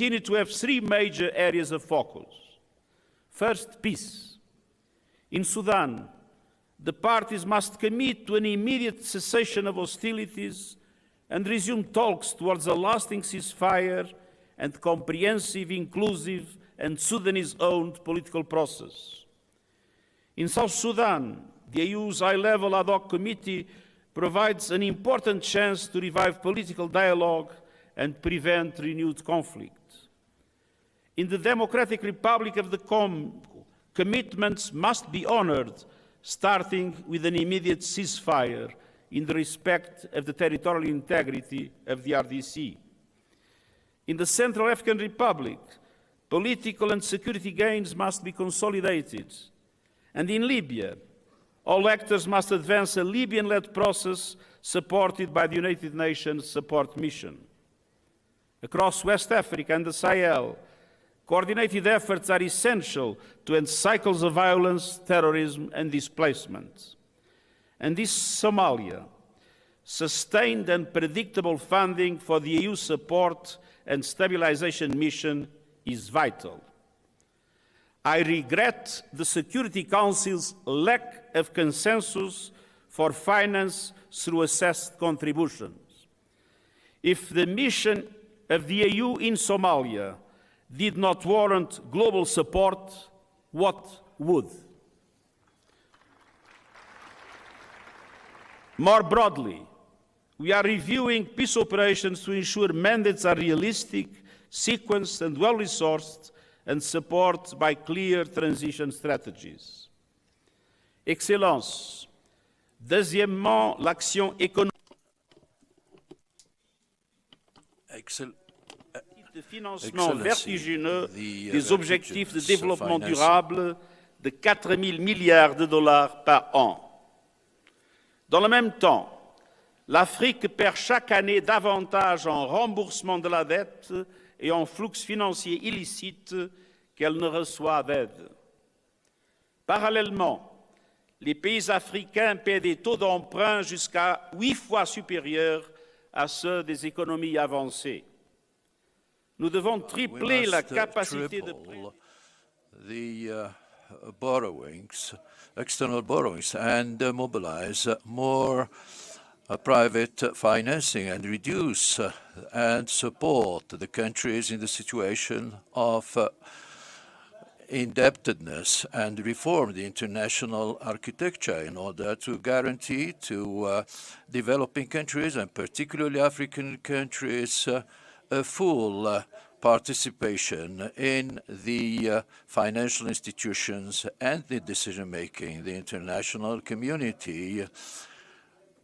continue to have three major areas of focus. First, peace. In Sudan, the parties must commit to an immediate cessation of hostilities and resume talks towards a lasting ceasefire and comprehensive, inclusive, and Sudanese-owned political process. In South Sudan, the EU's high-level ad hoc committee provides an important chance to revive political dialogue and prevent renewed conflict. In the Democratic Republic of the Congo, commitments must be honored, starting with an immediate ceasefire in the respect of the territorial integrity of the RDC. In the Central African Republic, political and security gains must be consolidated. And in Libya, all actors must advance a Libyan-led process supported by the United Nations Support Mission. Across West Africa and the Sahel, coordinated efforts are essential to end cycles of violence, terrorism, and displacement. And this Somalia, sustained and predictable funding for the EU support and stabilization mission is vital. I regret the Security Council's lack of consensus for finance through assessed contributions. If the mission of the EU in Somalia did not warrant global support, what would? More broadly, we are reviewing peace operations to ensure mandates are realistic, sequenced and well-resourced, and supported by clear transition strategies. Excellences, deuxièmement, l'action économique. De financement vertigineux des objectifs de développement durable de 4 000 milliards de dollars par an. Dans le même temps, l'Afrique perd chaque année davantage en remboursement de la dette et en flux financiers illicites qu'elle ne reçoit d'aide. Parallèlement, les pays africains paient des taux d'emprunt jusqu'à 8 fois supérieurs à ceux des économies avancées. Nous devons tripler la capacité de borrowings, external borrowings, and mobilize more private financing and reduce and support the countries in the situation of indebtedness and reform the international architecture in order to guarantee to developing countries and particularly African countries a full participation in the financial institutions and the decision-making. The international community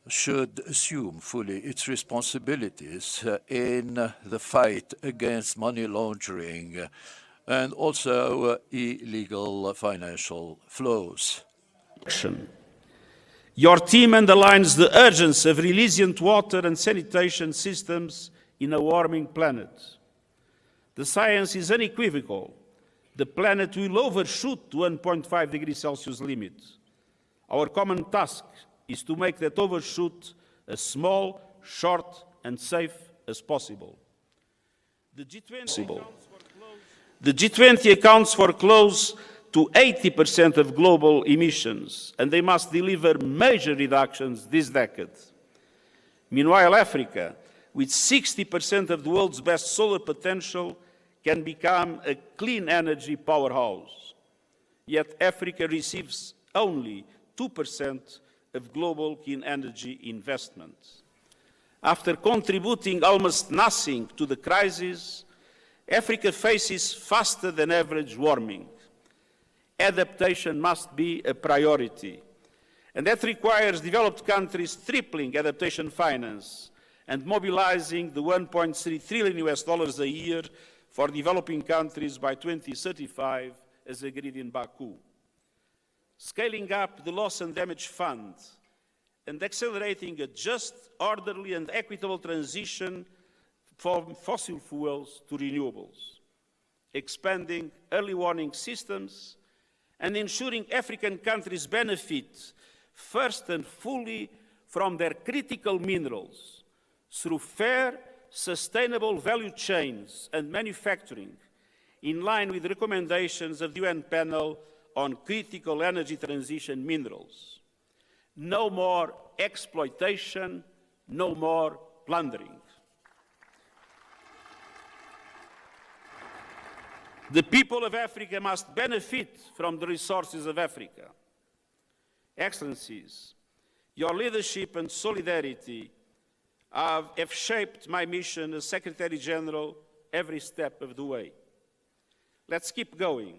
should assume fully its responsibilities in the fight against money laundering and also illegal financial flows. Your team underlines the urgency of resilient water and sanitation systems in a warming planet. The science is unequivocal. The planet will overshoot the 1.5 degrees Celsius limit. Our common task is to make that overshoot as small, short, and safe as possible. The G20 accounts for close to 80% of global emissions, and they must deliver major reductions this decade. Meanwhile, Africa, with 60% of the world's best solar potential, can become a clean energy powerhouse. Yet Africa receives only 2% of global clean energy investment. After contributing almost nothing to the crisis, Africa faces faster than average warming. Adaptation must be a priority, and that requires developed countries tripling adaptation finance and mobilizing the $1.3 trillion a year for developing countries by 2035, as agreed in Baku. Scaling up the Loss and Damage Fund and accelerating a just, orderly, and equitable transition from fossil fuels to renewables. Expanding early warning systems and ensuring African countries benefit first and fully from their critical minerals through fair, sustainable value chains and manufacturing in line with the recommendations of the UN panel on critical energy transition minerals. No more exploitation, no more plundering. The people of Africa must benefit from the resources of Africa. Excellencies, your leadership and solidarity have shaped my mission as Secretary General every step of the way. Let's keep going,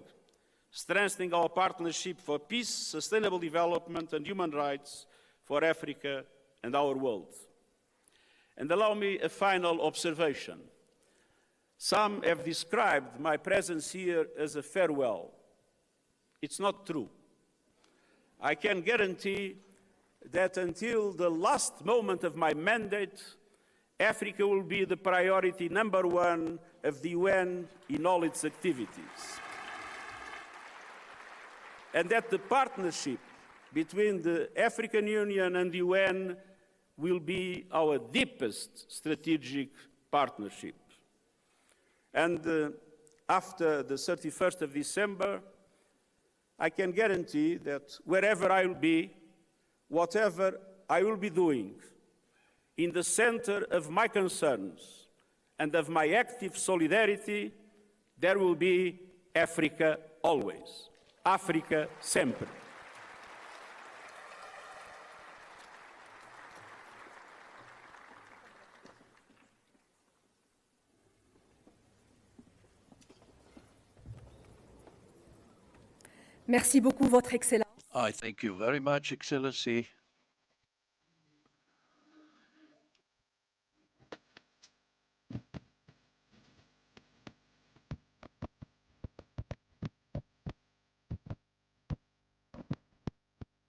strengthening our partnership for peace, sustainable development and human rights for Africa and our world. And allow me a final observation. Some have described my presence here as a farewell. It's not true. I can guarantee that until the last moment of my mandate, Africa will be the priority number one of the UN in all its activities. And that the partnership between the African Union and the UN will be our deepest strategic partnership. And after the 31st of December, I can guarantee that wherever I will be, whatever I will be doing, in the center of my concerns and of my active solidarity, there will be Africa always. Africa sempre. Merci beaucoup, Votre Excellence. I thank you very much, Excellency.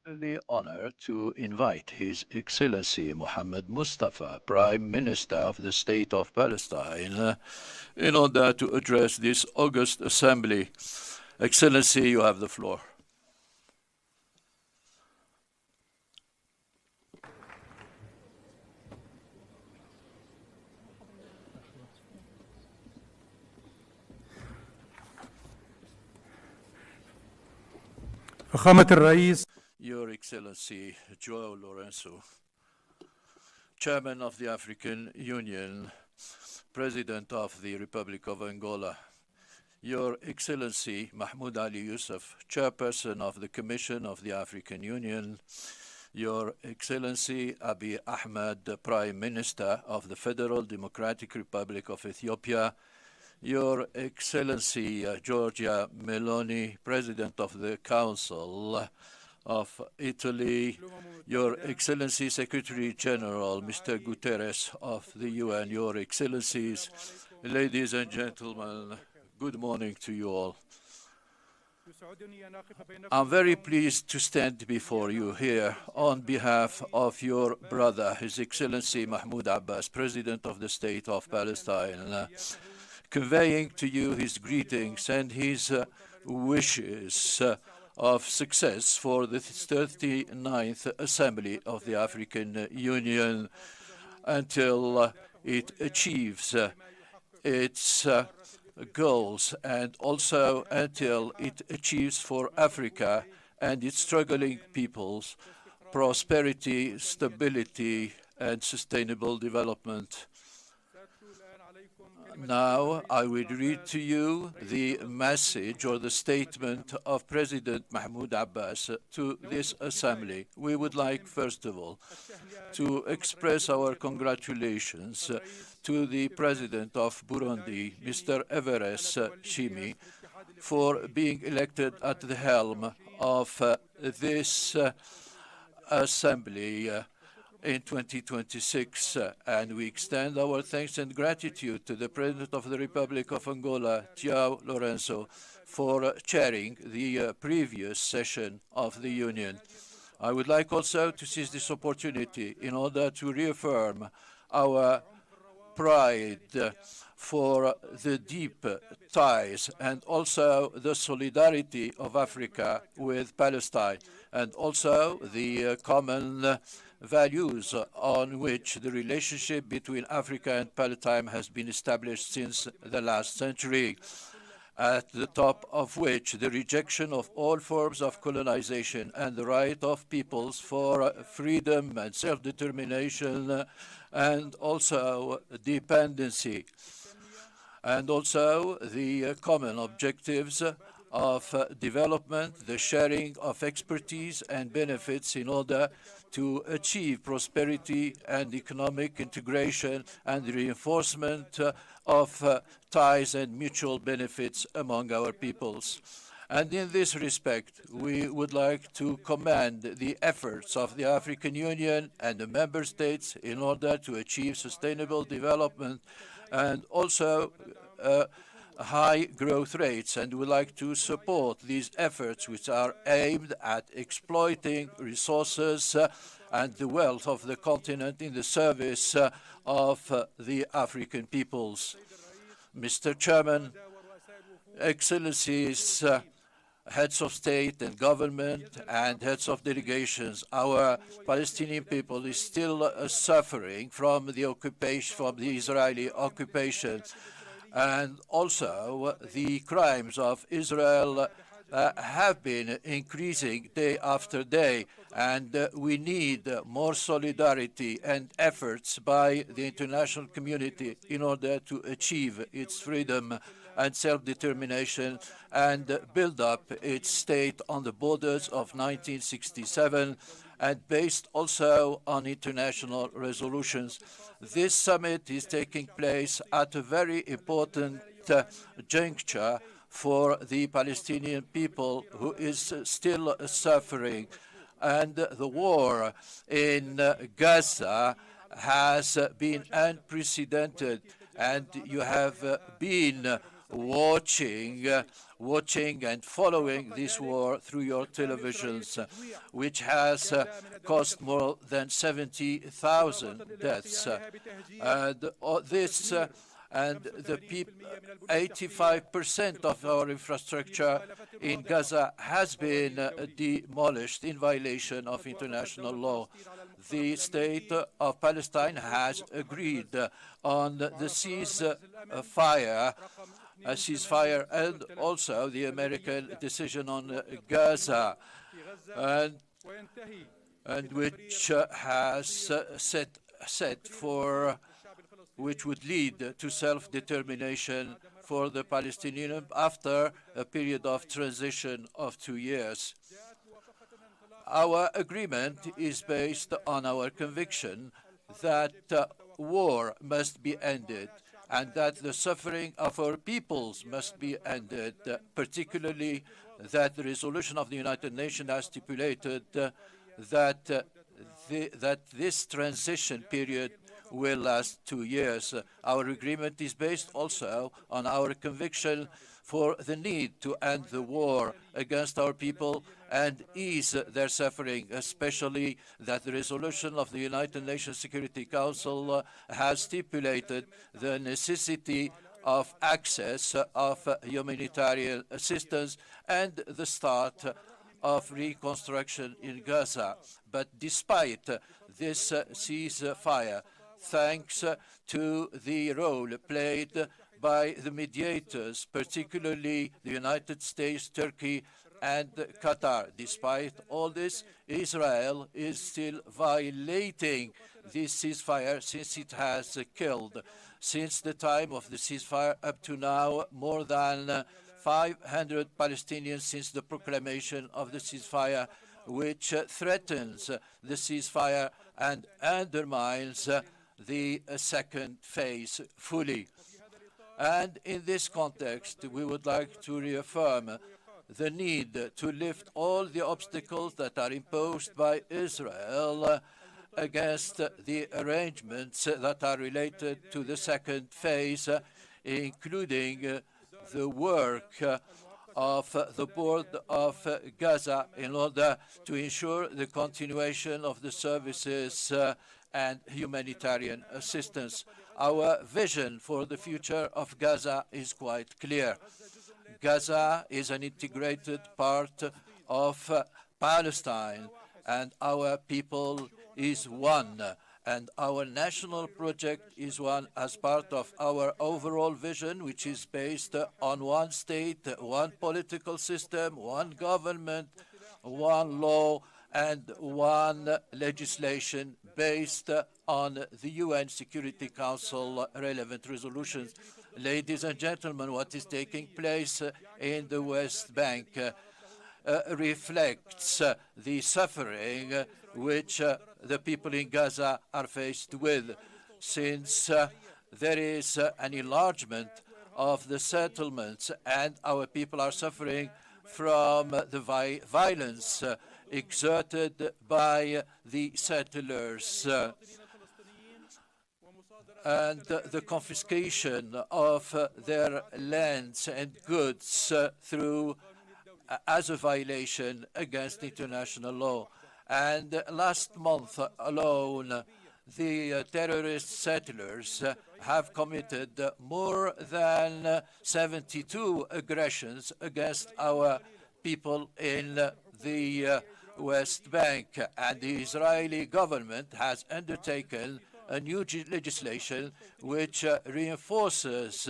The honor to invite His Excellency Mohammed Mustafa, Prime Minister of the State of Palestine, in order to address this august assembly. Excellency, you have the floor. فخامة الرئيس Your Excellency João Lourenço, Chairman of the African Union, President of the Republic of Angola, Your Excellency Mahmoud Ali Yusuf, Chairperson of the Commission of the African Union, Your Excellency Abiy Ahmed, Prime Minister of the Federal Democratic Republic of Ethiopia, Your Excellency Giorgia Meloni, President of the Council of Italy, Your Excellency Secretary General Mr. Guterres of the UN, Your Excellencies, ladies and gentlemen, good morning to you all. I'm very pleased to stand before you here on behalf of your brother, His Excellency Mahmoud Abbas, President of the State of Palestine, conveying to you his greetings and his wishes of success for the 39th Assembly of the African Union until it achieves its goals, and also until it achieves for Africa and its struggling peoples prosperity, stability, and sustainable development. Now, I will read to you the message or the statement of President Mahmoud Abbas to this Assembly. We would like, first of all, to express our congratulations to the President of Burundi, Mr. Everest Shimi, for being elected at the helm of this Assembly in 2026, and we extend our thanks and gratitude to the President of the Republic of Angola, João Lourenço, for chairing the previous session of the Union. I would like also to seize this opportunity in order to reaffirm our pride for the deep ties and also the solidarity of Africa with Palestine, and also the common values on which the relationship between Africa and Palestine has been established since the last century, at the top of which the rejection of all forms of colonization and the right of peoples for freedom and self-determination and also dependency, and also the common objectives of development, the sharing of expertise and benefits in order to achieve prosperity and economic integration and the reinforcement of ties and mutual benefits among our peoples. And in this respect, we would like to commend the efforts of the African Union and the member states in order to achieve sustainable development and also high growth rates, and we like to support these efforts which are aimed at exploiting resources and the wealth of the continent in the service of the African peoples. Mr. Chairman, Excellencies, heads of state and government and heads of delegations, our Palestinian people is still suffering from the occupation, from the Israeli occupation. And also, the crimes of Israel have been increasing day after day, and we need more solidarity and efforts by the international community in order to achieve its freedom and self-determination and build up its state on the borders of 1967 and based also on international resolutions. This summit is taking place at a very important juncture for the Palestinian people who is still suffering. And the war in Gaza has been unprecedented, and you have been watching and following this war through your televisions, which has cost more than 70,000 deaths. And the 85% of our infrastructure in Gaza has been demolished in violation of international law. The state of Palestine has agreed on the ceasefire, and also the American decision on Gaza, and which has set for which would lead to self-determination for the Palestinians after a period of transition of 2 years. Our agreement is based on our conviction that war must be ended and that the suffering of our peoples must be ended, particularly that the resolution of the United Nations has stipulated that this transition period will last 2 years. Our agreement is based also on our conviction for the need to end the war against our people and ease their suffering, especially that the resolution of the United Nations Security Council has stipulated the necessity of access of humanitarian assistance and the start of reconstruction in Gaza. But despite this ceasefire, thanks to the role played by the mediators, particularly the United States, Turkey, and Qatar. Despite all this, Israel is still violating this ceasefire since it has killed, since the time of the ceasefire up to now, more than 500 Palestinians since the proclamation of the ceasefire, which threatens the ceasefire and undermines the second phase fully. And in this context, we would like to reaffirm the need to lift all the obstacles that are imposed by Israel against the arrangements that are related to the second phase, including the work of the Board of Gaza in order to ensure the continuation of the services and humanitarian assistance. Our vision for the future of Gaza is quite clear. Gaza is an integrated part of Palestine, and our people is one. And our national project is one as part of our overall vision, which is based on one state, one political system, one government, one law, and one legislation based on the UN Security Council relevant resolutions. Ladies and gentlemen, what is taking place in the West Bank reflects the suffering which the people in Gaza are faced with, since there is an enlargement of the settlements and our people are suffering from the violence exerted by the settlers and the confiscation of their lands and goods through as a violation against international law. And last month alone, the terrorist settlers have committed more than 72 aggressions against our people in the West Bank. And the Israeli government has undertaken a new legislation which reinforces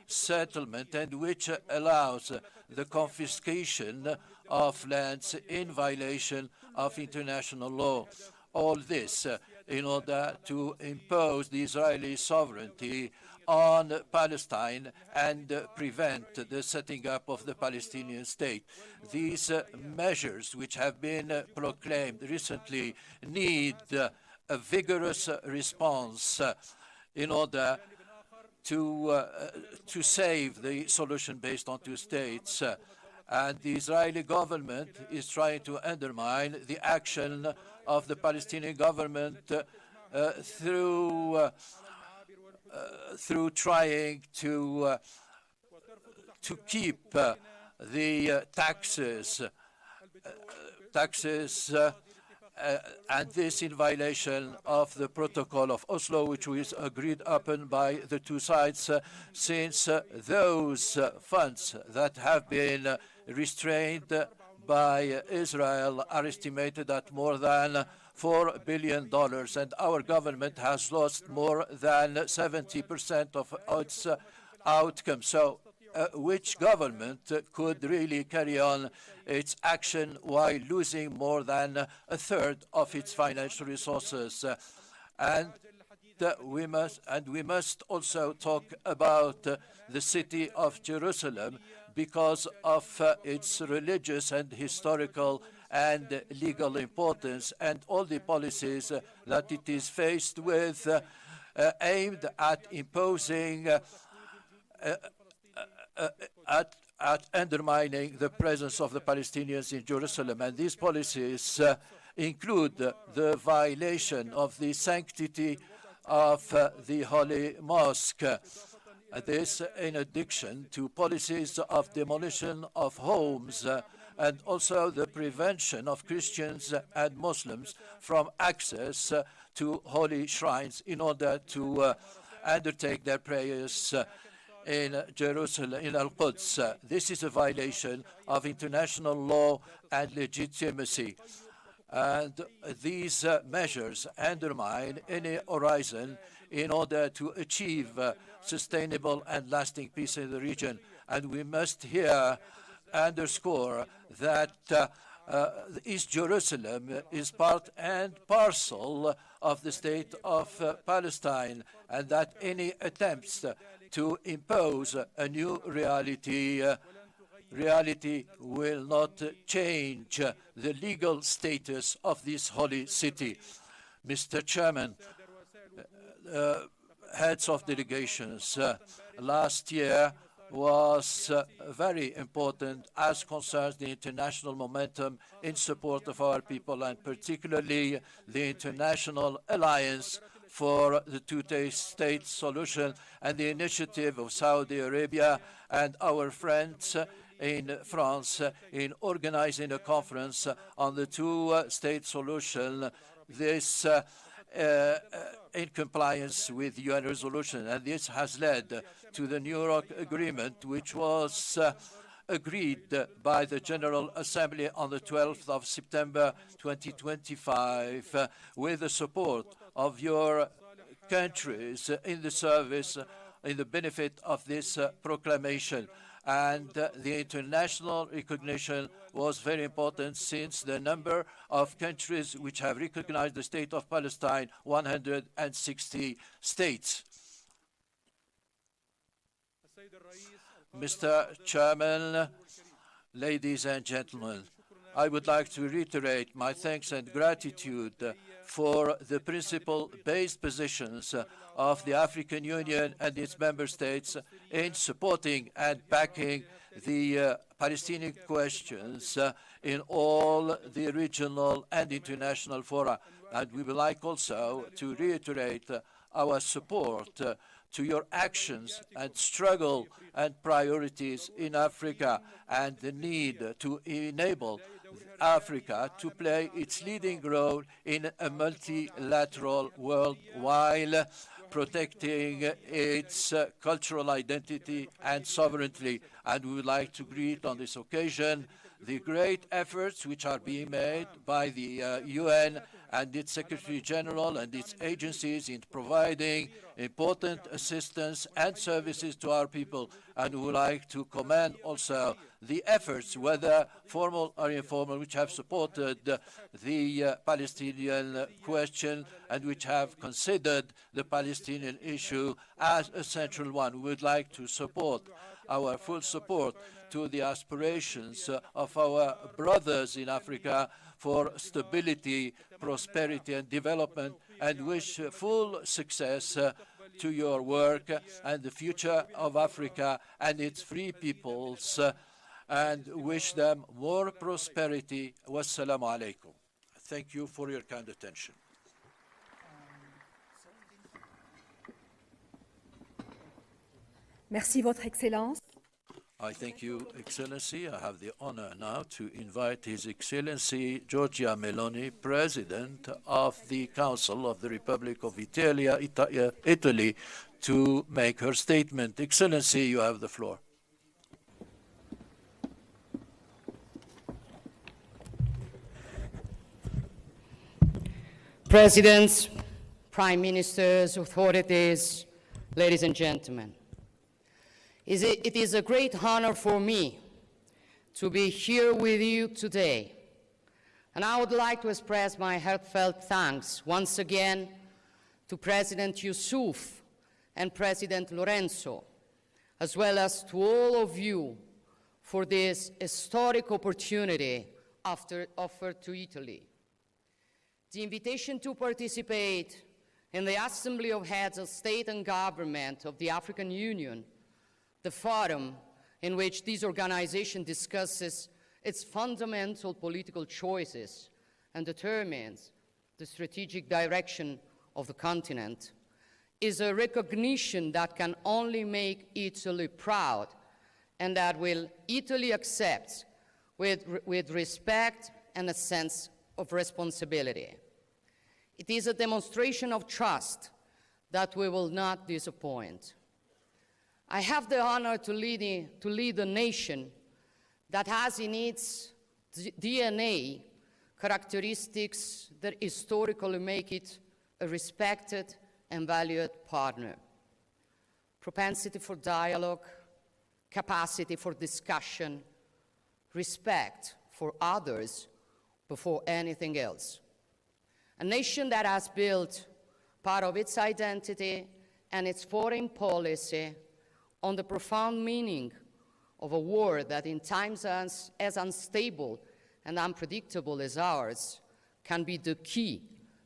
settlement and which allows the confiscation of lands in violation of international law. All this in order to impose the Israeli sovereignty on Palestine and prevent the setting up of the Palestinian state. These measures, which have been proclaimed recently, need a vigorous response in order to save the solution based on two states. And the Israeli government is trying to undermine the action of the Palestinian government through trying to keep the taxes, and this in violation of the Protocol of Oslo, which was agreed upon by the two sides, since those funds that have been restrained by Israel are estimated at more than $4 billion, and our government has lost more than 70% of its outcome. So which government could really carry on its action while losing more than a third of its financial resources? And we must also talk about the city of Jerusalem because of its religious and historical and legal importance and all the policies that it is faced with aimed at imposing at undermining the presence of the Palestinians in Jerusalem. And these policies include the violation of the sanctity of the Holy Mosque. This in addition to policies of demolition of homes and also the prevention of Christians and Muslims from access to holy shrines in order to undertake their prayers in Jerusalem, in Al-Quds. This is a violation of international law and legitimacy. And these measures undermine any horizon in order to achieve sustainable and lasting peace in the region. And we must here underscore that East Jerusalem is part and parcel of the state of Palestine, and that any attempts to impose a new reality will not change the legal status of this holy city. Mr. Chairman, heads of delegations, last year was very important as concerns the international momentum in support of our people, and particularly the International Alliance for the two-state solution and the initiative of Saudi Arabia and our friends in France in organizing a conference on the two-state solution, this in compliance with UN resolution. And this has led to the New York Agreement, which was agreed by the General Assembly on the 12th of September 2025 with the support of your countries in the service, in the benefit of this proclamation. And the international recognition was very important since the number of countries which have recognized the state of Palestine, 160 states. Mr. Chairman, ladies and gentlemen, I would like to reiterate my thanks and gratitude for the principle-based positions of the African Union and its member states in supporting and backing the Palestinian questions in all the regional and international fora. And we would like also to reiterate our support to your actions and struggle and priorities in Africa and the need to enable Africa to play its leading role in a multilateral world while protecting its cultural identity and sovereignty. And we would like to greet on this occasion the great efforts which are being made by the UN and its Secretary General and its agencies in providing important assistance and services to our people. And we would like to commend also the efforts, whether formal or informal, which have supported the Palestinian question and which have considered the Palestinian issue as a central one. We would like to support our full support to the aspirations of our brothers in Africa for stability, prosperity, and development, and wish full success to your work and the future of Africa and its free peoples, and wish them more prosperity. Wassalamu alaikum. Thank you for your kind attention. Merci, Votre Excellence. I thank you, Excellency. I have the honor now to invite His Excellency Giorgia Meloni, President of the Council of the Republic of Italy, to make her statement. Excellency, you have the floor. Presidents, Prime Ministers, authorities, ladies and gentlemen. It is a great honor for me to be here with you today. And I would like to express my heartfelt thanks once again to President Yusuf and President Lorenzo, as well as to all of you for this historic opportunity offered to Italy. The invitation to participate in the Assembly of Heads of State and Government of the African Union, the forum in which this organization discusses its fundamental political choices and determines the strategic direction of the continent, is a recognition that can only make Italy proud and that will Italy accept with respect and a sense of responsibility. It is a demonstration of trust that we will not disappoint. I have the honor to lead a nation that has in its DNA characteristics that historically make it a respected and valued partner. Propensity for dialogue, capacity for discussion, respect for others before anything else. A nation that has built part of its identity and its foreign policy on the profound meaning of a world that in times as unstable and unpredictable as ours can be the key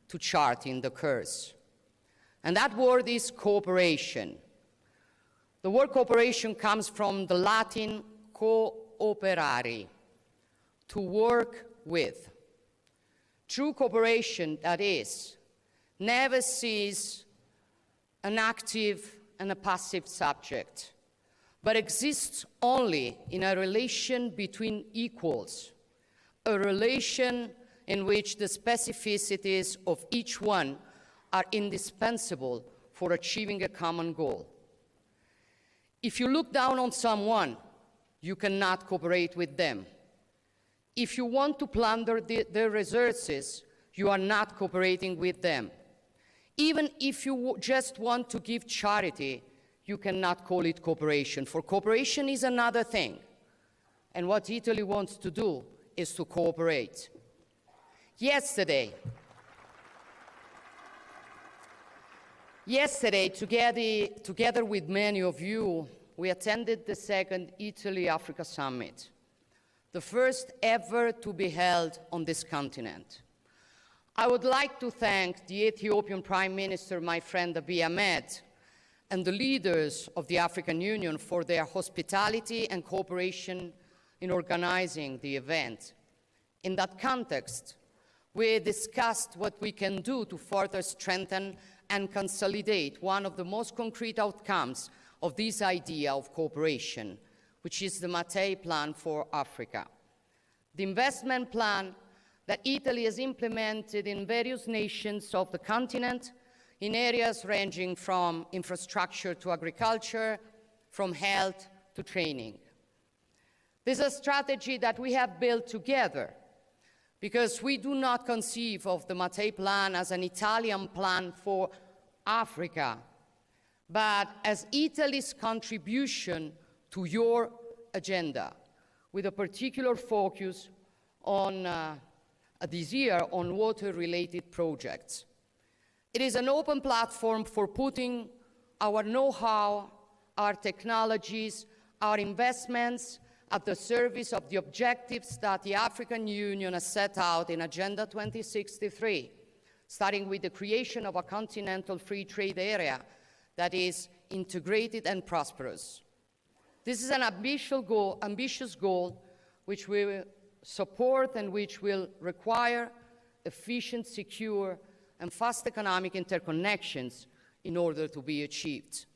to charting the course. And that word is cooperation. The word cooperation comes from the Latin cooperare, to work with. True cooperation, that is, never sees an active and a passive subject, but exists only in a relation between equals, a relation in which the specificities of each one are indispensable for achieving a common goal. If you look down on someone, you cannot cooperate with them. If you want to plunder their resources, you are not cooperating with them. Even if you just want to give charity, you cannot call it cooperation, for cooperation is another thing. And what Italy wants to do is to cooperate. Yesterday, together with many of you, we attended the second Italy-Africa Summit, the first ever to be held on this continent. I would like to thank the Ethiopian Prime Minister, my friend Abiy Ahmed, and the leaders of the African Union for their hospitality and cooperation in organizing the event. In that context, we discussed what we can do to further strengthen and consolidate one of the most concrete outcomes of this idea of cooperation, which is the Mattei plan for Africa. The investment plan that Italy has implemented in various nations of the continent in areas ranging from infrastructure to agriculture, from health to training. This is a strategy that we have built together because we do not conceive of the Mattei plan as an Italian plan for Africa, but as Italy's contribution to your agenda, with a particular focus on this year on water-related projects. It is an open platform for putting our know-how, our technologies, our investments at the service of the objectives that the African Union has set out in Agenda 2063, starting with the creation of a continental free trade area that is integrated and prosperous. This is an ambitious goal which we will support and which will require efficient, secure, and fast economic interconnections in order to be achieved.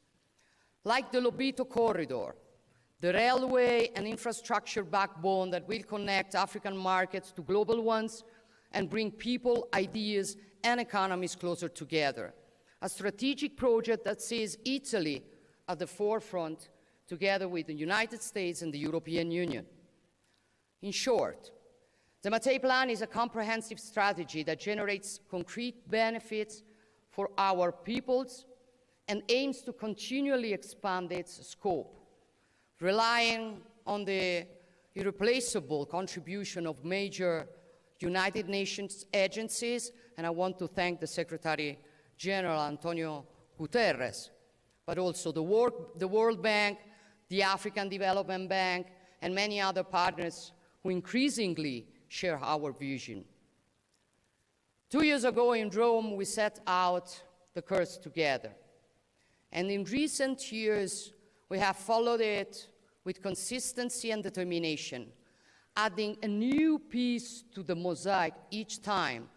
Like the Lobito corridor, the railway and infrastructure backbone that will connect African markets to global ones and bring people, ideas, and economies closer together. A strategic project that sees Italy at the forefront together with the United States and the European Union. In short, the Mattei plan is a comprehensive strategy that generates concrete benefits for our peoples and aims to continually expand its scope, relying on the irreplaceable contribution of major United Nations agencies, and I want to thank the Secretary General Antonio Guterres, but also the World Bank, the African Development Bank, and many other partners who increasingly share our vision. 2 years ago in Rome, we set out the course together. And in recent years, we have followed it with consistency and determination, adding a new piece to the mosaic each time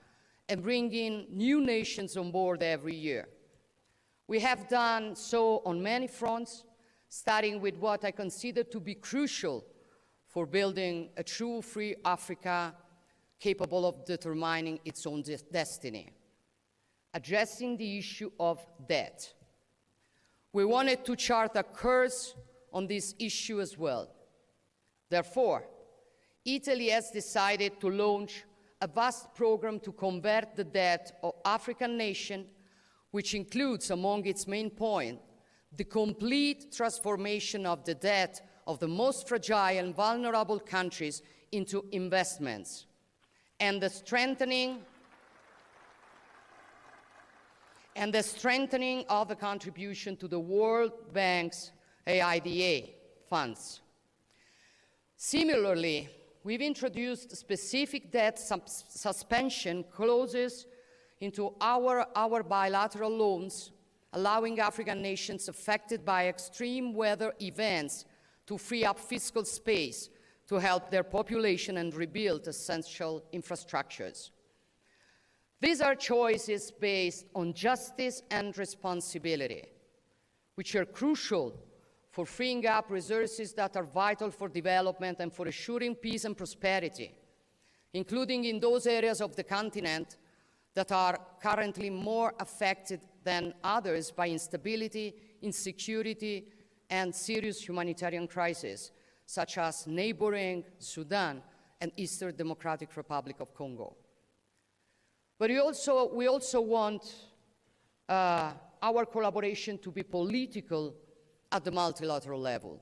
and bringing new nations on board every year. We have done so on many fronts, starting with what I consider to be crucial for building a true free Africa capable of determining its own destiny, addressing the issue of debt. We wanted to chart a course on this issue as well. Therefore, Italy has decided to launch a vast program to convert the debt of African nations, which includes among its main points the complete transformation of the debt of the most fragile and vulnerable countries into investments, and the strengthening of the contribution to the World Bank's AIDA funds. Similarly, we've introduced specific debt suspension clauses into our bilateral loans, allowing African nations affected by extreme weather events to free up fiscal space to help their population and rebuild essential infrastructures. These are choices based on justice and responsibility, which are crucial for freeing up resources that are vital for development and for assuring peace and prosperity, including in those areas of the continent that are currently more affected than others by instability, insecurity, and serious humanitarian crises, such as neighboring Sudan and Eastern Democratic Republic of Congo. But we also want our collaboration to be political at the multilateral level.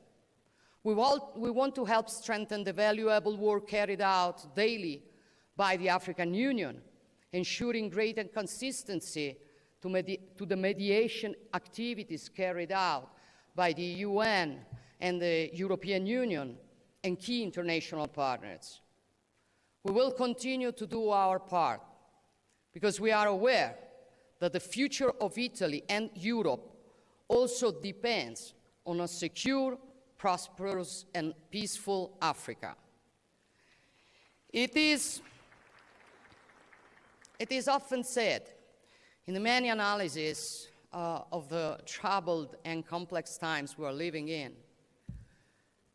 We want to help strengthen the valuable work carried out daily by the African Union, ensuring greater consistency to the mediation activities carried out by the UN and the European Union and key international partners. We will continue to do our part because we are aware that the future of Italy and Europe also depends on a secure, prosperous, and peaceful Africa. It is often said in the many analyses of the troubled and complex times we are living in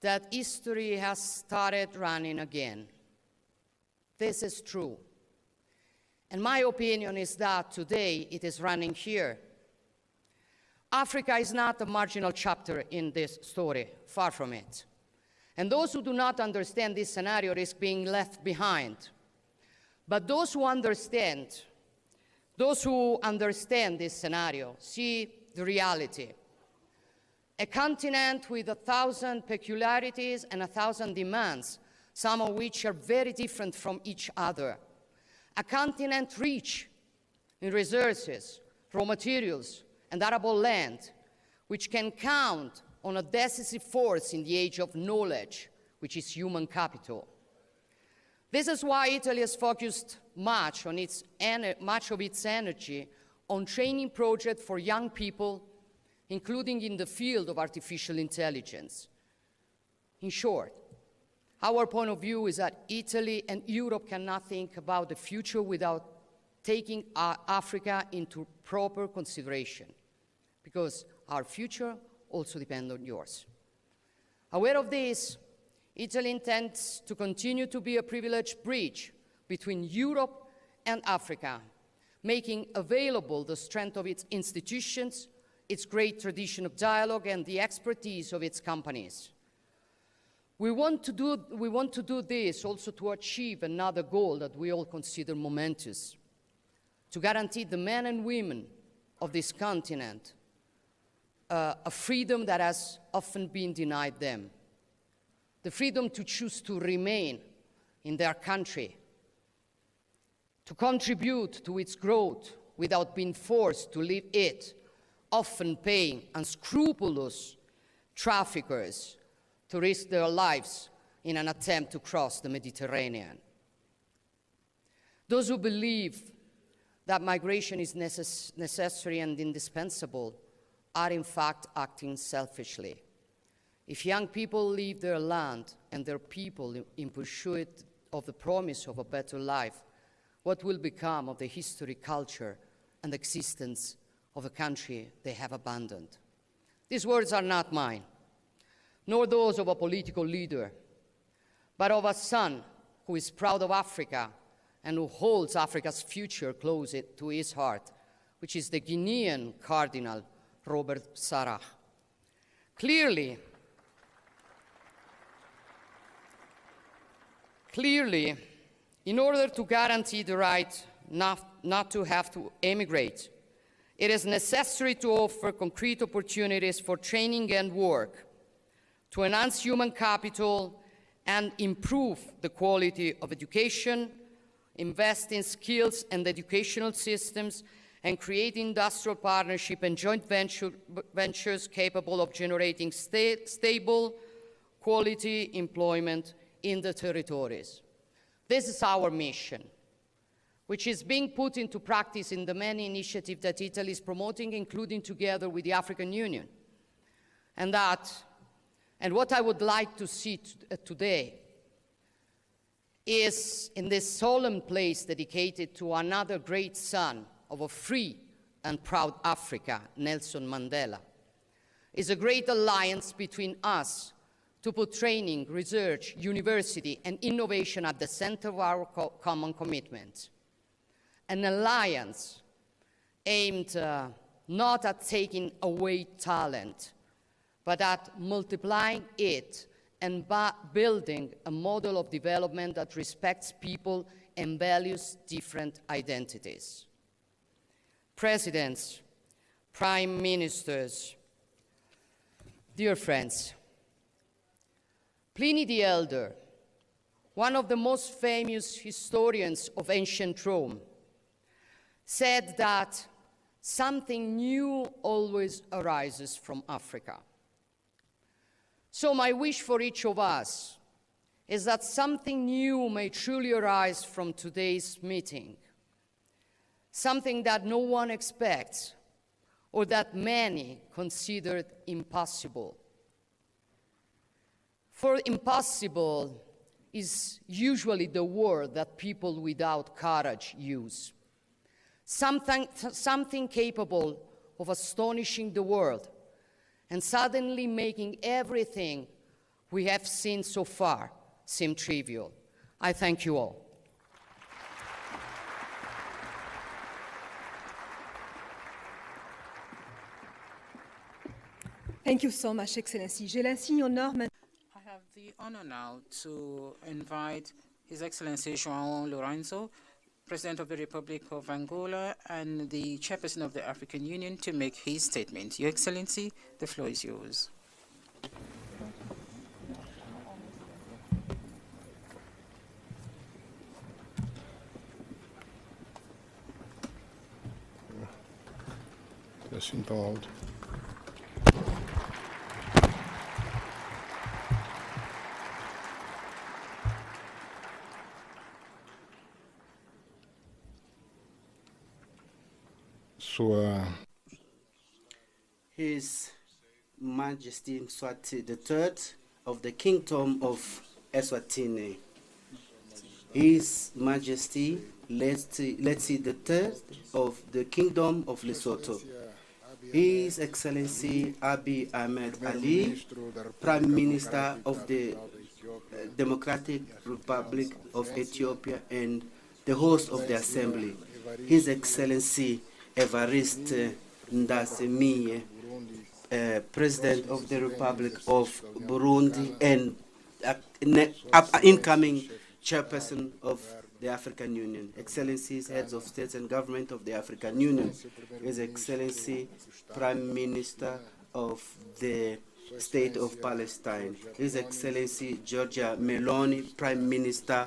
that history has started running again. This is true. And my opinion is that today it is running here. Africa is not a marginal chapter in this story, far from it. And those who do not understand this scenario risk being left behind. But those who understand this scenario see the reality. A continent with 1,000 peculiarities and 1,000 demands, some of which are very different from each other. A continent rich in resources, raw materials, and arable land, which can count on a decisive force in the age of knowledge, which is human capital. This is why Italy has focused much of its energy on training projects for young people, including in the field of artificial intelligence. In short, our point of view is that Italy and Europe cannot think about the future without taking Africa into proper consideration, because our future also depends on yours. Aware of this, Italy intends to continue to be a privileged bridge between Europe and Africa, making available the strength of its institutions, its great tradition of dialogue, and the expertise of its companies. We want to do this also to achieve another goal that we all consider momentous, to guarantee the men and women of this continent a freedom that has often been denied them. The freedom to choose to remain in their country, to contribute to its growth without being forced to leave it, often paying unscrupulous traffickers to risk their lives in an attempt to cross the Mediterranean. Those who believe that migration is necessary and indispensable are in fact acting selfishly. If young people leave their land and their people in pursuit of the promise of a better life, what will become of the history, culture, and existence of the country they have abandoned? These words are not mine, nor those of a political leader, but of a son who is proud of Africa and who holds Africa's future close to his heart, which is the Guinean Cardinal Robert Sarah. Clearly, in order to guarantee the right not to have to emigrate, it is necessary to offer concrete opportunities for training and work, to enhance human capital and improve the quality of education, invest in skills and educational systems, and create industrial partnership and joint ventures capable of generating stable, quality employment in the territories. This is our mission, which is being put into practice in the many initiatives that Italy is promoting, including together with the African Union. And what I would like to see today is, in this solemn place dedicated to another great son of a free and proud Africa, Nelson Mandela, is a great alliance between us to put training, research, university, and innovation at the center of our common commitment. An alliance aimed not at taking away talent, but at multiplying it and building a model of development that respects people and values different identities. Presidents, prime ministers, dear friends, Pliny the Elder, one of the most famous historians of ancient Rome, said that something new always arises from Africa. So my wish for each of us is that something new may truly arise from today's meeting, something that no one expects or that many considered impossible. For impossible is usually the word that people without courage use. Something capable of astonishing the world and suddenly making everything we have seen so far seem trivial. I thank you all. Thank you so much, Excellency. J'ai l'insigne honneur maintenant. I have the honor now to invite His Excellency João Lourenço, President of the Republic of Angola and the Chairperson of the African Union, to make his statement. Your Excellency, the floor is yours. Assim tão alto. His Majesty Mswati III of the Kingdom of Eswatini, His Majesty Letsi III of the Kingdom of Lesotho, His Excellency Abiy Ahmed Ali, Prime Minister of the Democratic Republic of Ethiopia and the host of the Assembly, His Excellency Evariste Ndayishimiye, President of the Republic of Burundi and incoming Chairperson of the African Union, Excellencies, Heads of States and Government of the African Union, His Excellency Prime Minister of the State of Palestine, His Excellency Giorgia Meloni, Prime Minister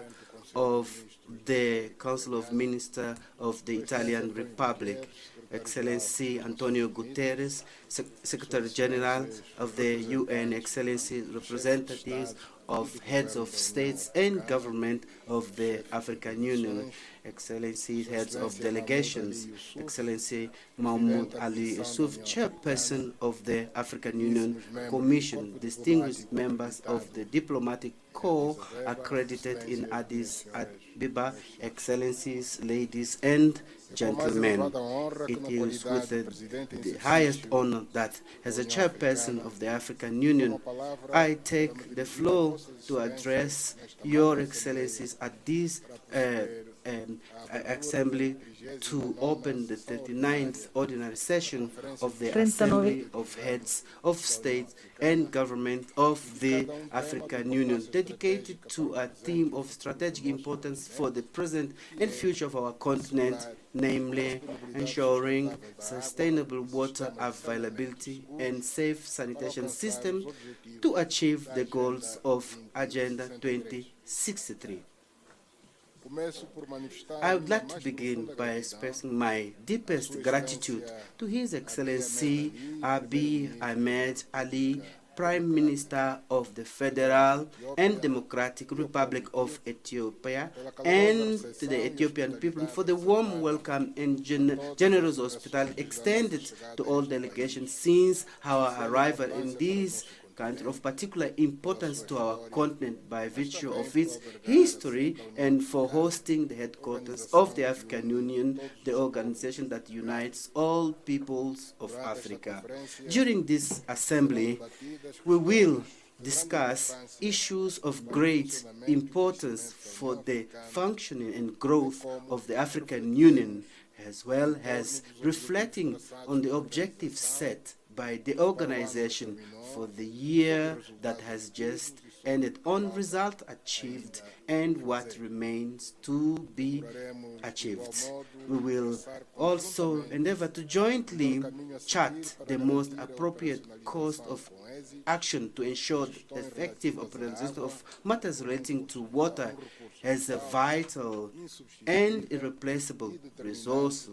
of the Council of Ministers of the Italian Republic, Excellency Antonio Guterres, Secretary General of the UN, Excellency representatives of heads of states and government of the African Union, Excellencies, heads of delegations, Excellency Mahmoud Ali Yusuf, Chairperson of the African Union Commission, distinguished members of the diplomatic corps accredited in Addis Ababa, Excellencies, ladies and gentlemen. It is with the highest honor that, as a chairperson of the African Union, I take the floor to address your excellencies at this assembly to open the 39th ordinary session of the Assembly of Heads of State and Government of the African Union, dedicated to a theme of strategic importance for the present and future of our continent, namely ensuring sustainable water availability and safe sanitation system to achieve the goals of Agenda 2063. I would like to begin by expressing my deepest gratitude to His Excellency Abiy Ahmed Ali, Prime Minister of the Federal and Democratic Republic of Ethiopia, and to the Ethiopian people for the warm welcome and generous hospitality extended to all delegations since our arrival in this country of particular importance to our continent by virtue of its history, and for hosting the headquarters of the African Union, the organization that unites all peoples of Africa. During this assembly, we will discuss issues of great importance for the functioning and growth of the African Union, as well as reflecting on the objectives set by the organization for the year that has just ended on result achieved and what remains to be achieved. We will also endeavor to jointly chart the most appropriate course of action to ensure the effective operationalization of matters relating to water as a vital and irreplaceable resource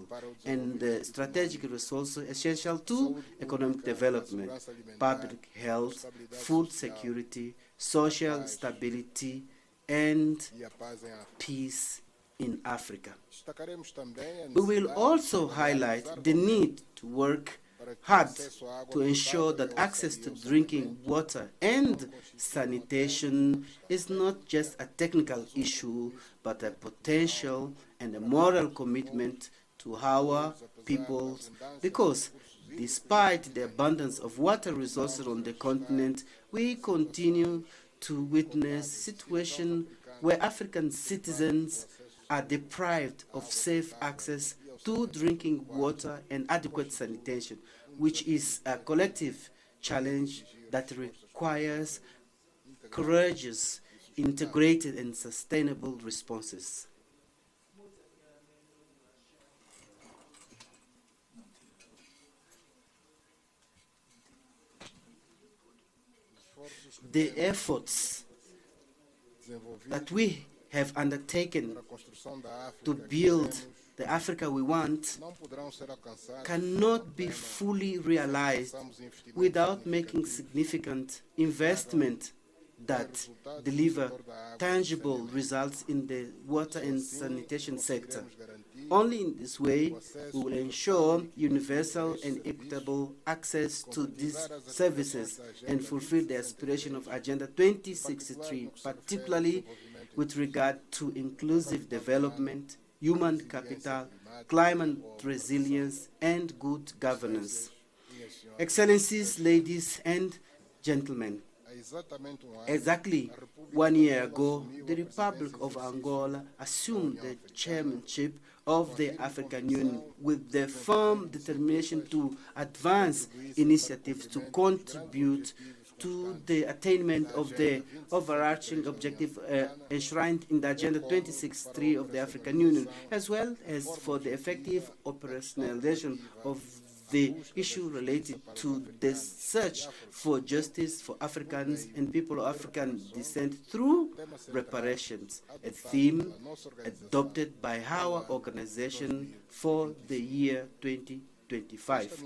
and strategic resource essential to economic development, public health, food security, social stability, and peace in Africa. We will also highlight the need to work hard to ensure that access to drinking water and sanitation is not just a technical issue, but a potential and a moral commitment to our peoples, because despite the abundance of water resources on the continent, we continue to witness situations where African citizens are deprived of safe access to drinking water and adequate sanitation, which is a collective challenge that requires courageous, integrated, and sustainable responses. The efforts that we have undertaken to build the Africa we want cannot be fully realized without making significant investment that deliver tangible results in the water and sanitation sector. Only in this way we will ensure universal and equitable access to these services and fulfill the aspiration of Agenda 2063, particularly with regard to inclusive development, human capital, climate resilience, and good governance. Excellencies, ladies and gentlemen, exactly 1 year ago, the Republic of Angola assumed the chairmanship of the African Union with the firm determination to advance initiatives to contribute to the attainment of the overarching objective enshrined in the Agenda 2063 of the African Union, as well as for the effective operationalization of the issue related to the search for justice for Africans and people of African descent through reparations, a theme adopted by our organization for the year 2025.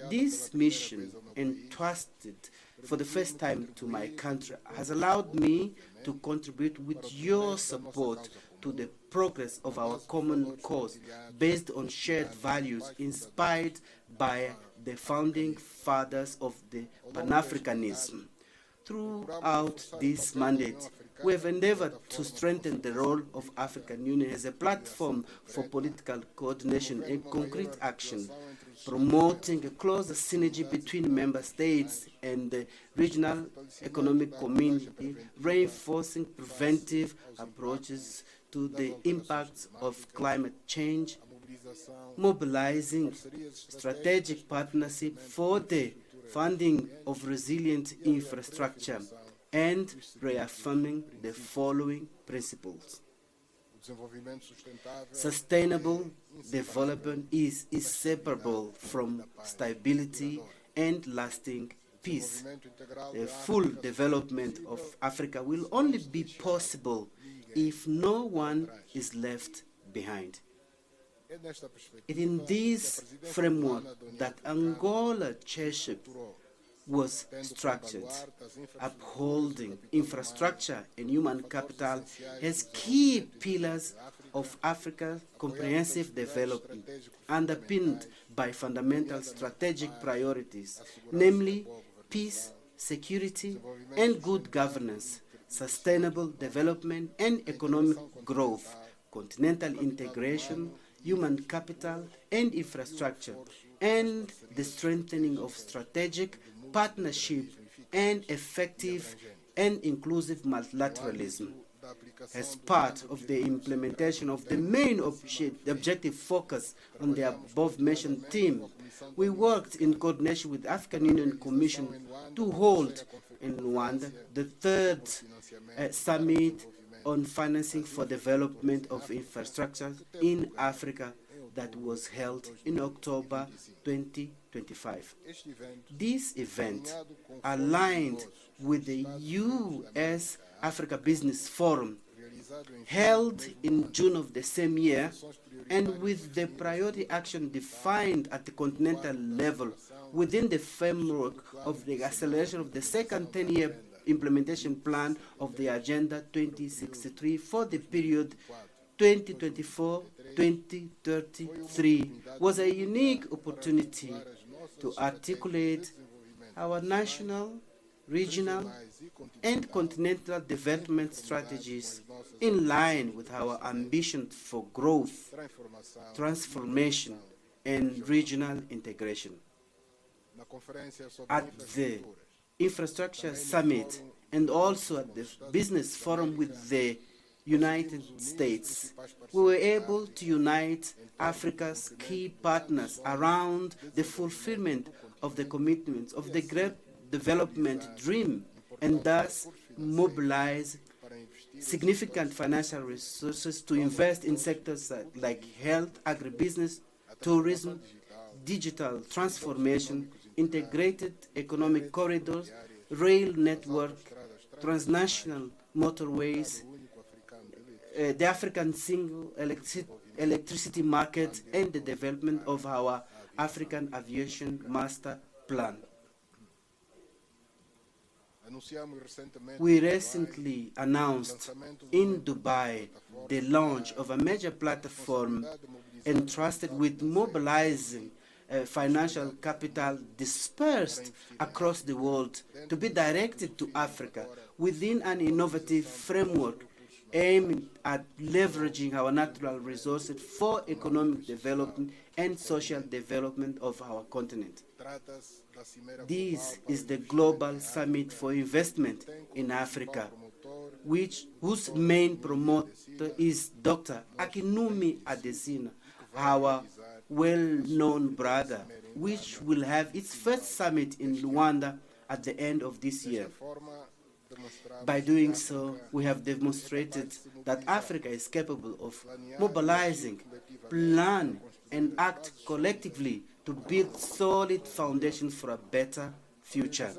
This mission, entrusted for the first time to my country, has allowed me to contribute with your support to the progress of our common cause based on shared values inspired by the founding fathers of the Pan-Africanism. Throughout this mandate, we have endeavored to strengthen the role of African Union as a platform for political coordination and concrete action, promoting a closer synergy between member states and the regional economic community, reinforcing preventive approaches to the impacts of climate change, mobilizing strategic partnership for the funding of resilient infrastructure, and reaffirming the following principles. Sustainable development is inseparable from stability and lasting peace. The full development of Africa will only be possible if no one is left behind. It is in this framework that Angola Chairmanship was structured, upholding infrastructure and human capital as key pillars of Africa's comprehensive development, underpinned by fundamental strategic priorities, namely peace, security, and good governance, sustainable development and economic growth, continental integration, human capital and infrastructure, and the strengthening of strategic partnership and effective and inclusive multilateralism. As part of the implementation of the main objective focus on the above-mentioned theme, we worked in coordination with the African Union Commission to hold in Luanda, the third summit on financing for development of infrastructure in Africa that was held in October 2025. This event, aligned with the US Africa Business Forum, held in June of the same year, and with the priority action defined at the continental level within the framework of the acceleration of the second 10-year implementation plan of the Agenda 2063 for the period 2024-2033, was a unique opportunity to articulate our national, regional, and continental development strategies in line with our ambition for growth, transformation, and regional integration. At the Infrastructure Summit and also at the Business Forum with the United States, we were able to unite Africa's key partners around the fulfillment of the commitments of the Great Development Dream, and thus mobilize significant financial resources to invest in sectors like health, agribusiness, tourism, digital transformation, integrated economic corridors, rail network, transnational motorways, the African single electricity market, and the development of our African Aviation Master Plan. We recently announced in Dubai the launch of a major platform entrusted with mobilizing financial capital dispersed across the world to be directed to Africa within an innovative framework aimed at leveraging our natural resources for economic development and social development of our continent. This is the Global Summit for Investment in Africa, whose main promoter is Dr. Akinwumi Adesina, our well-known brother, which will have its first summit in Luanda at the end of this year. By doing so, we have demonstrated that Africa is capable of mobilizing, plan, and act collectively to build solid foundations for a better future.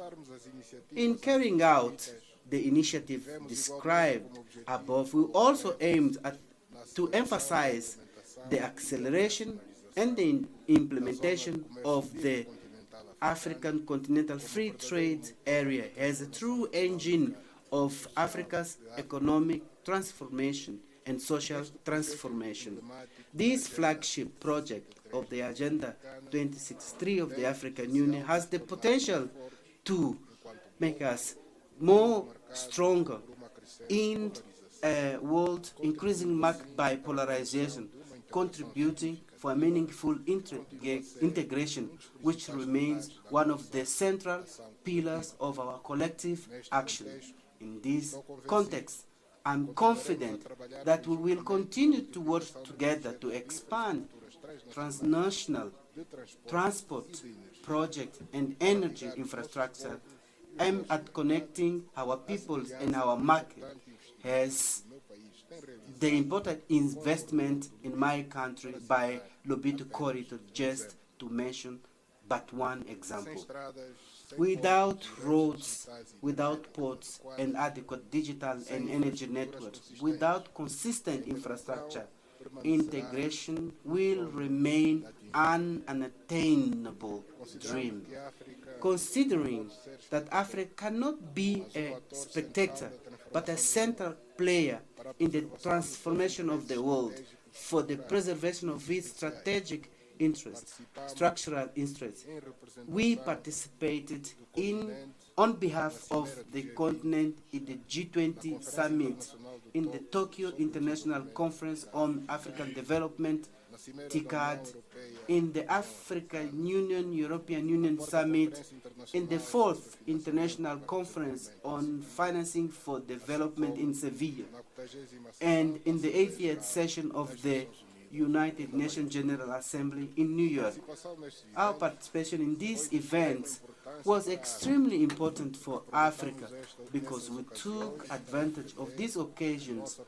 In carrying out the initiative described above, we also aimed to emphasize the acceleration and the implementation of the African Continental Free Trade Area as a true engine of Africa's economic transformation and social transformation. This flagship project of the Agenda 2063 of the African Union has the potential to make us more stronger in a world increasingly marked by polarization, contributing for a meaningful integration, which remains one of the central pillars of our collective action. In this context, I'm confident that we will continue to work together to expand transnational transport projects and energy infrastructure aimed at connecting our peoples and our market, as the important investment in my country by Lobito Corridor, just to mention but one example. Without roads, without ports and adequate digital and energy networks, without consistent infrastructure, integration will remain an unattainable dream. Considering that Africa cannot be a spectator, but a central player in the transformation of the world for the preservation of its strategic interests, structural interests, we participated on behalf of the continent in the G20 summit, in the Tokyo International Conference on African Development, TICAD, in the African Union, European Union Summit, in the 4th International Conference on Financing for Development in Seville, and in the 80th session of the United Nations General Assembly in New York. Our participation in these events was extremely important for Africa because we took advantage of these occasions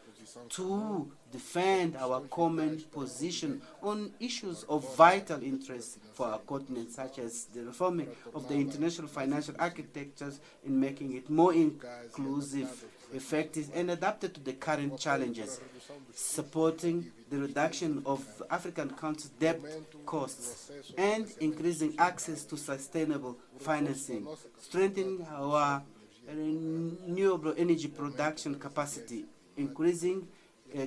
to defend our common position on issues of vital interest for our continent, such as the reforming of the international financial architectures in making it more inclusive, effective, and adapted to the current challenges, supporting the reduction of African countries' debt costs, and increasing access to sustainable financing, strengthening our renewable energy production capacity, increasing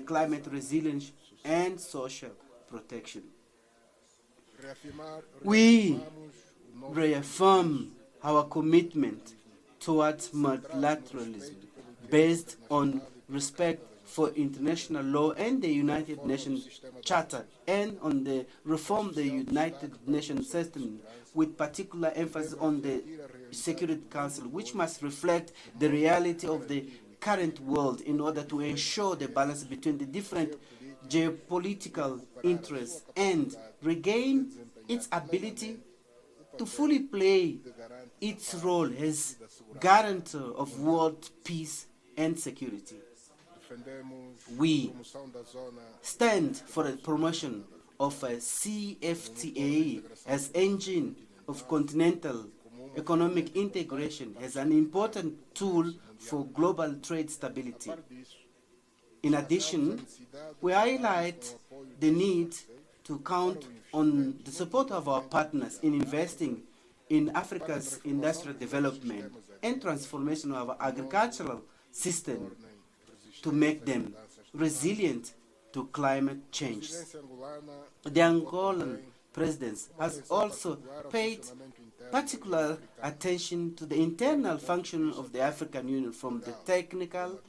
climate resilience and social protection. We reaffirm our commitment towards multilateralism based on respect for international law and the United Nations Charter, and on the reform of the United Nations system, with particular emphasis on the Security Council, which must reflect the reality of the current world in order to ensure the balance between the different geopolitical interests and regain its ability to fully play its role as guarantor of world peace and security. We stand for the promotion of a CFTA as engine of continental economic integration as an important tool for global trade stability. In addition, we highlight the need to count on the support of our partners in investing in Africa's industrial development and transformation of our agricultural system to make them resilient to climate change. The Angolan president has also paid particular attention to the internal functioning of the African Union from the technical,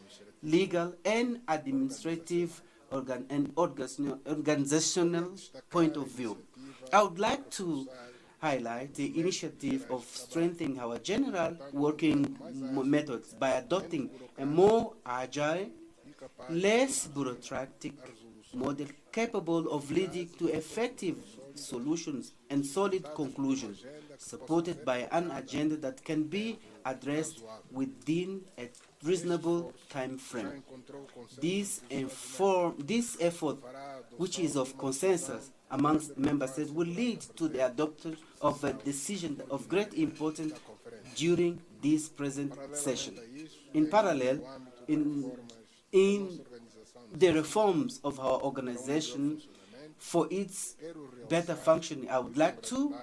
legal, and administrative organizational point of view. I would like to highlight the initiative of strengthening our general working methods by adopting a more agile, less bureaucratic model capable of leading to effective solutions and solid conclusions, supported by an agenda that can be addressed within a reasonable time frame. This effort, which is of consensus amongst member states, will lead to the adoption of a decision of great importance during this present session. In parallel, in the reforms of our organization for its better functioning, I would like to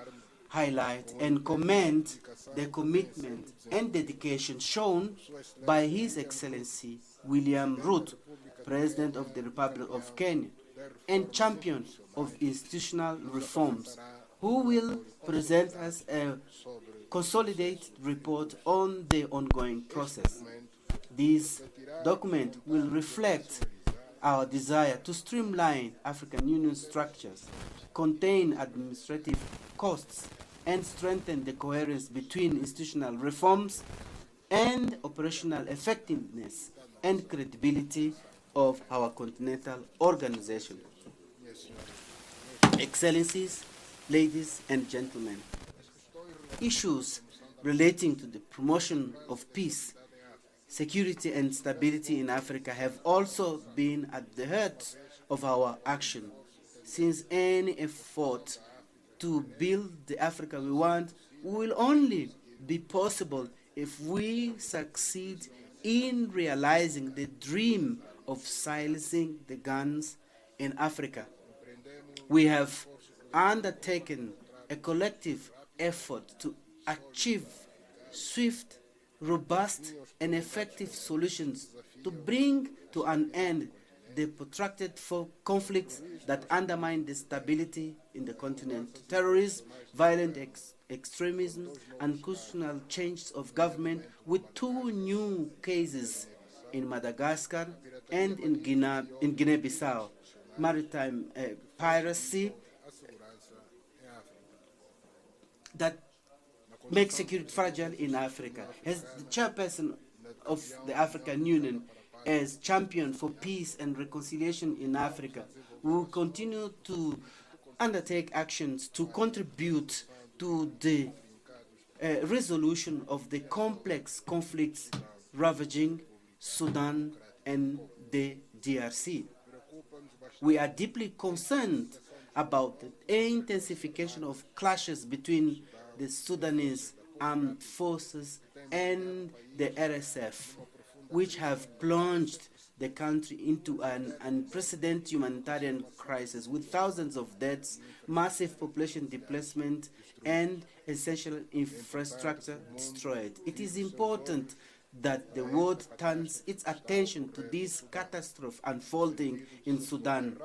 highlight and commend the commitment and dedication shown by His Excellency William Ruto, President of the Republic of Kenya, and champion of institutional reforms, who will present us a consolidated report on the ongoing process. This document will reflect our desire to streamline African Union structures, contain administrative costs, and strengthen the coherence between institutional reforms and operational effectiveness and credibility of our continental organization. Excellencies, ladies and gentlemen, issues relating to the promotion of peace, security and stability in Africa have also been at the heart of our action, since any effort to build the Africa we want will only be possible if we succeed in realizing the dream of silencing the guns in Africa. We have undertaken a collective effort to achieve swift, robust, and effective solutions to bring to an end the protracted conflicts that undermine the stability in the continent. Terrorism, violent extremism, and constitutional change of government, with 2 new cases in Madagascar and in Guinea-Bissau, maritime piracy that makes security fragile in Africa. As the chairperson of the African Union, as champion for peace and reconciliation in Africa. We will continue to undertake actions to contribute to the resolution of the complex conflicts ravaging Sudan and the DRC. We are deeply concerned about the intensification of clashes between the Sudanese armed forces and the RSF, which have plunged the country into an unprecedented humanitarian crisis with thousands of deaths, massive population displacement, and essential infrastructure destroyed. It is important that the world turns its attention to this catastrophe unfolding in Sudan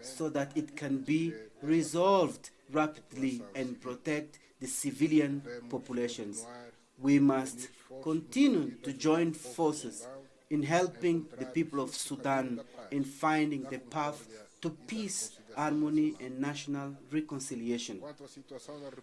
so that it can be resolved rapidly and protect the civilian populations. We must continue to join forces in helping the people of Sudan in finding the path to peace, harmony, and national reconciliation.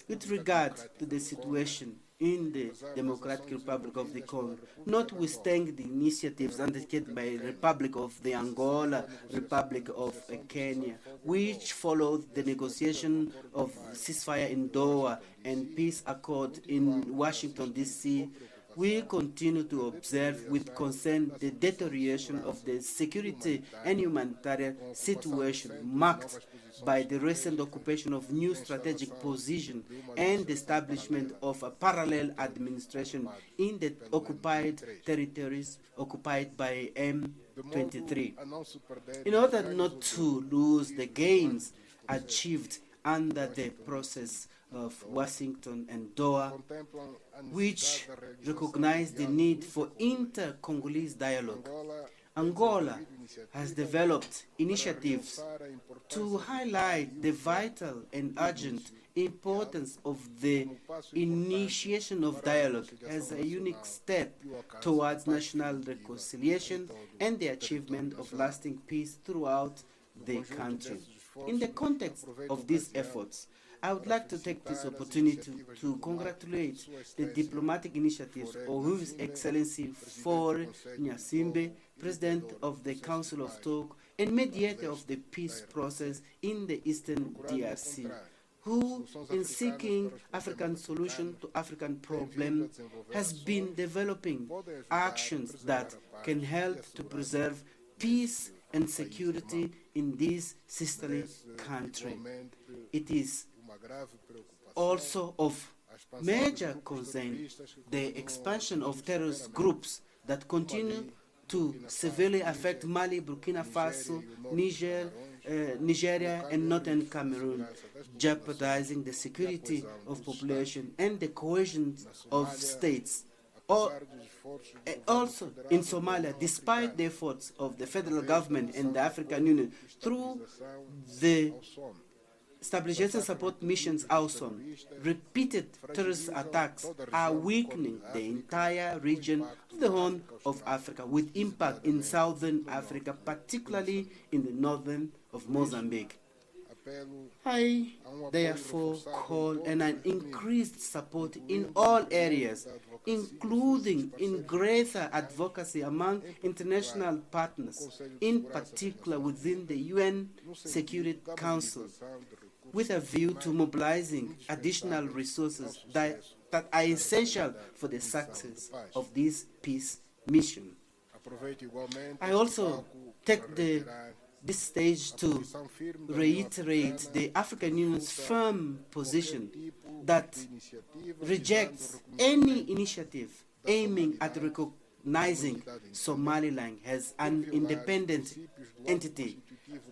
With regard to the situation in the Democratic Republic of the Congo, notwithstanding the initiatives undertaken by the Republic of the Angola, Republic of Kenya, which followed the negotiation of ceasefire in Doha and peace accord in Washington, D.C., we continue to observe with concern the deterioration of the security and humanitarian situation marked by the recent occupation of new strategic position and the establishment of a parallel administration in the occupied territories occupied by M23. In order not to lose the gains achieved under the process of Washington and Doha, which recognize the need for inter-Congolese dialogue, Angola has developed initiatives to highlight the vital and urgent importance of the initiation of dialogue as a unique step towards national reconciliation and the achievement of lasting peace throughout the country. In the context of these efforts, I would like to take this opportunity to congratulate the diplomatic initiatives of His Excellency Faure Nyasimbe, President of the Council of Talk and mediator of the peace process in the Eastern DRC, who, in seeking African solution to African problems, has been developing actions that can help to preserve peace and security in this sisterly country. It is also of major concern the expansion of terrorist groups that continue to severely affect Mali, Burkina Faso, Nigeria, and northern Cameroon, jeopardizing the security of population and the cohesion of states. Also in Somalia, despite the efforts of the federal government and the African Union through the Stabilization Support Missions AUSON, repeated terrorist attacks are weakening the entire region of the Horn of Africa, with impact in southern Africa, particularly in the northern of Mozambique. I therefore call on an increased support in all areas, including in greater advocacy among international partners, in particular within the UN Security Council, with a view to mobilizing additional resources that are essential for the success of this peace mission. I also take this stage to reiterate the African Union's firm position that rejects any initiative aiming at recognizing Somaliland as an independent entity,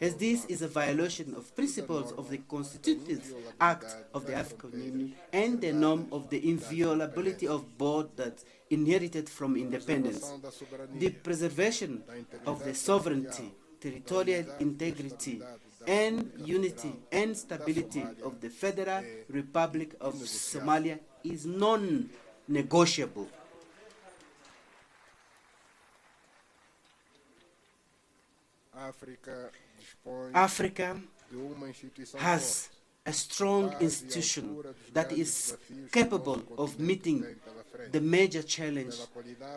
as this is a violation of principles of the Constitutive Act of the African Union and the norm of the inviolability of borders inherited from independence. The preservation of the sovereignty, territorial integrity, and unity and stability of the Federal Republic of Somalia is non-negotiable. Africa has a strong institution that is capable of meeting the major challenge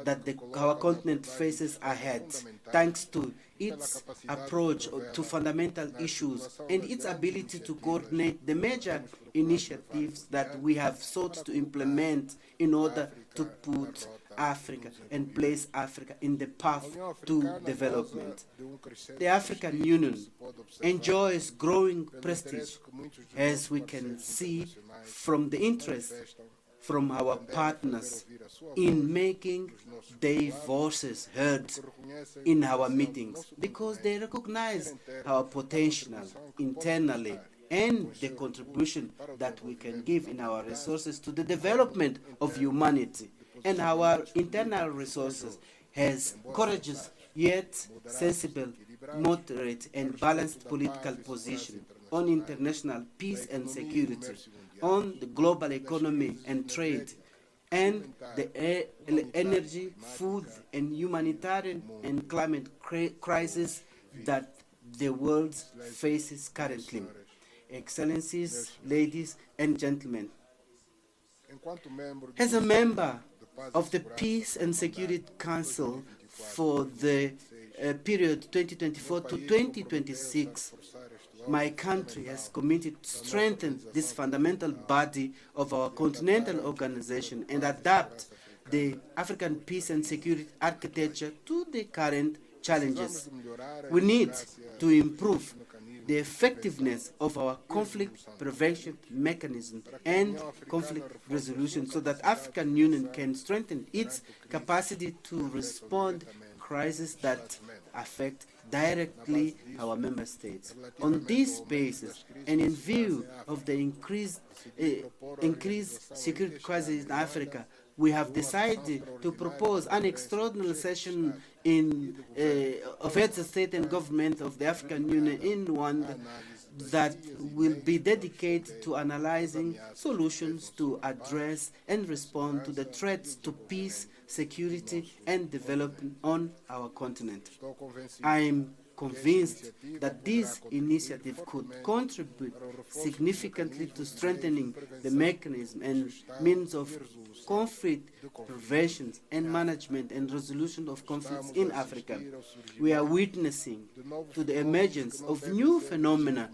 that our continent faces ahead, thanks to its approach to fundamental issues and its ability to coordinate the major initiatives that we have sought to implement in order to put Africa and place Africa in the path to development. The African Union enjoys growing prestige, as we can see from the interest from our partners in making their voices heard in our meetings, because they recognize our potential internally and the contribution that we can give in our resources to the development of humanity. And our internal resources has courageous yet sensible, moderate and balanced political position on international peace and security, on the global economy and trade, and the energy, food and humanitarian and climate crisis that the world faces currently. Excellencies, ladies and gentlemen, as a member of the Peace and Security Council for the period 2024 to 2026, my country has committed to strengthen this fundamental body of our continental organization and adapt the African peace and security architecture to the current challenges. We need to improve the effectiveness of our conflict prevention mechanism and conflict resolution so that African Union can strengthen its capacity to respond to crises that affect directly our member states. On this basis, and in view of the increased security crisis in Africa, we have decided to propose an extraordinary session of heads of state and government of the African Union in Rwanda that will be dedicated to analyzing solutions to address and respond to the threats to peace, security, and development on our continent. I am convinced that this initiative could contribute significantly to strengthening the mechanism and means of conflict prevention and management and resolution of conflicts in Africa. We are witnessing to the emergence of new phenomena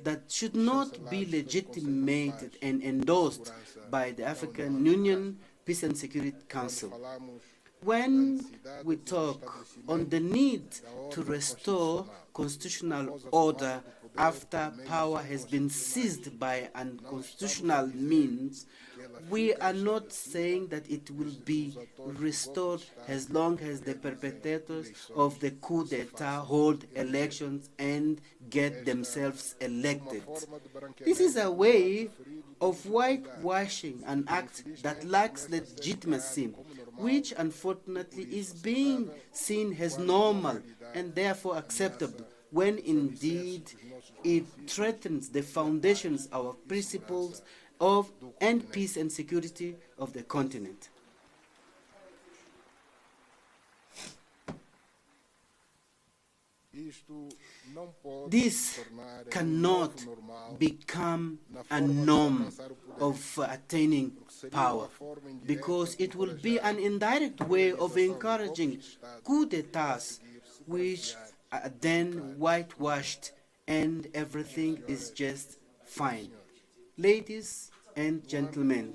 that should not be legitimated and endorsed by the African Union Peace and Security Council. When we talk on the need to restore constitutional order after power has been seized by unconstitutional means, we are not saying that it will be restored as long as the perpetrators of the coup d'etat hold elections and get themselves elected. This is a way of whitewashing an act that lacks legitimacy, which unfortunately is being seen as normal and therefore acceptable, when indeed it threatens the foundations of principles of peace and security of the continent. This cannot become a norm of attaining power, because it will be an indirect way of encouraging coup d'etats, which are then whitewashed and everything is just fine. Ladies and gentlemen,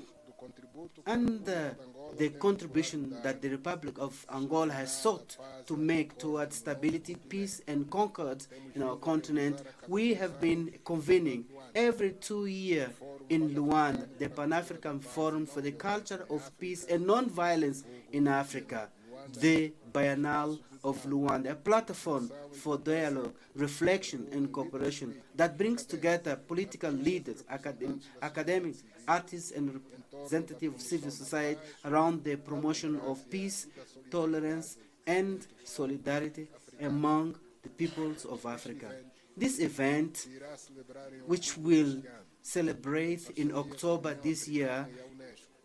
under the contribution that the Republic of Angola has sought to make towards stability, peace, and concord in our continent, we have been convening every 2 years in Luanda the Pan-African Forum for the Culture of Peace and Non-Violence in Africa, the Biennale of Luanda, a platform for dialogue, reflection, and cooperation that brings together political leaders, academics, artists, and representatives of civil society around the promotion of peace, tolerance, and solidarity among the peoples of Africa. This event, which will celebrate in October this year,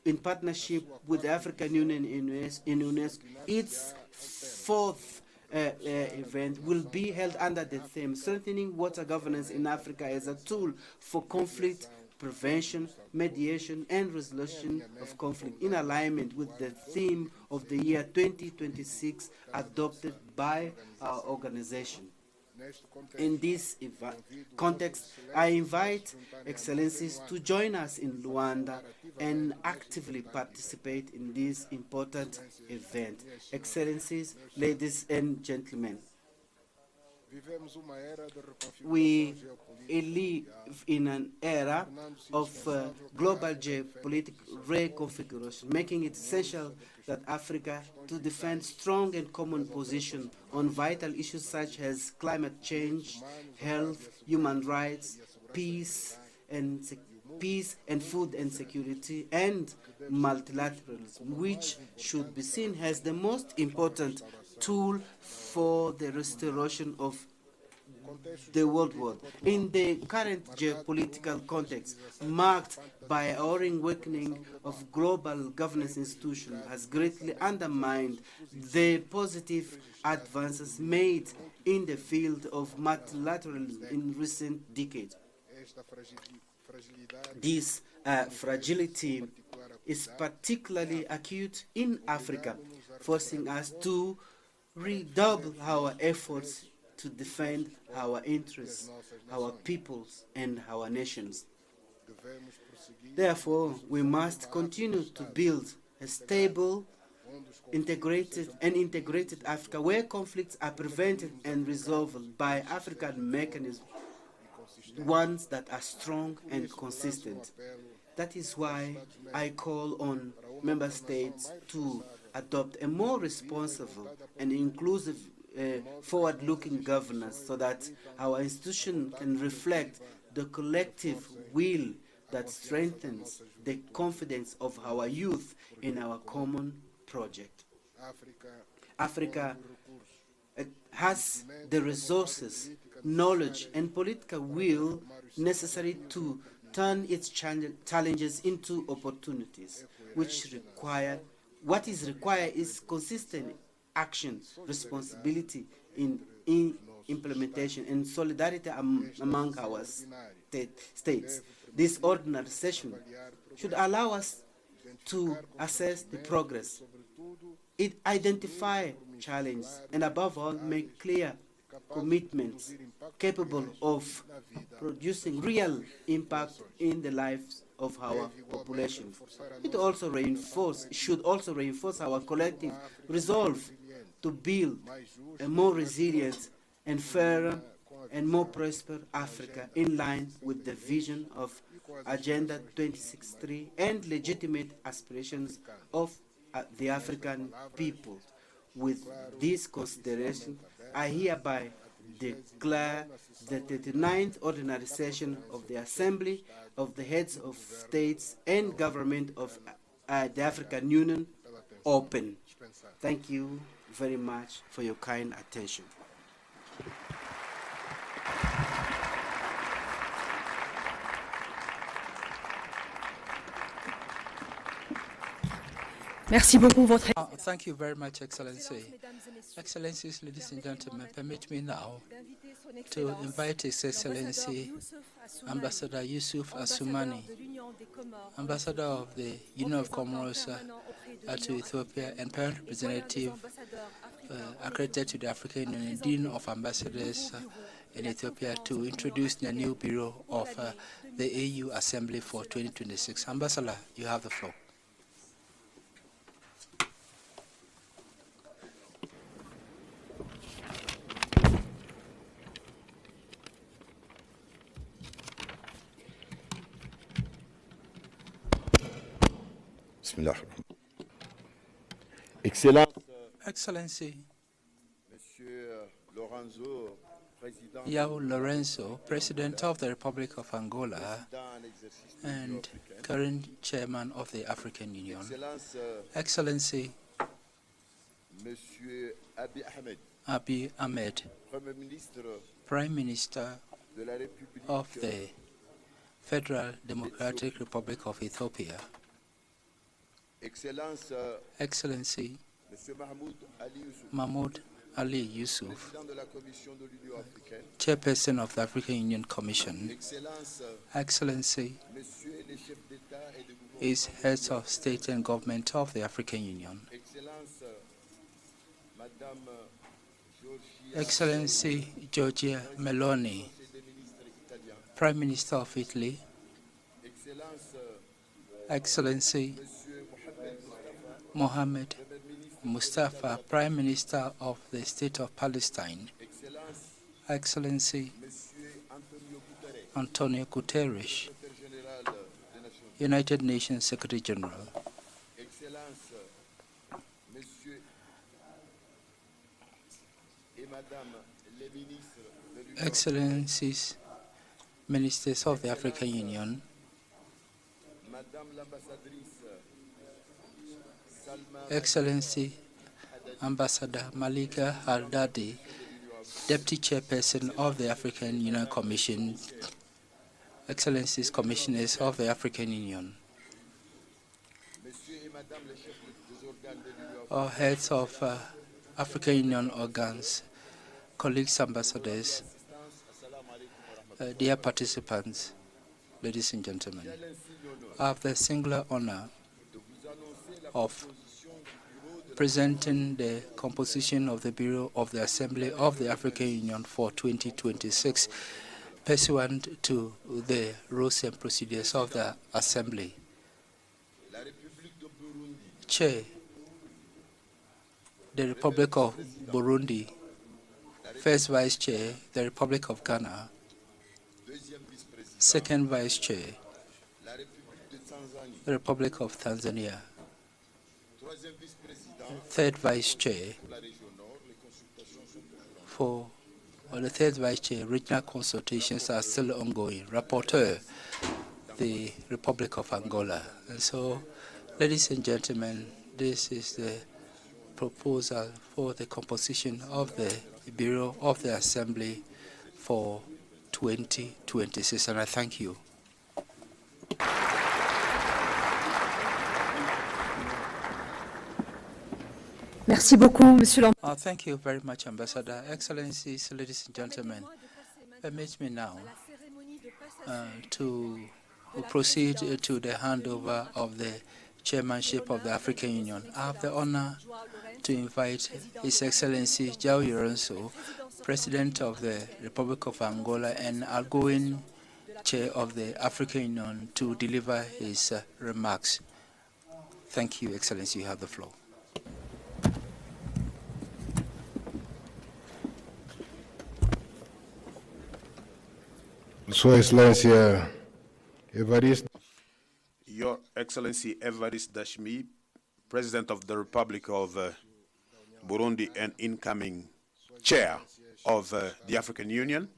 in partnership with the African Union in UNESCO, its fourth event will be held under the theme Strengthening Water Governance in Africa as a Tool for Conflict Prevention, Mediation, and Resolution of Conflict, in alignment with the theme of the year 2026 adopted by our organization. In this context, I invite Excellencies to join us in Luanda and actively participate in this important event. Excellencies, ladies and gentlemen, we live in an era of global geopolitical reconfiguration, making it essential that Africa to defend strong and common position on vital issues such as climate change, health, human rights, peace and food and security, and multilateralism, which should be seen as the most important tool for the restoration of the world order. In the current geopolitical context, marked by a worrying weakening of global governance institutions, has greatly undermined the positive advances made in the field of multilateralism in recent decades. This fragility is particularly acute in Africa, forcing us to redouble our efforts to defend our interests, our peoples, and our nations. Therefore, we must continue to build a stable, integrated Africa where conflicts are prevented and resolved by African mechanisms, ones that are strong and consistent. That is why I call on member states to adopt a more responsible and inclusive forward-looking governance so that our institution can reflect the collective will that strengthens the confidence of our youth in our common project. Africa has the resources, knowledge, and political will necessary to turn its challenges into opportunities, what is required is consistent action, responsibility in implementation, and solidarity among our states. This ordinary session should allow us to assess the progress, identify challenges, and above all, make clear commitments capable of producing real impact in the lives of our population. It should also reinforce our collective resolve to build a more resilient and fairer and more prosperous Africa in line with the vision of Agenda 2063 and legitimate aspirations of the African people. With this consideration, I hereby declare the 39th Ordinary Session of the Assembly of the Heads of States and Government of the African Union open. Thank you very much for your kind attention. Merci beaucoup, Votre Thank you very much, Excellency. Excellencies, ladies and gentlemen, permit me now to invite His Excellency Ambassador Yusuf Assoumani, Ambassador of the Union of Comoros to Ethiopia and Parent Representative accredited to the African Union, Dean of Ambassadors in Ethiopia, to introduce the new Bureau of the AU Assembly for 2026. Ambassador, you have the floor. Excellency, Yao Lorenzo, President of the Republic of Angola and current Chairman of the African Union, Excellency Abiy Ahmed, Prime Minister of the Federal Democratic Republic of Ethiopia, Excellency Mahmoud Ali Yusuf, Chairperson of the African Union Commission, Excellency, is Heads of State and Government of the African Union, Excellency Giorgia Meloni, Prime Minister of Italy, Excellency Mohammed Mustafa, Prime Minister of the State of Palestine, Excellency Antonio Guterres, United Nations Secretary General, Excellencies, Ministers of the African Union, Excellency Ambassador Malika Al-Dadi, Deputy Chairperson of the African Union Commission, Excellencies, Commissioners of the African Union, all heads of African Union organs, colleagues, ambassadors, dear participants, ladies and gentlemen, I have the singular honor of presenting the composition of the Bureau of the Assembly of the African Union for 2026, pursuant to the rules and procedures of the Assembly. Chair, the Republic of Burundi. First Vice Chair, the Republic of Ghana. Second Vice Chair, the Republic of Tanzania. Third Vice Chair, for the Third Vice Chair, regional consultations are still ongoing. Rapporteur, the Republic of Angola. And so, ladies and gentlemen, this is the proposal for the composition of the Bureau of the Assembly for 2026, and I thank you. Merci beaucoup, Monsieur l'Ambassadeur. Thank you very much, Ambassador. Excellencies, ladies and gentlemen, permit me now to proceed to the handover of the Chairmanship of the African Union. I have the honor to invite His Excellency João Lourenço, President of the Republic of Angola and outgoing Chair of the African Union, to deliver his remarks. Thank you, Excellency. You have the floor. Sua Excelência Evariste. Your Excellency Evariste Ndayishimiye, President of the Republic of Burundi and incoming Chair of the African Union,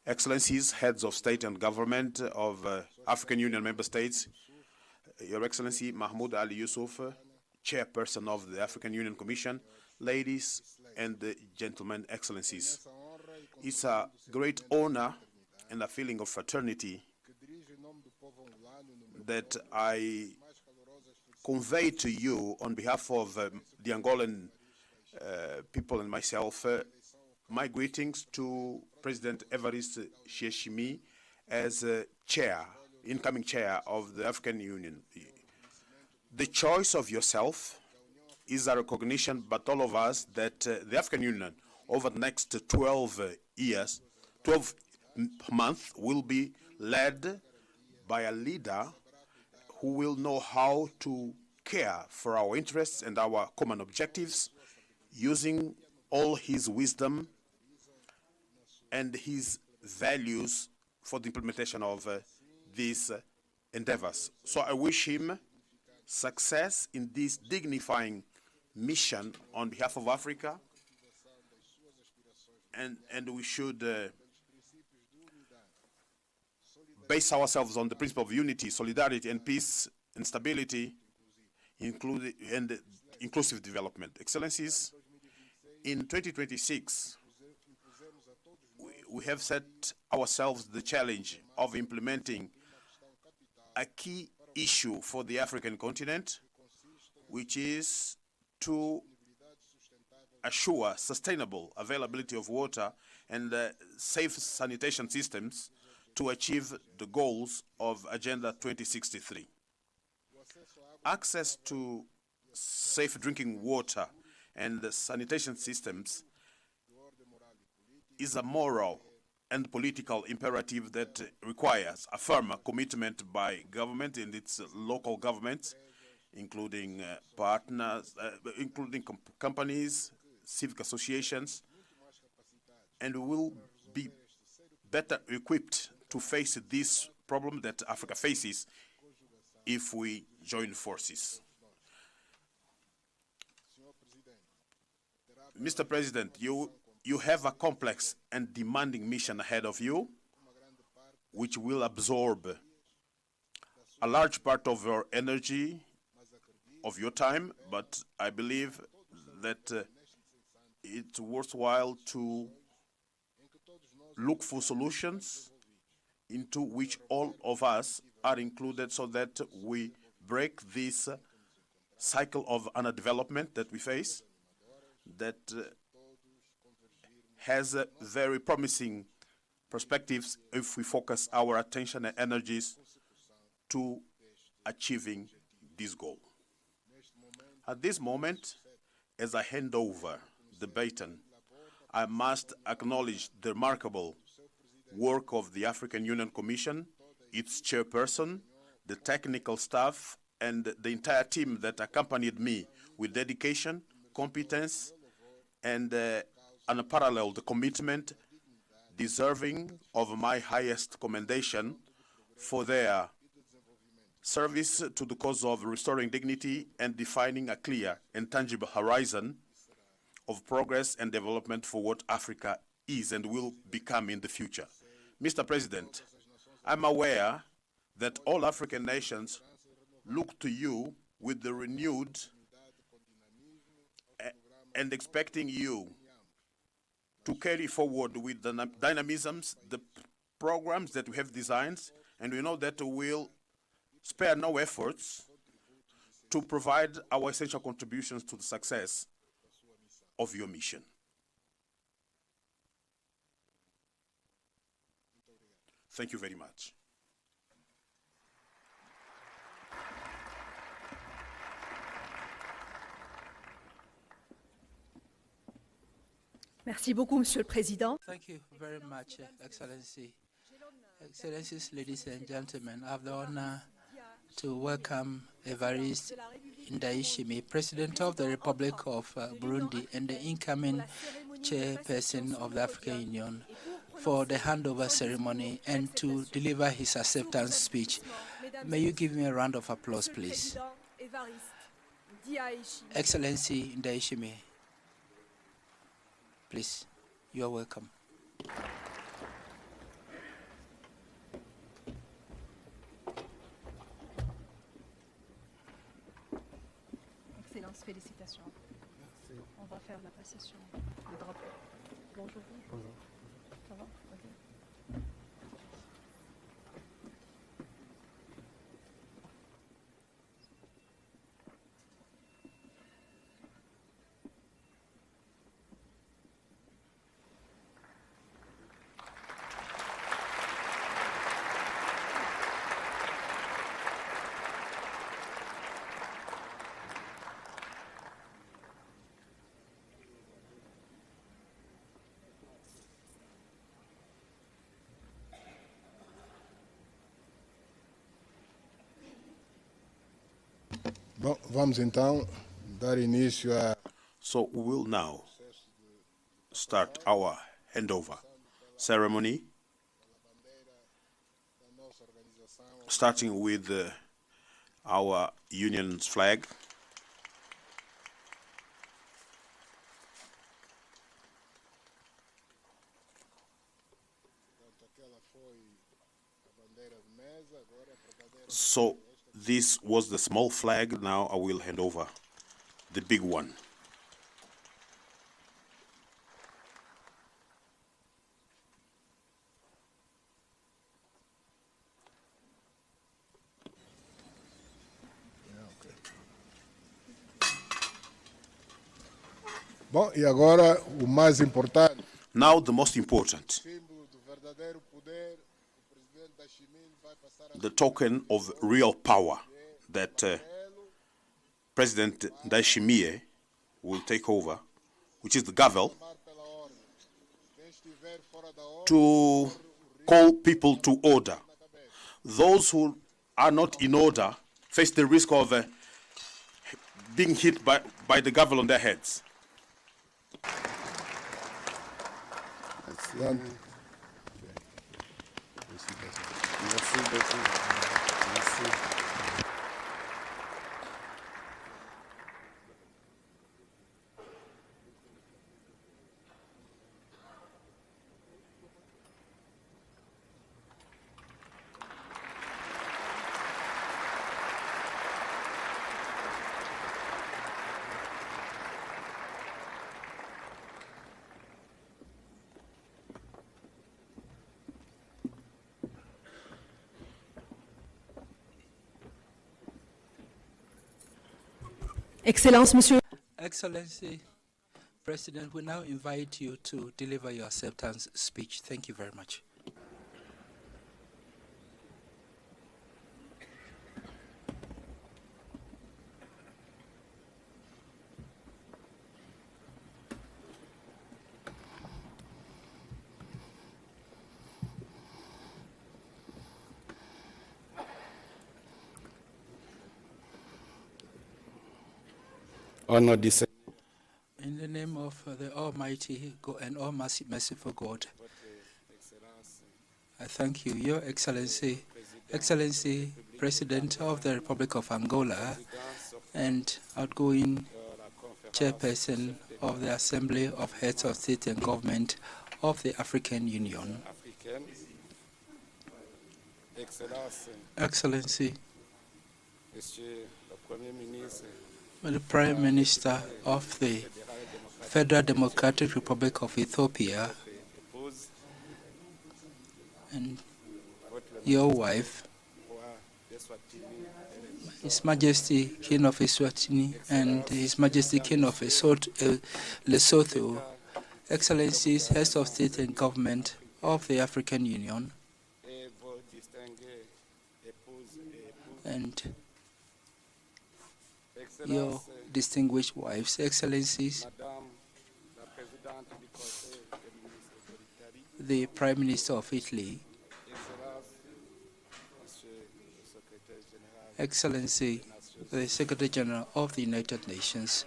Excellencies, Heads of State and Government of African Union Member States, Your Excellency Mahmoud Ali Yusuf, Chairperson of the African Union Commission, ladies and gentlemen, Excellencies. It's a great honor and a feeling of fraternity that I convey to you on behalf of the Angolan people and myself my greetings to President Evariste Ndayishimiye as incoming chair of the African Union. The choice of yourself is a recognition by all of us that the African Union over the next 12 months will be led by a leader who will know how to care for our interests and our common objectives, using all his wisdom and his values for the implementation of these endeavors. So I wish him success in this dignifying mission on behalf of Africa, and we should base ourselves on the principle of unity, solidarity, and peace and stability, and inclusive development. Excellencies, in 2026, we have set ourselves the challenge of implementing a key issue for the African continent, which is to assure sustainable availability of water and safe sanitation systems to achieve the goals of Agenda 2063. Access to safe drinking water and sanitation systems is a moral and political imperative that requires a firm commitment by government and its local governments, including partners, including companies, civic associations, and we will be better equipped to face this problem that Africa faces if we join forces. Mr. President, you have a complex and demanding mission ahead of you, which will absorb a large part of your energy, of your time, but I believe that it's worthwhile to look for solutions into which all of us are included so that we break this cycle of underdevelopment that we face, that has very promising perspectives if we focus our attention and energies to achieving this goal. At this moment, as I hand over the baton, I must acknowledge the remarkable work of the African Union Commission, its chairperson, the technical staff, and the entire team that accompanied me with dedication, competence, and unparalleled commitment, deserving of my highest commendation for their service to the cause of restoring dignity and defining a clear and tangible horizon of progress and development for what Africa is and will become in the future. Mr. President, I'm aware that all African nations look to you with the renewed and expecting you to carry forward with the dynamisms, the programs that we have designed, and we know that we will spare no efforts to provide our essential contributions to the success of your mission. Thank you very much. Merci beaucoup, Monsieur le Président. Thank you very much, Excellency. Excellencies, ladies and gentlemen, I have the honor to welcome Evariste Ndayishimiye, President of the Republic of Burundi and the incoming Chairperson of the African Union, for the handover ceremony and to deliver his acceptance speech. May you give me a round of applause, please. Excellency Ndayishimiye, please, you are welcome. Excellence, félicitations. Merci. On va faire la passation du drapeau. Bonjour. Bonjour. Ça va? Okay. Bom, vamos então dar início a... So we will now start our handover ceremony, starting with our union's flag. So this was the small flag. Now I will hand over the big one. Bom, e agora o mais importante. Now the most important, the token of real power that President Ndayishimiye will take over, which is the gavel, to call people to order. Those who are not in order face the risk of being hit by the gavel on their heads. Excellence, Monsieur. Excellency, President, we now invite you to deliver your acceptance speech. Thank you very much. Honor this. In the name of the Almighty God and all merciful God, I thank you, Your Excellency, Excellency, President of the Republic of Angola, and outgoing Chairperson of the Assembly of Heads of State and Government of the African Union. Excellency, the Prime Minister of the Federal Democratic Republic of Ethiopia, and your wife, His Majesty King of Eswatini and His Majesty King of Lesotho, Excellencies, Heads of State and Government of the African Union, and your distinguished wives, Excellencies, the Prime Minister of Italy, Excellency, the Secretary General of the United Nations,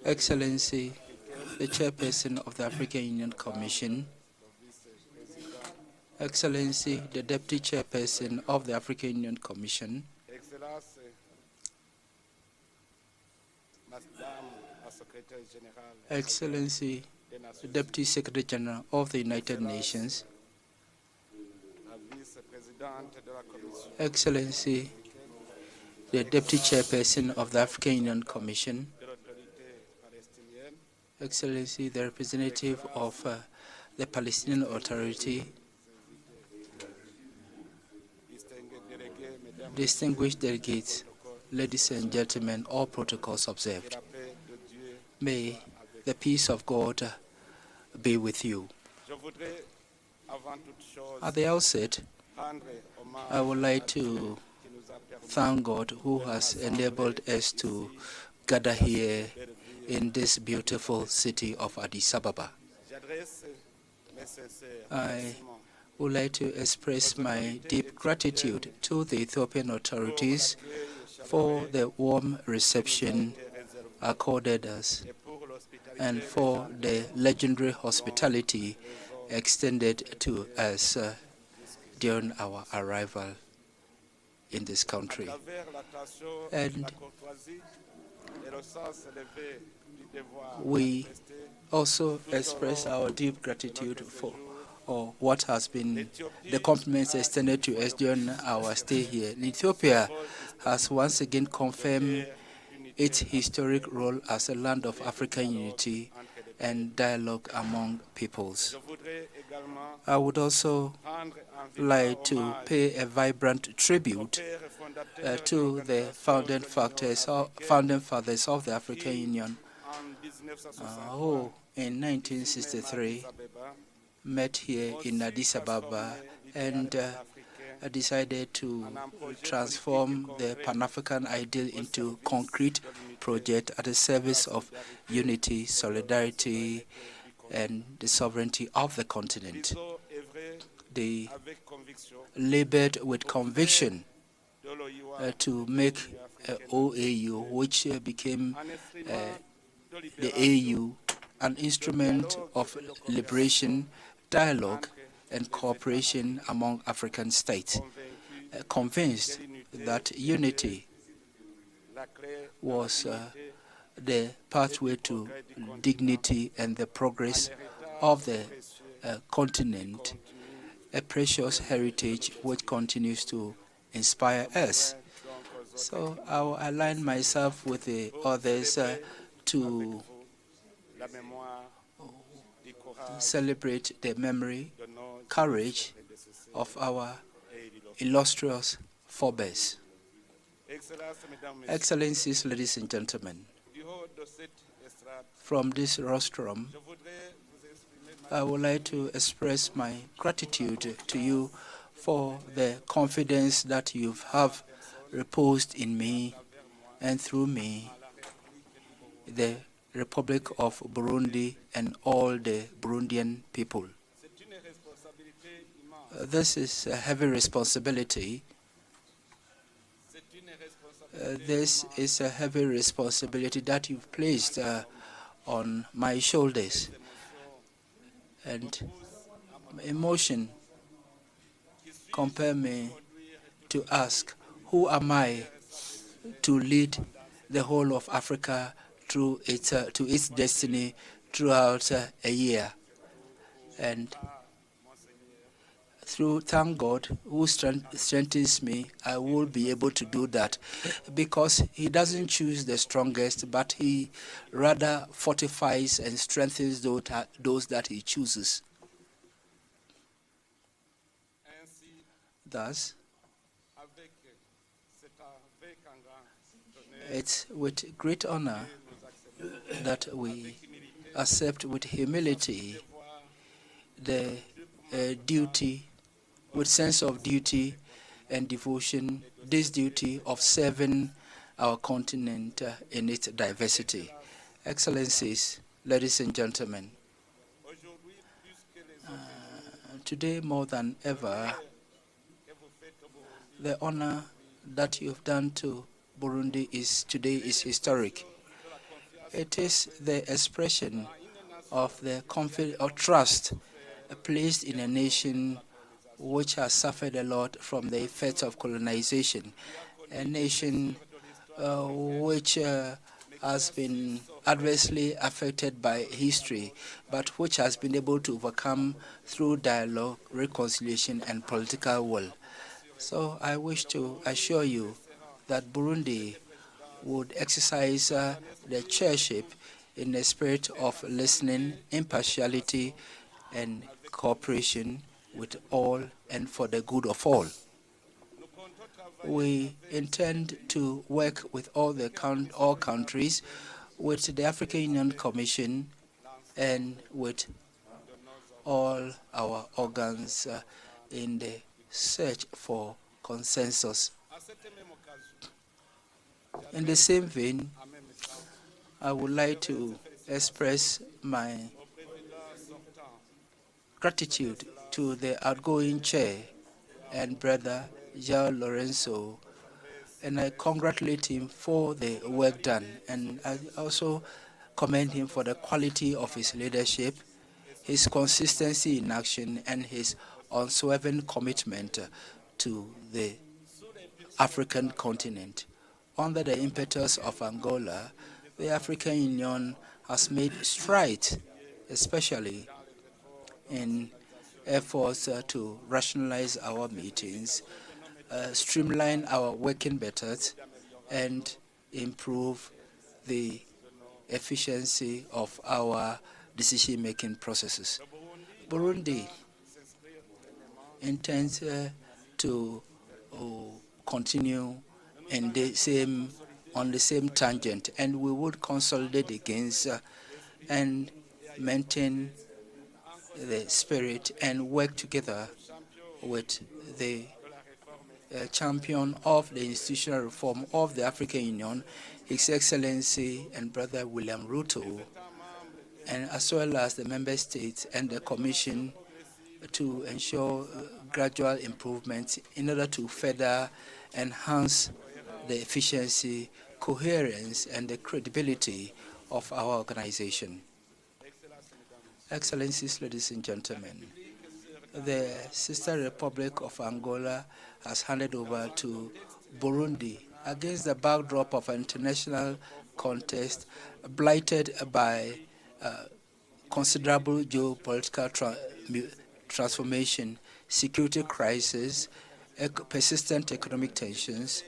Excellency, the Chairperson of the African Union Commission, Excellency, the Deputy Chairperson of the African Union Commission, Excellency, the Deputy Secretary General of the United Nations, Excellency, the Deputy Chairperson of the African Union Commission, Excellency, the representative of the Palestinian Authority, distinguished delegates, ladies and gentlemen, all protocols observed. May the peace of God be with you. At the outset, I would like to thank God who has enabled us to gather here in this beautiful city of Addis Ababa. I would like to express my deep gratitude to the Ethiopian authorities for the warm reception accorded us and for the legendary hospitality extended to us during our arrival in this country. And we also express our deep gratitude for what has been the compliments extended to us during our stay here. Ethiopia has once again confirmed its historic role as a land of African unity and dialogue among peoples. I would also like to pay a vibrant tribute to the founding fathers of the African Union, who in 1963 met here in Addis Ababa and decided to transform the Pan-African ideal into concrete project at the service of unity, solidarity, and the sovereignty of the continent. They labored with conviction to make OAU, which became the AU, an instrument of liberation, dialogue, and cooperation among African states, convinced that unity was the pathway to dignity and the progress of the continent, a precious heritage which continues to inspire us. So I will align myself with the others to celebrate the memory, courage of our illustrious forebears. Excellencies, ladies and gentlemen, from this rostrum, I would like to express my gratitude to you for the confidence that you have reposed in me and through me, the Republic of Burundi and all the Burundian people. This is a heavy responsibility. This is a heavy responsibility that you've placed on my shoulders. And emotion compel me to ask, who am I to lead the whole of Africa through its, to its destiny throughout a year? And through, thank God, who strengthens me, I will be able to do that, because he doesn't choose the strongest, but he rather fortifies and strengthens those that he chooses. Thus, it's with great honor that we accept with humility the duty, with sense of duty and devotion, this duty of serving our continent in its diversity. Excellencies, ladies and gentlemen, today more than ever, the honor that you've done to Burundi today is historic. It is the expression of the confidence or trust placed in a nation which has suffered a lot from the effects of colonization, a nation which has been adversely affected by history, but which has been able to overcome through dialogue, reconciliation, and political will. So I wish to assure you that Burundi would exercise the chairship in a spirit of listening, impartiality, and cooperation with all and for the good of all. We intend to work with all countries, with the African Union Commission, and with all our organs in the search for consensus. In the same vein, I would like to express my gratitude to the outgoing chair and brother João Lourenço, and I congratulate him for the work done, and I also commend him for the quality of his leadership, his consistency in action, and his unswerving commitment to the African continent. Under the impetus of Angola, the African Union has made strides, especially in efforts to rationalize our meetings, streamline our working methods, and improve the efficiency of our decision-making processes. Burundi intends to continue in on the same tangent, and we would consolidate against and maintain the spirit and work together with the champion of the institutional reform of the African Union, His Excellency and Brother William Ruto, and as well as the member states and the Commission, to ensure gradual improvements in order to further enhance the efficiency, coherence, and the credibility of our organization. Excellencies, ladies and gentlemen, the sister Republic of Angola has handed over to Burundi against the backdrop of an international context blighted by considerable geopolitical transformation, security crisis, persistent economic tensions,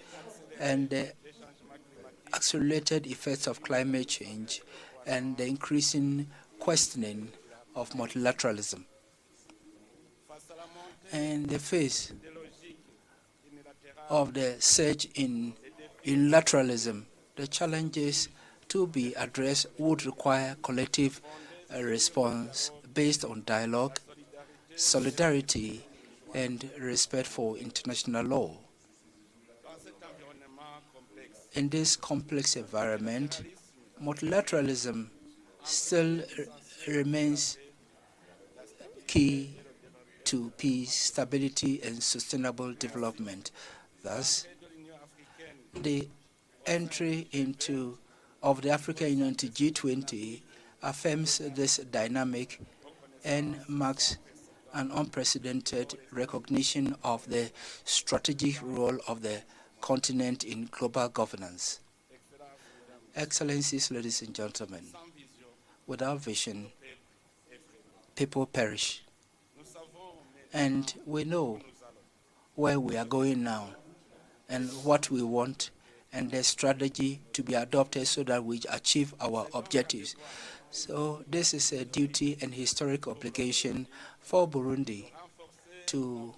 and the accelerated effects of climate change, and the increasing questioning of multilateralism. In the face of the surge in unilateralism, the challenges to be addressed would require collective response based on dialogue, solidarity, and respect for international law. In this complex environment, multilateralism still remains key to peace, stability, and sustainable development. Thus, the entry of the African Union to G20 affirms this dynamic and marks an unprecedented recognition of the strategic role of the continent in global governance. Excellencies, ladies and gentlemen, without vision, people perish. And we know where we are going now and what we want and the strategy to be adopted so that we achieve our objectives. So this is a duty and historic obligation for Burundi to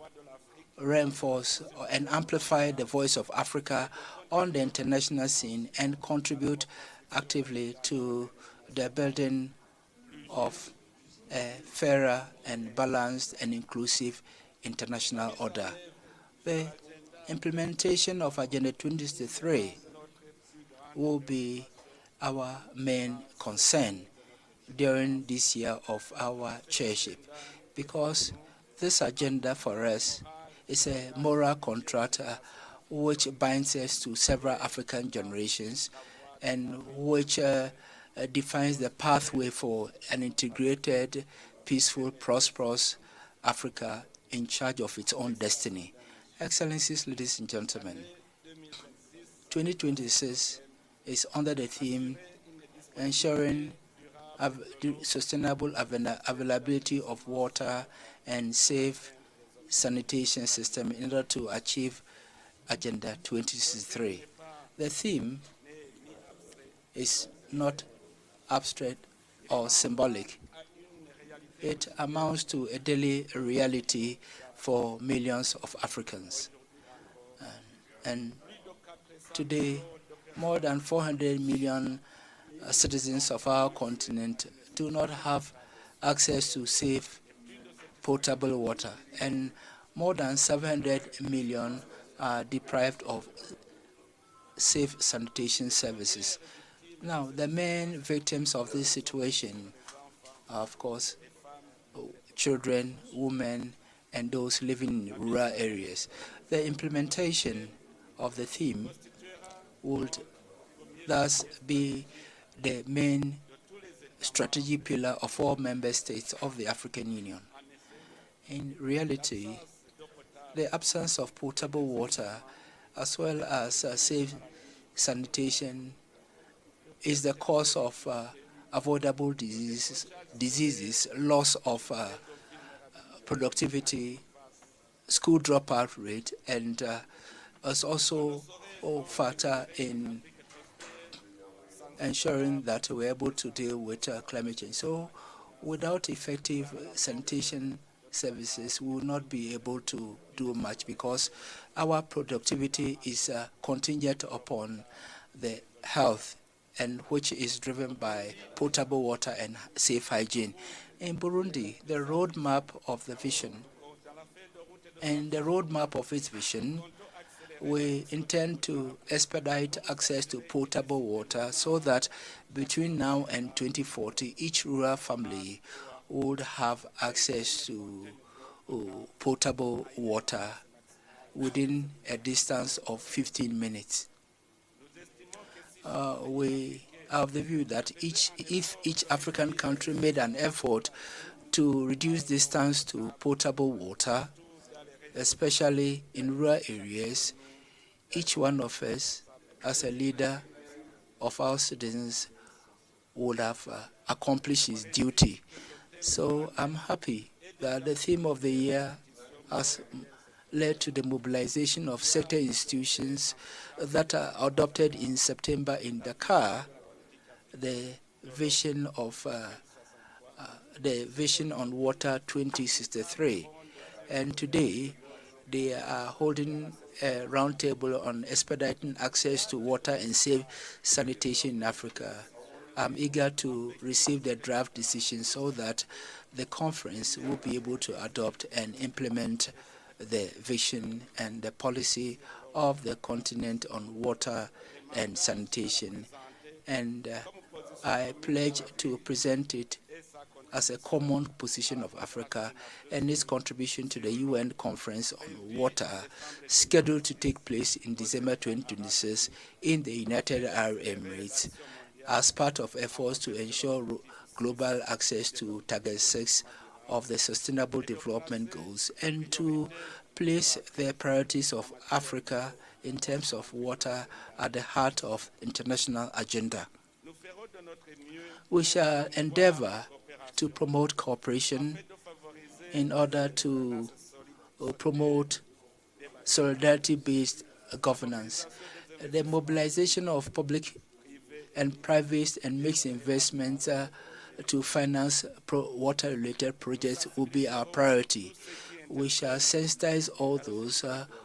reinforce and amplify the voice of Africa on the international scene and contribute actively to the building of a fairer and balanced and inclusive international order. The implementation of Agenda 2063 will be our main concern during this year of our chairship, because this agenda for us is a moral contract which binds us to several African generations and which defines the pathway for an integrated, peaceful, prosperous Africa in charge of its own destiny. Excellencies, ladies and gentlemen, 2026 is under the theme ensuring sustainable availability of water and safe sanitation system in order to achieve Agenda 2063. The theme is not abstract or symbolic. It amounts to a daily reality for millions of Africans. And today, more than 400 million citizens of our continent do not have access to safe, potable water, and more than 700 million are deprived of safe sanitation services. Now, the main victims of this situation are, of course, children, women, and those living in rural areas. The implementation of the theme would thus be the main strategic pillar of all member states of the African Union. In reality, the absence of potable water as well as safe sanitation is the cause of avoidable diseases, loss of productivity, school dropout rate, and is also a factor in ensuring that we're able to deal with climate change. So Without effective sanitation services, we will not be able to do much because our productivity is contingent upon the health, and which is driven by potable water and safe hygiene. In Burundi, the roadmap of the vision, and the roadmap of its vision, we intend to expedite access to potable water so that between now and 2040, each rural family would have access to potable water within a distance of 15 minutes. We have the view that if each African country made an effort to reduce distance to potable water, especially in rural areas, each one of us, as a leader of our citizens, would have accomplished his duty. So I'm happy that the theme of the year has led to the mobilization of sector institutions that are adopted in September in Dakar, the vision on water 2063. And today, they are holding a roundtable on expediting access to water and safe sanitation in Africa. I'm eager to receive the draft decision so that the conference will be able to adopt and implement the vision and the policy of the continent on water and sanitation. And I pledge to present it as a common position of Africa and its contribution to the UN Conference on Water, scheduled to take place in December 2026 in the United Arab Emirates, as part of efforts to ensure global access to Target 6 of the Sustainable Development Goals and to place the priorities of Africa in terms of water at the heart of international agenda. We shall endeavor to promote cooperation in order to promote solidarity-based governance. The mobilization of public and private and mixed investments to finance water-related projects will be our priority. We shall sensitize all those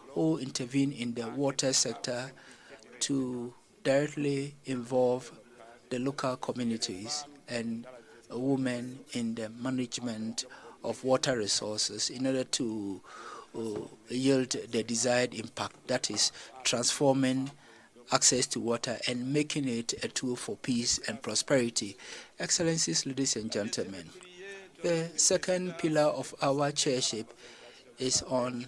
who intervene in the water sector to directly involve the local communities and women in the management of water resources in order to yield the desired impact, that is, transforming access to water and making it a tool for peace and prosperity. Excellencies, ladies and gentlemen, the second pillar of our chairship is on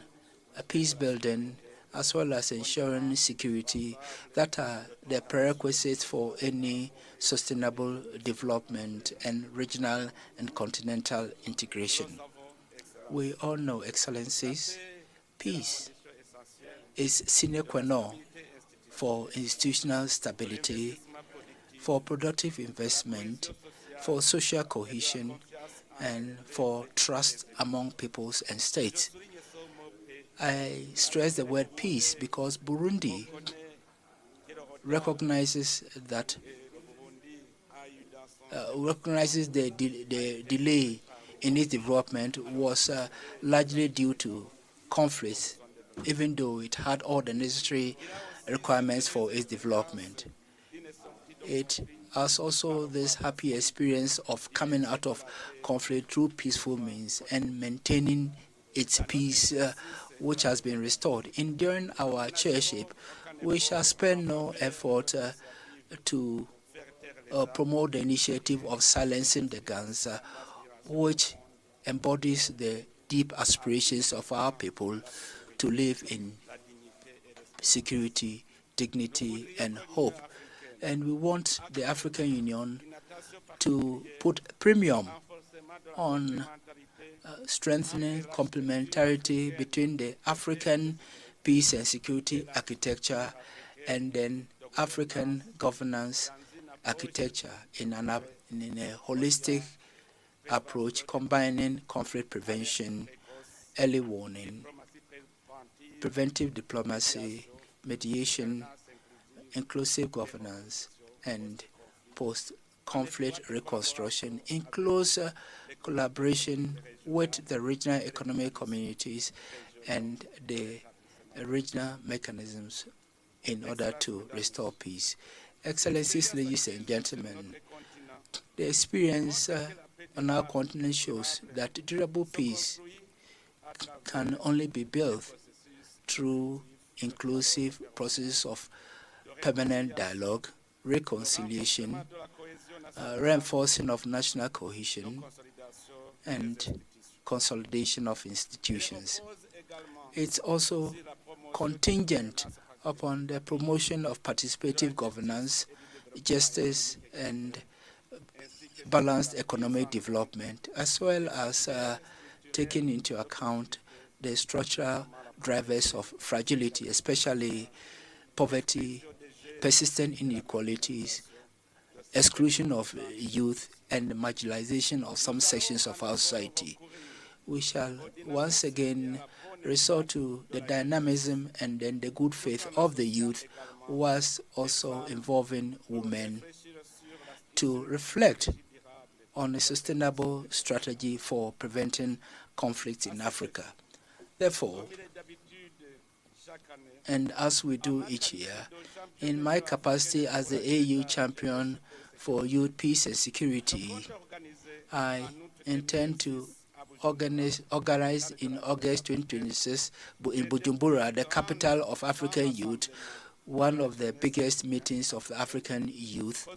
peace building as well as ensuring security that are the prerequisites for any sustainable development and regional and continental integration. We all know, Excellencies, peace is sine qua non for institutional stability, for productive investment, for social cohesion, and for trust among peoples and states. I stress the word peace because Burundi recognizes that the delay in its development was largely due to conflicts, even though it had all the necessary requirements for its development. It has also this happy experience of coming out of conflict through peaceful means and maintaining its peace, which has been restored. During our chairship, we shall spend no effort to promote the initiative of silencing the guns, which embodies the deep aspirations of our people to live in security, dignity, and hope. And we want the African Union to put premium on strengthening complementarity between the African peace and security architecture and then African governance architecture in a holistic approach combining conflict prevention, early warning, preventive diplomacy, mediation, inclusive governance, and post post-conflict reconstruction in close collaboration with the regional economic communities and the regional mechanisms in order to restore peace. Excellencies, ladies and gentlemen, the experience on our continent shows that durable peace can only be built through inclusive processes of permanent dialogue, reconciliation, reinforcing of national cohesion, and consolidation of institutions. It's also contingent upon the promotion of participative governance, justice, and balanced economic development, as well as taking into account the structural drivers of fragility, especially poverty, persistent inequalities, exclusion of youth, and marginalization of some sections of our society. We shall once again resort to the dynamism and then the good faith of the youth, whilst also involving women, to reflect on a sustainable strategy for preventing conflicts in Africa. Therefore, and as we do each year, in my capacity as the AU champion for youth, peace and security, I intend to organize in August 2026 in Bujumbura, the capital of African youth, one of the biggest meetings of the African youth,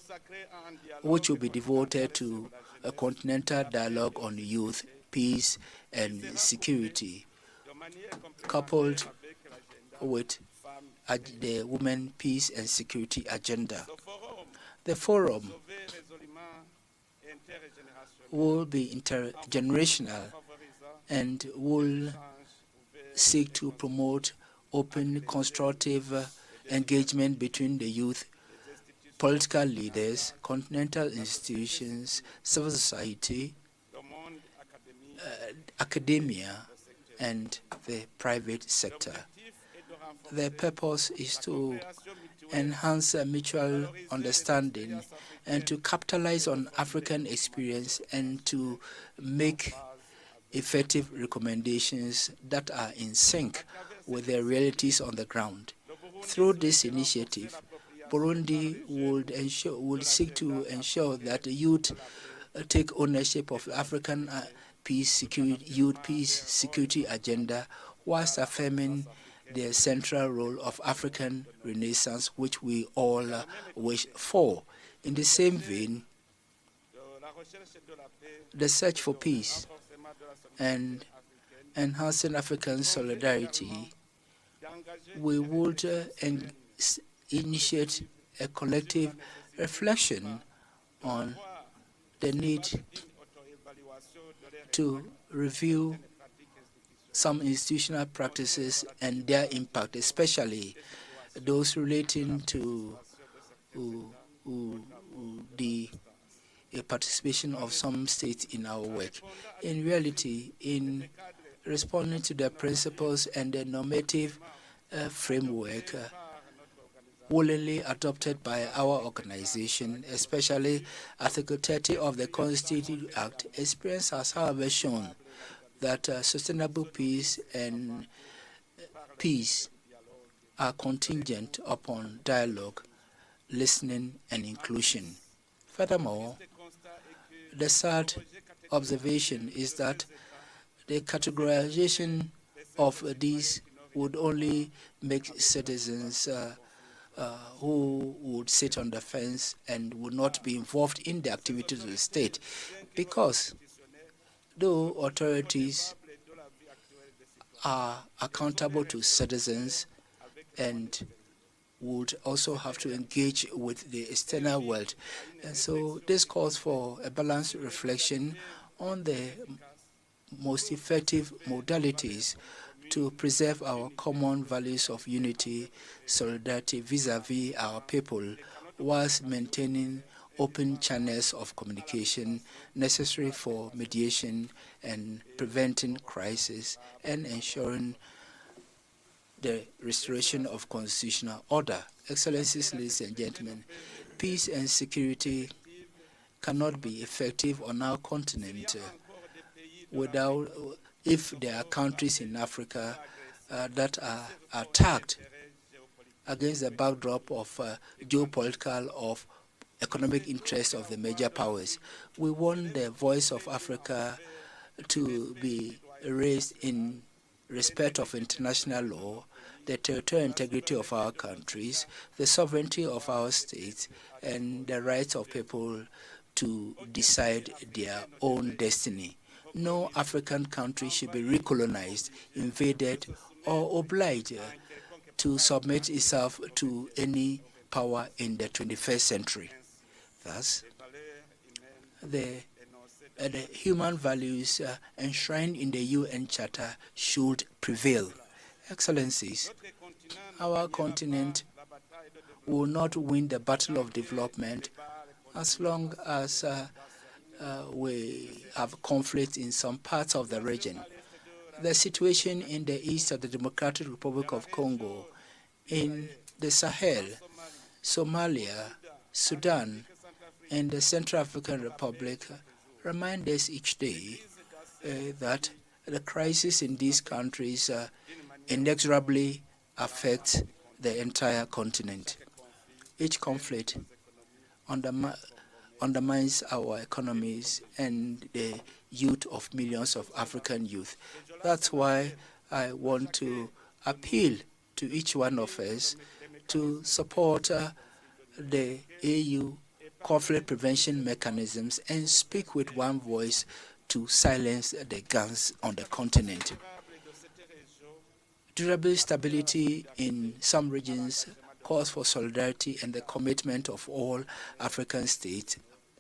which will be devoted to a continental dialogue on youth, peace and security, coupled with the Women, Peace and Security agenda. The forum will be intergenerational and will seek to promote open, constructive engagement between the youth, political leaders, continental institutions, civil society, academia, and the private sector. The purpose is to enhance mutual understanding and to capitalize on African experience and to make effective recommendations that are in sync with the realities on the ground. Through this initiative, Burundi would seek to ensure that the youth take ownership of African youth peace security agenda, whilst affirming the central role of African Renaissance, which we all wish for. In the same vein, the search for peace and enhancing African solidarity, we would initiate a collective reflection on the need to review some institutional practices and their impact, especially those relating to the participation of some states in our work. In reality, in responding to the principles and the normative framework willingly adopted by our organization, especially Article 30 of the Constitution Act, experience has, however, shown that sustainable peace and peace are contingent upon dialogue, listening, and inclusion. Furthermore, the sad observation is that the categorization of these would only make citizens who would sit on the fence and would not be involved in the activities of the state, because though authorities are accountable to citizens and would also have to engage with the external world. And so this calls for a balanced reflection on the most effective modalities to preserve our common values of unity, solidarity vis-à-vis our people, whilst maintaining open channels of communication necessary for mediation and preventing crisis and ensuring the restoration of constitutional order. Excellencies, ladies and gentlemen, peace and security cannot be effective on our continent if there are countries in Africa that are attacked against the backdrop of geopolitical of economic interests of the major powers. We want the voice of Africa to be raised in respect of international law, the territorial integrity of our countries, the sovereignty of our states, and the rights of people to decide their own destiny. No African country should be recolonized, invaded, or obliged to submit itself to any power in the 21st century. Thus, the human values enshrined in the UN Charter should prevail. Excellencies, our continent will not win the battle of development as long as we have conflict in some parts of the region. The situation in the east of the Democratic Republic of Congo, in the Sahel, Somalia, Sudan, and the Central African Republic remind us each day that the crisis in these countries inexorably affects the entire continent. Each conflict undermines our economies and the youth of millions of African youth. That's why I want to appeal to each one of us to support the AU conflict prevention mechanisms and speak with one voice to silence the guns on the continent. Durable stability in some regions calls for solidarity and the commitment of all African states,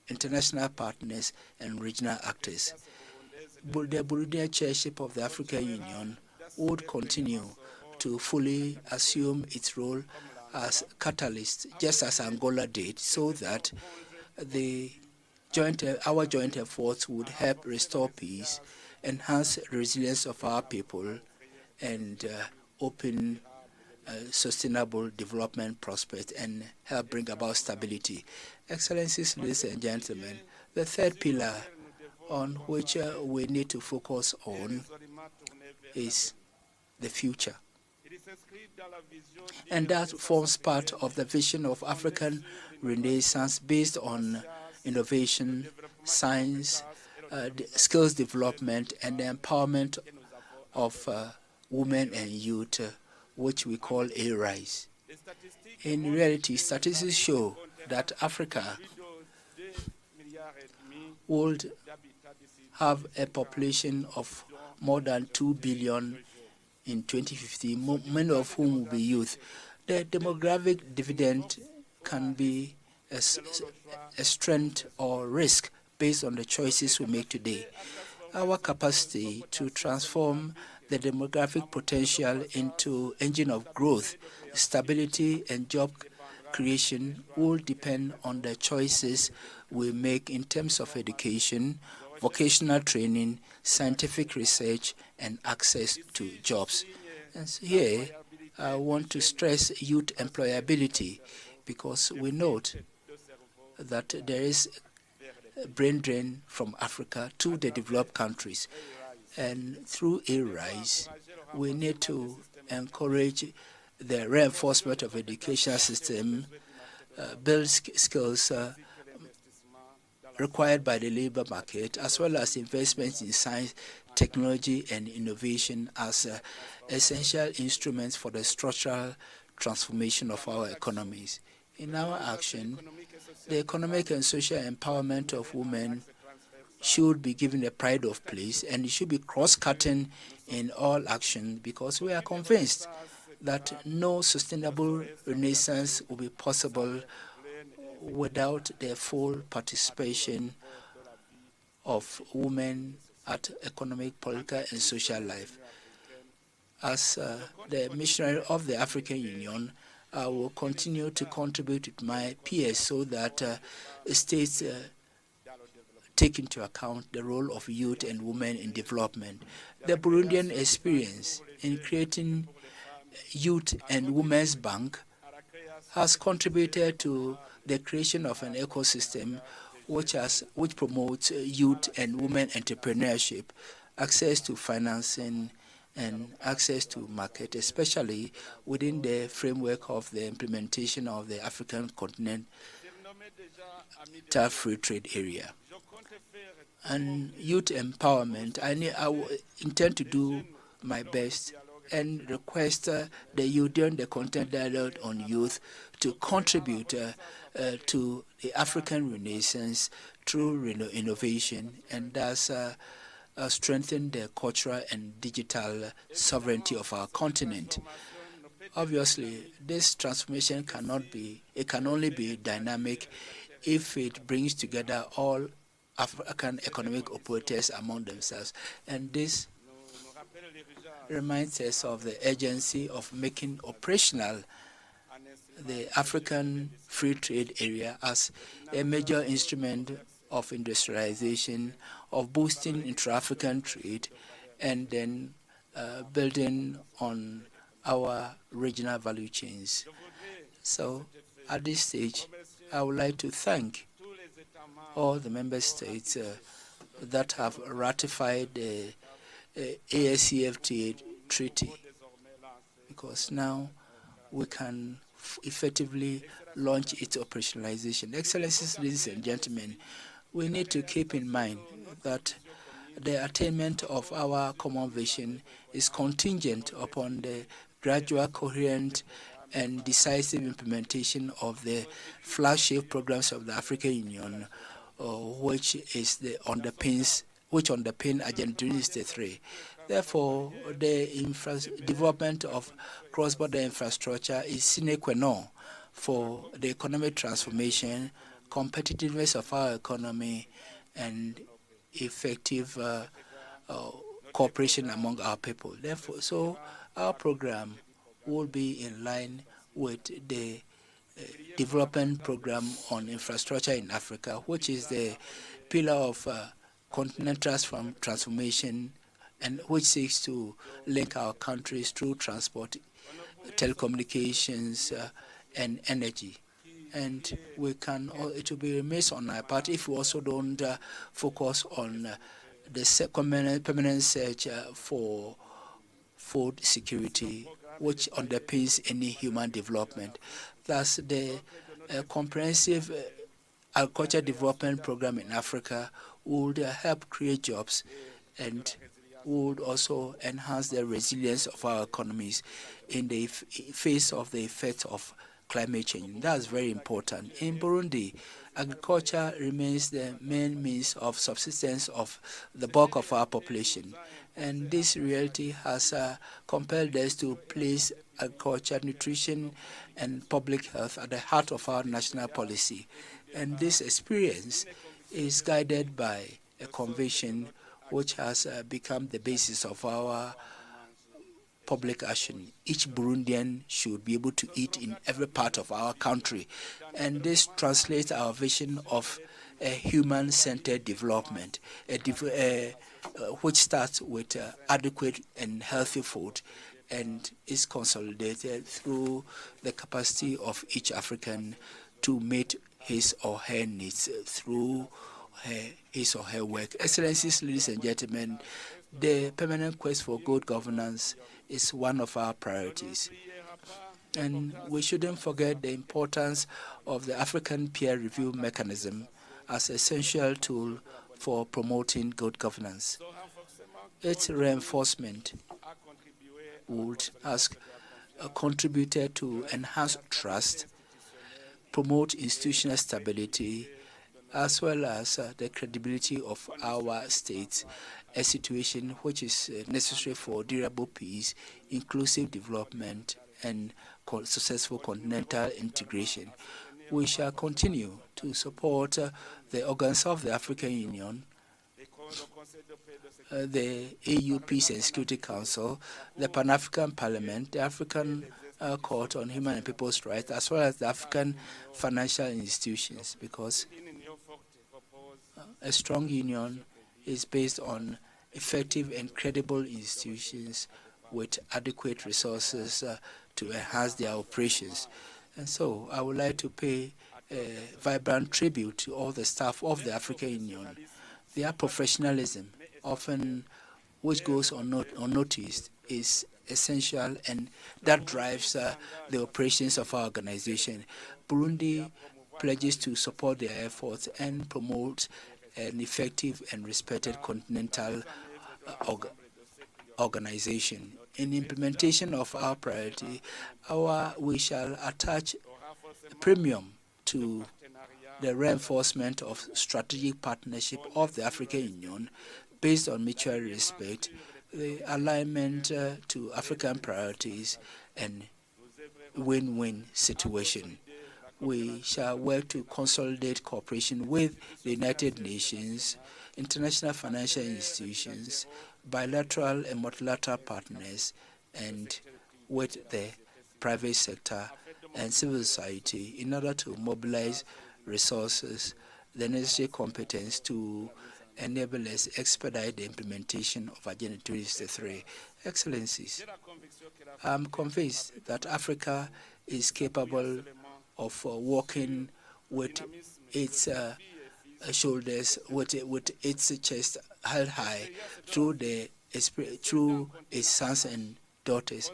international partners, and regional actors. The Burundi Chairmanship of the African Union would continue to fully assume its role as catalyst, just as Angola did, so that our joint efforts would help restore peace, enhance the resilience of our people, and open sustainable development prospects and help bring about stability. Excellencies, ladies and gentlemen, the third pillar on which we need to focus on is the future. And that forms part of the vision of African Renaissance based on innovation, science, skills development, and the empowerment of women and youth, which we call A-Rise. In reality, statistics show that Africa would have a population of more than 2 billion in 2050, many of whom will be youth. The demographic dividend can be a strength or risk based on the choices we make today. Our capacity to transform the demographic potential into engine of growth, stability, and job creation will depend on the choices we make in terms of education, vocational training, scientific research, and access to jobs. And so here, I want to stress youth employability, because we note that there is a brain drain from Africa to the developed countries. And through A-Rise, we need to encourage the reinforcement of educational system, build skills required by the labor market, as well as investments in science, technology, and innovation as essential instruments for the structural transformation of our economies. In our action, the economic and social empowerment of women should be given a pride of place, and it should be cross-cutting in all action, because we are convinced that no sustainable renaissance will be possible without the full participation of women at economic, political, and social life. As the missionary of the African Union, I will continue to contribute with my peers so that states take into account the role of youth and women in development. The Burundian experience in creating Youth and Women's Bank has contributed to the creation of an ecosystem which promotes youth and women entrepreneurship, access to financing, and access to market, especially within the framework of the implementation of the African Continental Free Trade Area. And youth empowerment, I intend to do my best and request the youth during the Continental Dialogue on Youth to contribute to the African Renaissance through innovation, and thus strengthen the cultural and digital sovereignty of our continent. Obviously, this transformation can only be dynamic if it brings together all African economic operators among themselves. And this reminds us of the urgency of making operational the African Free Trade Area as a major instrument of industrialization, of boosting intra-African trade, and then building on our regional value chains. So at this stage, I would like to thank all the member states that have ratified the ASEFTA treaty, because now we can effectively launch its operationalization. Excellencies, ladies and gentlemen, we need to keep in mind that the attainment of our common vision is contingent upon the gradual, coherent, and decisive implementation of the flagship programs of the African Union, which underpin Agenda 2063. Therefore, the development of cross-border infrastructure is sine qua non for the economic transformation, competitiveness of our economy, and effective cooperation among our people. Therefore, so our program will be in line with the development program on infrastructure in Africa, which is the pillar of continental transformation, and which seeks to link our countries through transport, telecommunications, and energy. And it will be remiss on our part if we also don't focus on the permanent search for food security, which underpins any human development. Thus, the comprehensive agriculture development program in Africa would help create jobs and would also enhance the resilience of our economies in the face of the effects of climate change. That's very important. In Burundi, agriculture remains the main means of subsistence of the bulk of our population. And this reality has compelled us to place agriculture, nutrition, and public health at the heart of our national policy. And this experience is guided by a conviction which has become the basis of our public action. Each Burundian should be able to eat in every part of our country. And this translates our vision of a human-centered development, which starts with adequate and healthy food and is consolidated through the capacity of each African to meet his or her needs through his or her work. Excellencies, ladies and gentlemen, the permanent quest for good governance is one of our priorities. And we shouldn't forget the importance of the African peer review mechanism as an essential tool for promoting good governance. Its reinforcement would have contributed to enhance trust, promote institutional stability, as well as the credibility of our states, a situation which is necessary for durable peace, inclusive development, and successful continental integration. We shall continue to support the organs of the African Union, the AU Peace and Security Council, the Pan-African Parliament, the African Court on Human and People's Rights, as well as the African financial institutions, because a strong union is based on effective and credible institutions with adequate resources to enhance their operations. And so I would like to pay a vibrant tribute to all the staff of the African Union. Their professionalism, often which goes unnoticed, is essential, and that drives the operations of our organization. Burundi pledges to support their efforts and promote an effective and respected continental organization. In implementation of our priority, we shall attach a premium to the reinforcement of strategic partnership of the African Union based on mutual respect, the alignment to African priorities, and win-win situation. We shall work to consolidate cooperation with the United Nations, international financial institutions, bilateral and multilateral partners, and with the private sector and civil society in order to mobilize resources, the necessary competence to enable us expedite the implementation of Agenda 2063. Excellencies, I'm convinced that Africa is capable of walking with its shoulders, with its chest held high through its sons and daughters.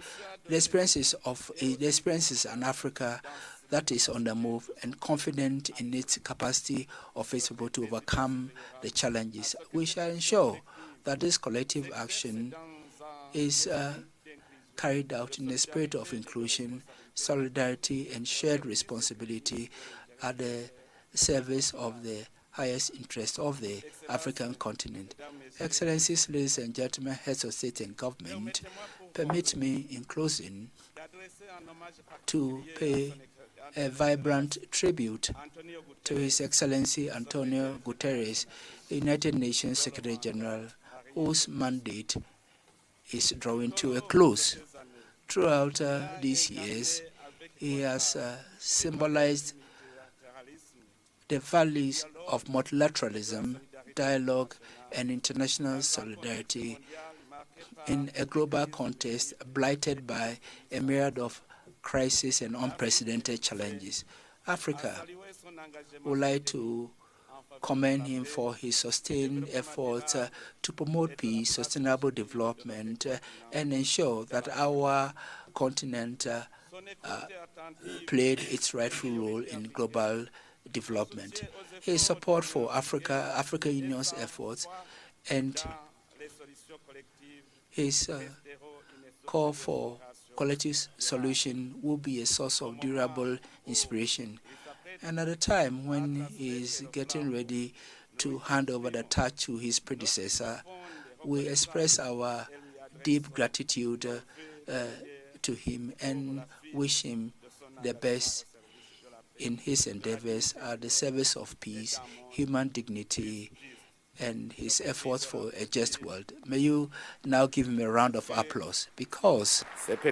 The experiences in Africa that is on the move and confident in its capacity of its people to overcome the challenges. We shall ensure that this collective action is carried out in a spirit of inclusion, solidarity, and shared responsibility at the service of the highest interest of the African continent. Excellencies, ladies and gentlemen, heads of state and government, permit me in closing to pay a vibrant tribute to His Excellency Antonio Guterres, United Nations Secretary General, whose mandate is drawing to a close. Throughout these years, he has symbolized the values of multilateralism, dialogue, and international solidarity in a global context blighted by a myriad of crises and unprecedented challenges. Africa would like to commend him for his sustained efforts to promote peace, sustainable development, and ensure that our continent played its rightful role in global development. His support for African Union's efforts, and his call for collective solution will be a source of durable inspiration. And at a time when he is getting ready to hand over the torch to his predecessor, we express our deep gratitude to him and wish him the best in his endeavors at the service of peace, human dignity, and his efforts for a just world. May you now give him a round of applause, because maybe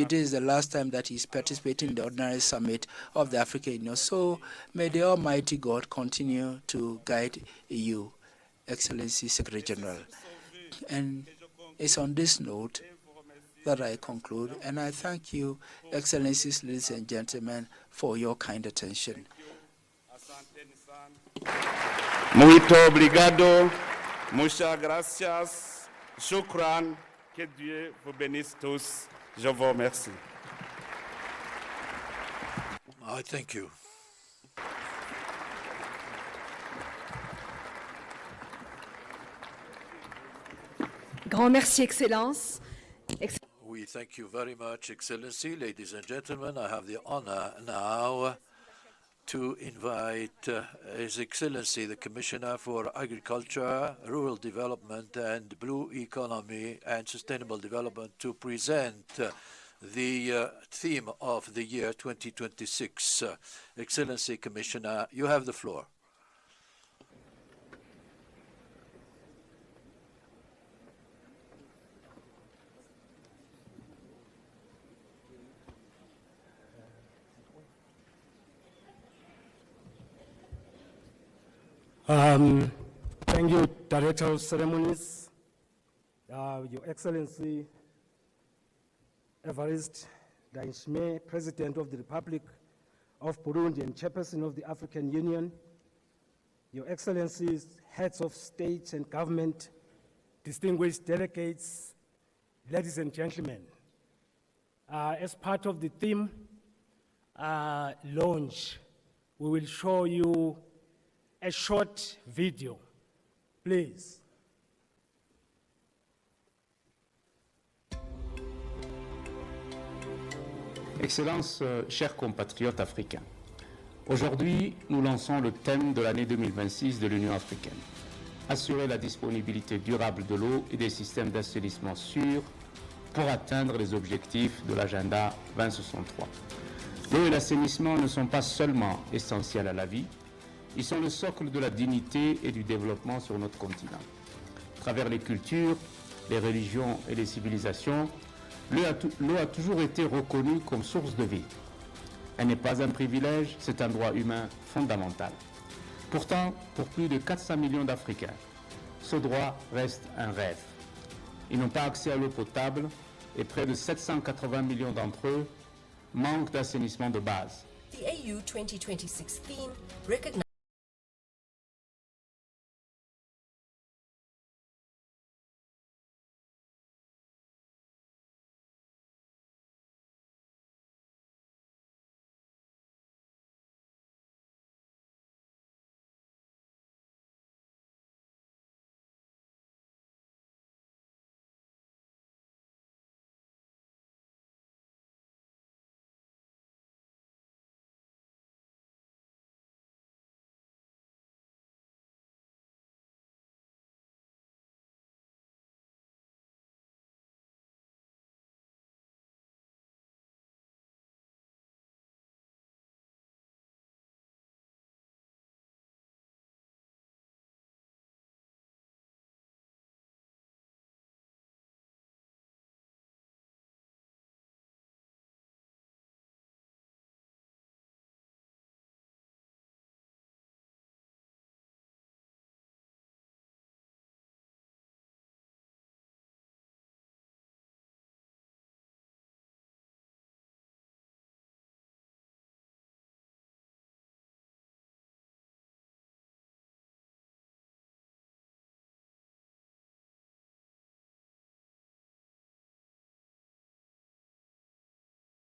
this is the last time that he's participating in the ordinary summit of the African Union. So may the Almighty God continue to guide you, Excellency Secretary General. And it's on this note that I conclude, and I thank you, Excellencies, ladies and gentlemen, for your kind attention. Muito obrigado, muchas gracias, shukran, que Dieu vous bénisse tous. Je vous remercie. I thank you. Grand merci, Excellence. We thank you very much, Excellency. Ladies and gentlemen, I have the honor now to invite His Excellency, the Commissioner for Agriculture, Rural Development, and Blue Economy and Sustainable Development, to present the theme of the year 2026. Excellency, Commissioner, you have the floor. Thank you, Director of Ceremonies, Your Excellency Evariste Ndayishimiye, President of the Republic of Burundi and Chairperson of the African Union, Your Excellencies, Heads of State and Government, distinguished delegates, ladies and gentlemen, as part of the theme launch, we will show you a short video. Please. Excellences, chers compatriotes africains, aujourd'hui, nous lançons le thème de l'année 2026 de l'Union africaine. Assurer la disponibilité durable de l'eau et des systèmes d'assainissement sûrs pour atteindre les objectifs de l'agenda 2063. L'eau et l'assainissement ne sont pas seulement essentiels à la vie, ils sont le socle de la dignité et du développement sur notre continent. À travers les cultures, les religions et les civilisations, l'eau a toujours été reconnue comme source de vie. Elle n'est pas un privilège, c'est un droit humain fondamental. Pourtant, pour plus de 400 millions d'Africains, ce droit reste un rêve. Ils n'ont pas accès à l'eau potable et près de 780 millions d'entre eux manquent d'assainissement de base. The AU 2026 theme recognizes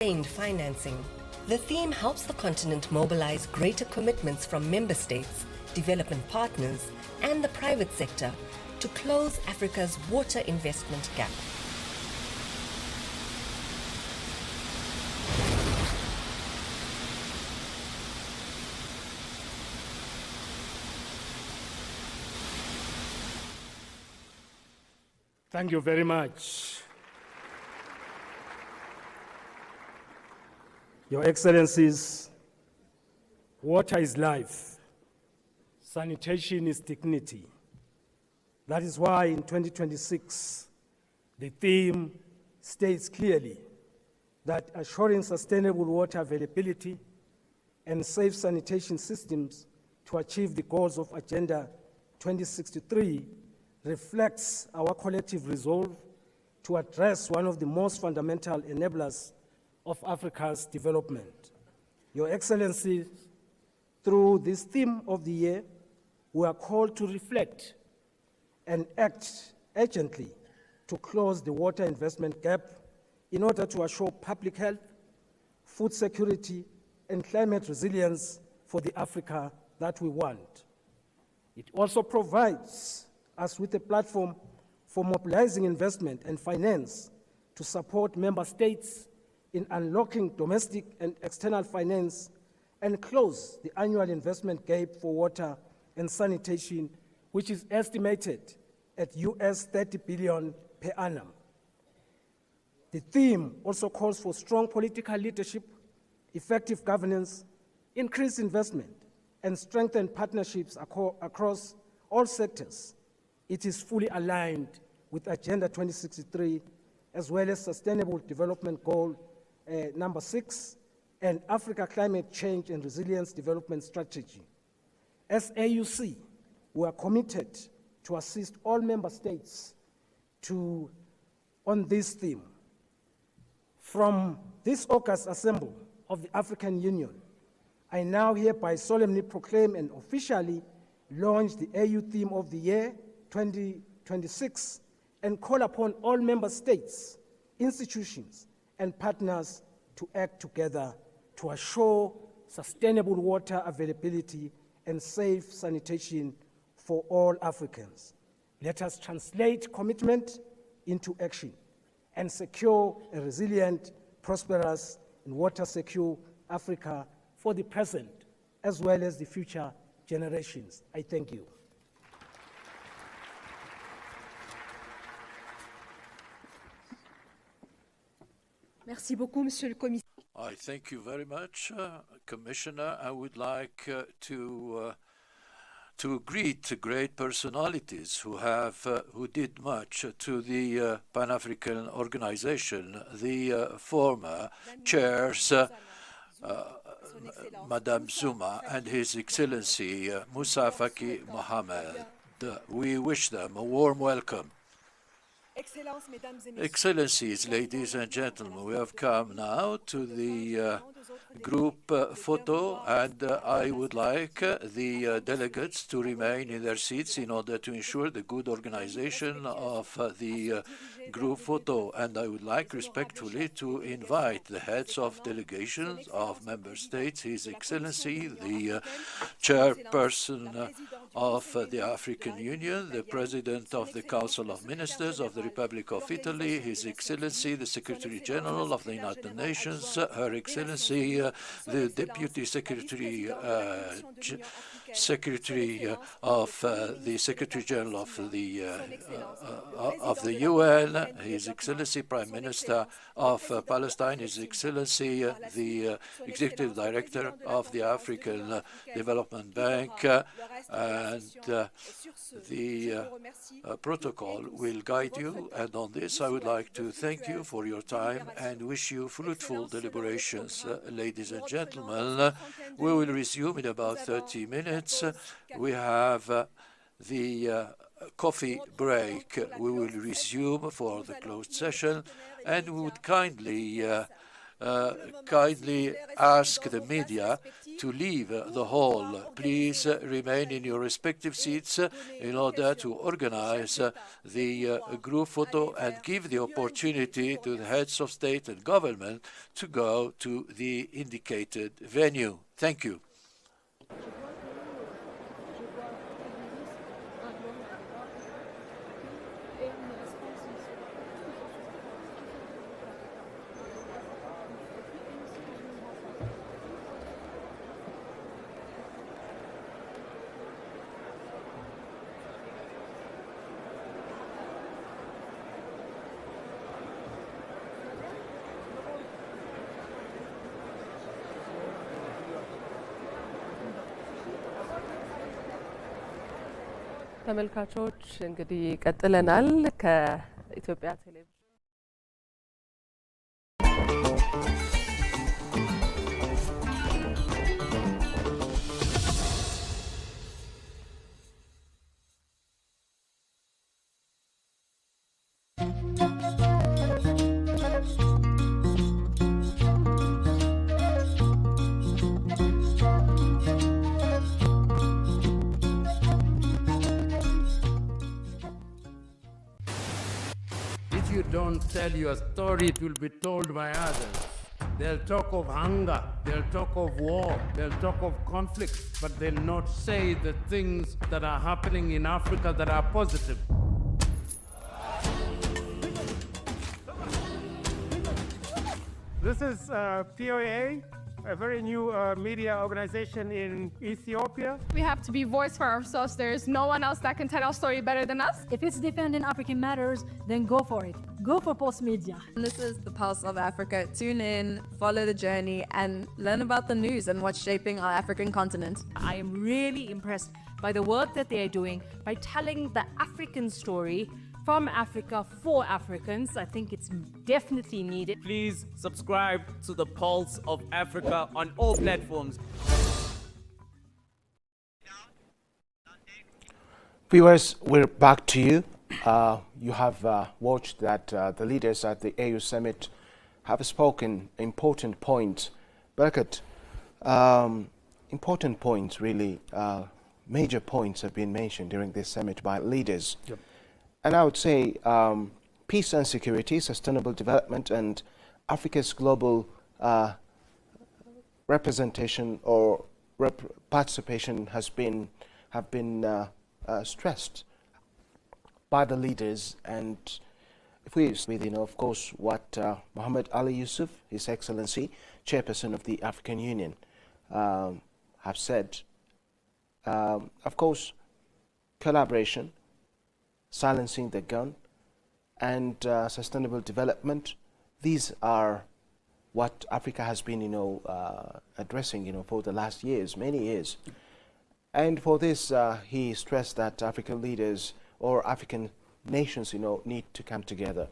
financing. The theme helps the continent mobilize greater commitments from member states, development partners, and the private sector to close Africa's water investment gap. Thank you very much. Your Excellencies, water is life. Sanitation is dignity. That is why in 2026, the theme states clearly that assuring sustainable water availability and safe sanitation systems to achieve the goals of Agenda 2063 reflects our collective resolve to address one of the most fundamental enablers of Africa's development. Your Excellencies, through this theme of the year, we are called to reflect and act urgently to close the water investment gap in order to assure public health, food security, and climate resilience for the Africa that we want. It also provides us with a platform for mobilizing investment and finance to support member states in unlocking domestic and external finance and close the annual investment gap for water and sanitation, which is estimated at US $30 billion per annum. The theme also calls for strong political leadership, effective governance, increased investment, and strengthened partnerships across all sectors. It is fully aligned with Agenda 2063, as well as Sustainable Development Goal number 6, and Africa Climate Change and Resilience Development Strategy. As AUC, we are committed to assist all member states on this theme. From this August Assembly of the African Union, I now hereby solemnly proclaim and officially launch the AU theme of the year 2026 and call upon all member states, institutions, and partners to act together to assure sustainable water availability and safe sanitation for all Africans. Let us translate commitment into action and secure a resilient, prosperous, and water-secure Africa for the present as well as the future generations. I thank you. Merci beaucoup, Monsieur le Commissaire. I thank you very much, Commissioner. I would like to greet great personalities who did much to the Pan-African organization. The former chairs, Madame Zuma and His Excellency Moussa Faki Mohamed. We wish them a warm welcome. Excellencies, ladies and gentlemen, we have come now to the group photo, and I would like the delegates to remain in their seats in order to ensure the good organization of the group photo. And I would like respectfully to invite the heads of delegations of member states, His Excellency, the chairperson of the African Union, the President of the Council of Ministers of the Republic of Italy, His Excellency, the Secretary General of the United Nations, Her Excellency, the Deputy Secretary of the Secretary General of the UN, His Excellency Prime Minister of Palestine, His Excellency the Executive Director of the African Development Bank, and the protocol will guide you. And on this, I would like to thank you for your time and wish you fruitful deliberations. Ladies and gentlemen, we will resume in about 30 minutes. We have the coffee break. We will resume for the closed session, and we would kindly ask the media to leave the hall. Please remain in your respective seats in order to organize the group photo and give the opportunity to the heads of state and government to go to the indicated venue. Thank you. ተመልካቾች እንግዲህ ቀጥለናል ከኢትዮጵያ ቴሌቪዥን Don't tell your story, it will be told by others. They'll talk of hunger, they'll talk of war, they'll talk of conflict, but they'll not say the things that are happening in Africa that are positive. This is POA, a very new media organization in Ethiopia. We have to be voice for ourselves. There is no one else that can tell our story better than us. If it's defending African matters, then go for it. Go for Pulse Media. This is the Pulse of Africa. Tune in, follow the journey, and learn about the news and what's shaping our African continent. I am really impressed by the work that they are doing by telling the African story from Africa for Africans. I think it's definitely needed. Please subscribe to the Pulse of Africa on all platforms. Viewers, we're back to you. You have watched that the leaders at the AU Summit have spoken important points. Berkat, important points, really, major points have been mentioned during this summit by leaders. Yep. And I would say peace and security, sustainable development, and Africa's global representation or participation have been stressed by the leaders. And if we with, of course, what Mohammed Ali Yusuf, His Excellency, Chairperson of the African Union, have said, of course, collaboration, silencing the gun, and sustainable development, these are what Africa has been, addressing, for the last years, many years. And for this, he stressed that African leaders or African nations, need to come together.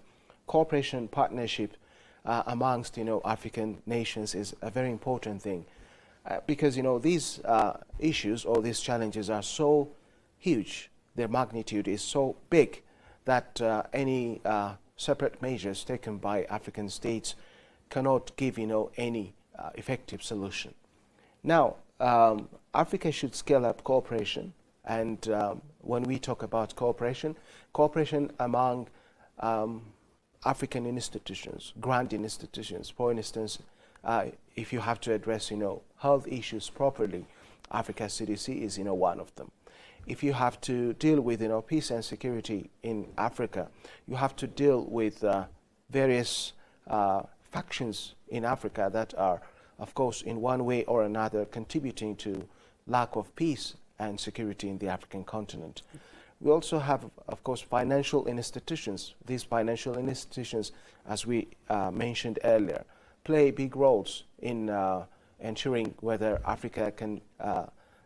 Cooperation, partnership amongst, African nations is a very important thing. Because, these issues or these challenges are so huge, their magnitude is so big that any separate measures taken by African states cannot give, any effective solution. Now, Africa should scale up cooperation, and when we talk about cooperation among African institutions, grand institutions. For instance, if you have to address, health issues properly, Africa's CDC is, one of them. If you have to deal with, peace and security in Africa, you have to deal with various factions in Africa that are, of course, in one way or another contributing to lack of peace and security in the African continent. We also have, of course, financial institutions. These financial institutions, as we mentioned earlier, play big roles in ensuring whether Africa can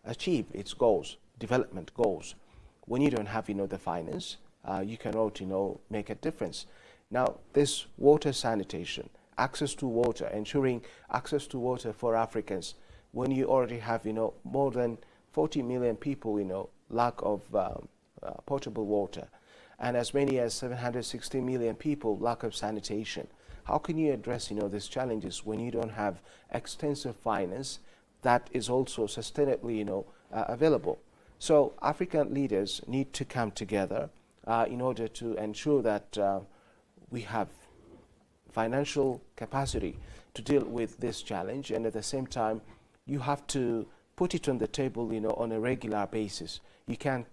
achieve its goals, development goals. When you don't have, the finance, you cannot, make a difference. Now, this water sanitation, access to water, ensuring access to water for Africans, when you already have, more than 40 million people, lack of potable water, and as many as 760 million people lack of sanitation. How can you address, these challenges when you don't have extensive finance that is also sustainably, available? So African leaders need to come together in order to ensure that we have financial capacity to deal with this challenge, and at the same time, you have to put it on the table, on a regular basis. You can't,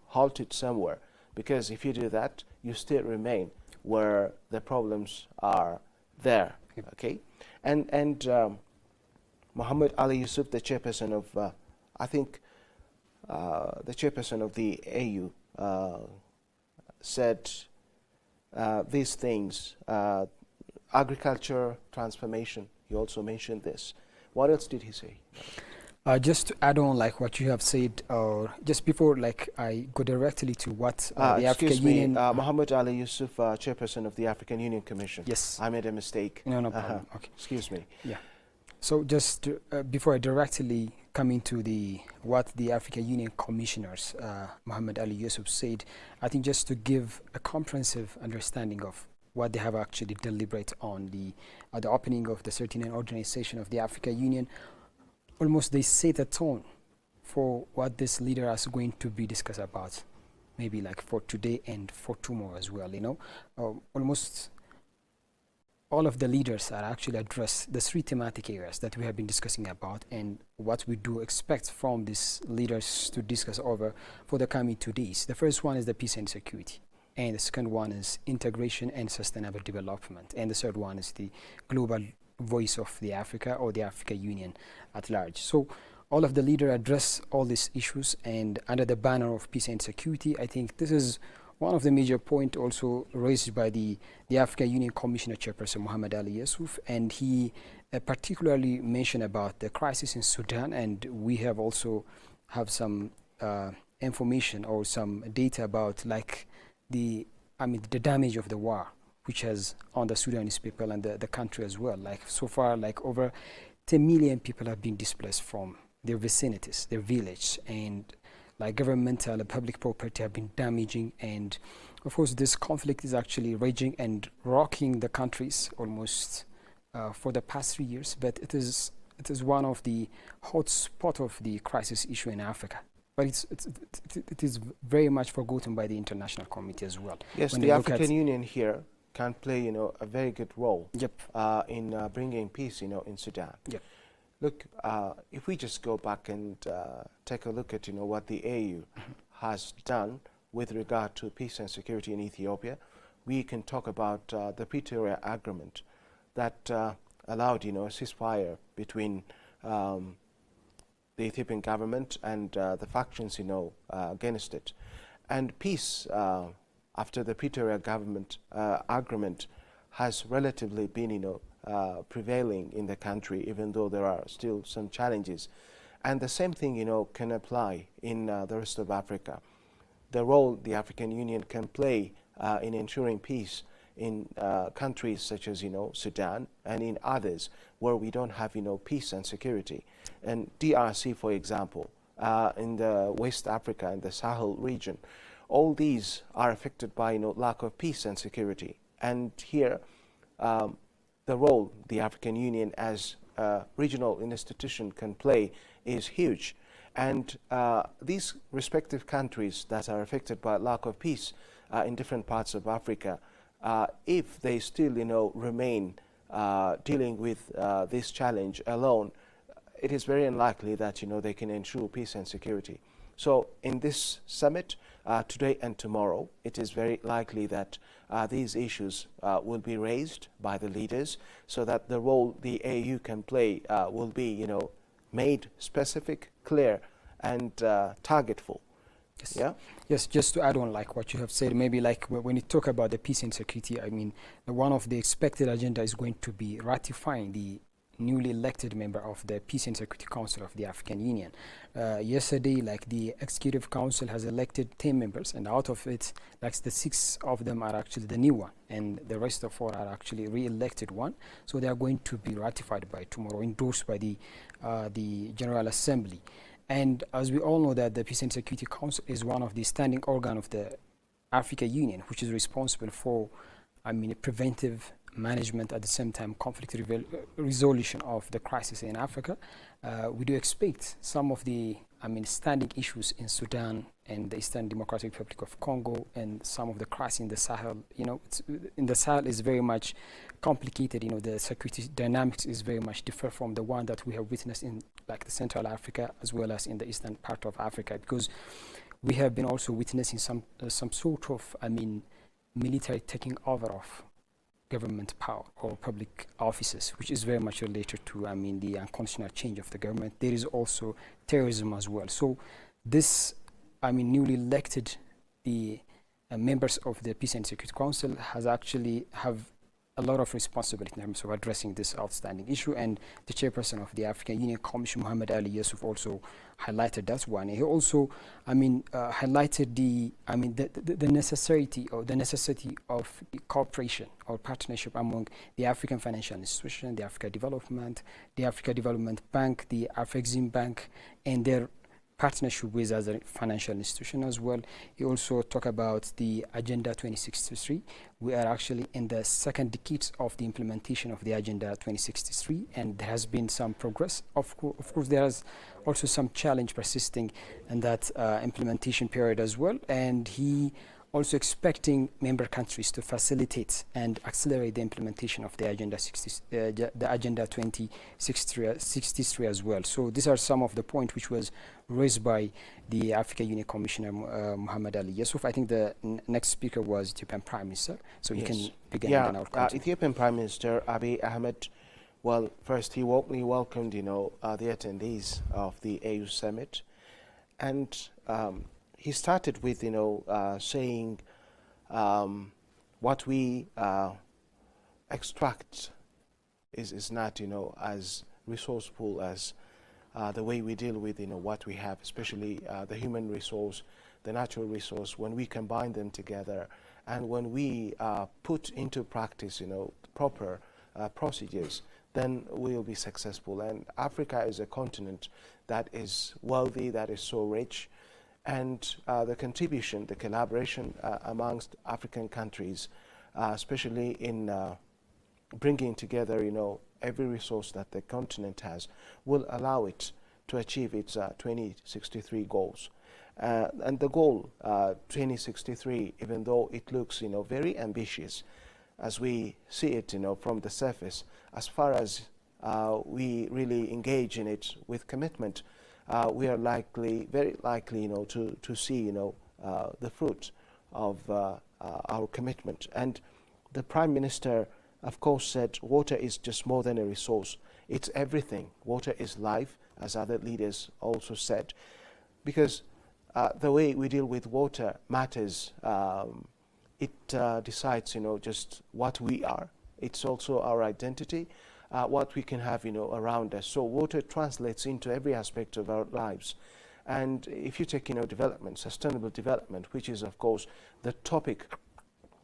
halt it somewhere, because if you do that, you still remain where the problems are there. Okay, and Mohammed Ali Yusuf, the chairperson of, I think, the chairperson of the AU, said these things. Agriculture transformation. He also mentioned this. What else did he say? Just to add on, like what you have said, just before, like I go directly to what the African Union. Mohammed Ali Yusuf, chairperson of the African Union Commission. Yes, I made a mistake. No problem. Okay, excuse me. Yeah. So just before I directly come into what the African Union commissioners, Mohammed Ali Yusuf, said, I think just to give a comprehensive understanding of what they have actually deliberated on the opening of the 39th organization of the African Union. Almost they set a tone for what this leader is going to be discussed about, maybe like for today and for tomorrow as well. Almost all of the leaders are actually address the three thematic areas that we have been discussing about, and what we do expect from these leaders to discuss over for the coming 2 days. The first one is the peace and security, and the second one is integration and sustainable development, and the third one is the global voice of the Africa or the African Union at large. So all of the leaders address all these issues, and under the banner of peace and security, I think this is one of the major points also raised by the African Union Commissioner Chairperson Mohammed Ali Yusuf, and he particularly mentioned about the crisis in Sudan, and we have also have some information or some data about like the damage of the war which has on the Sudanese people and the country as well. Like so far, like over 10 million people have been displaced from their vicinities, their village, and like governmental and public property have been damaging. And of course, this conflict is actually raging and rocking the countries almost for the past 3 years, but it is one of the hot spot of the crisis issue in Africa. But it is very much forgotten by the international community as well. Yes, when the African Union here can play, a very good role. Yep. In bringing peace, in Sudan. Yep. Look, if we just go back and take a look at, what the AU has done with regard to peace and security in Ethiopia, we can talk about the Pretoria Agreement that allowed, a ceasefire between the Ethiopian government and the factions, against it. And peace after the Pretoria government agreement has relatively been, prevailing in the country, even though there are still some challenges. And the same thing, can apply in the rest of Africa. The role the African Union can play in ensuring peace in countries such as, Sudan and in others where we don't have, peace and security. And DRC, for example, in the West Africa and the Sahel region, all these are affected by, lack of peace and security. And here, the role the African Union as a regional institution can play is huge. And these respective countries that are affected by lack of peace in different parts of Africa, if they still, remain dealing with this challenge alone, it is very unlikely that, they can ensure peace and security. So in this summit, today and tomorrow, it is very likely that these issues will be raised by the leaders so that the role the AU can play will be, made specific, clear, and targetful. Yes. Yeah. Yes. Just to add on, like what you have said, maybe like when you talk about the peace and security, I mean, one of the expected agenda is going to be ratifying the newly elected member of the Peace and Security Council of the African Union. Yesterday, like the Executive Council has elected 10 members, and out of it, like the 6 of them are actually the new one, and the rest of 4 are actually re-elected one. So they are going to be ratified by tomorrow, endorsed by the General Assembly. And as we all know that the Peace and Security Council is one of the standing organ of the African Union, which is responsible for, preventive management, at the same time conflict resolution of the crisis in Africa. We do expect some of the standing issues in Sudan and the Eastern Democratic Republic of Congo and some of the crisis in the Sahel. In the Sahel is very much complicated. The security dynamics is very much different from the one that we have witnessed in like the Central Africa as well as in the eastern part of Africa, because we have been also witnessing some sort of military taking over of government power or public offices, which is very much related to the unconstitutional change of the government. There is also terrorism as well. So this newly elected the members of the Peace and Security Council has actually have a lot of responsibility in terms of addressing this outstanding issue, and the chairperson of the African Union Commission, Mohamed Yusuf, also highlighted that one. He also, highlighted the necessity of cooperation or partnership among the African financial institution, the Africa Development Bank, the Afrexim Bank, and their partnership with other financial institutions as well. He also talked about the Agenda 2063. We are actually in the second decade of the implementation of the Agenda 2063, and there has been some progress. Of course, there is also some challenge persisting in that implementation period as well, and he also expecting member countries to facilitate and accelerate the implementation of the Agenda 2063 as well. So these are some of the points which was raised by the African Union Commissioner Mohamed Yusuf. I think the next speaker was Ethiopian Prime Minister, so you can begin. Yeah, Ethiopian Prime Minister Abiy Ahmed. Well, first he warmly welcomed, the attendees of the AU summit, and he started with, saying what we extract is not, as resourceful as the way we deal with, what we have, especially the human resource, the natural resource. When we combine them together, and when we put into practice, proper procedures, then we'll be successful. And Africa is a continent that is wealthy, that is so rich. And the contribution, the collaboration amongst African countries, especially in bringing together, every resource that the continent has will allow it to achieve its 2063 goals. And the goal 2063, even though it looks, very ambitious, as we see it, from the surface, as far as we really engage in it with commitment, we are very likely, to see, the fruit of our commitment. And the Prime Minister, of course, said water is just more than a resource. It's everything. Water is life, as other leaders also said, because the way we deal with water matters. It decides, just what we are. It's also our identity, what we can have, around us. So water translates into every aspect of our lives. And if you take, development, sustainable development, which is, of course, the topic,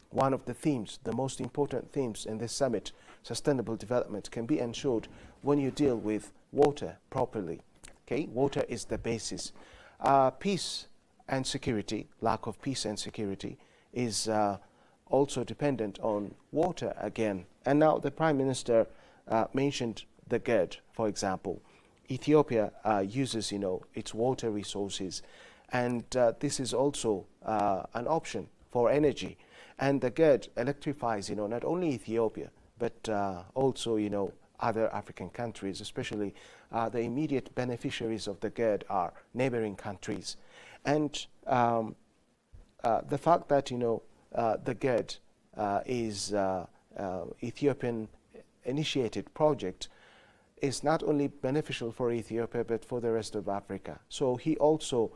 one of the themes, the most important themes in this summit, sustainable development can be ensured when you deal with water properly. Okay, water is the basis. Peace and security, lack of peace and security, is also dependent on water again. And now the Prime Minister mentioned the GERD, for example. Ethiopia uses, its water resources, and this is also an option for energy. And the GERD electrifies, not only Ethiopia, but also, other African countries, especially the immediate beneficiaries of the GERD are neighboring countries. And the fact that, the GERD is Ethiopian initiated project is not only beneficial for Ethiopia, but for the rest of Africa. So he also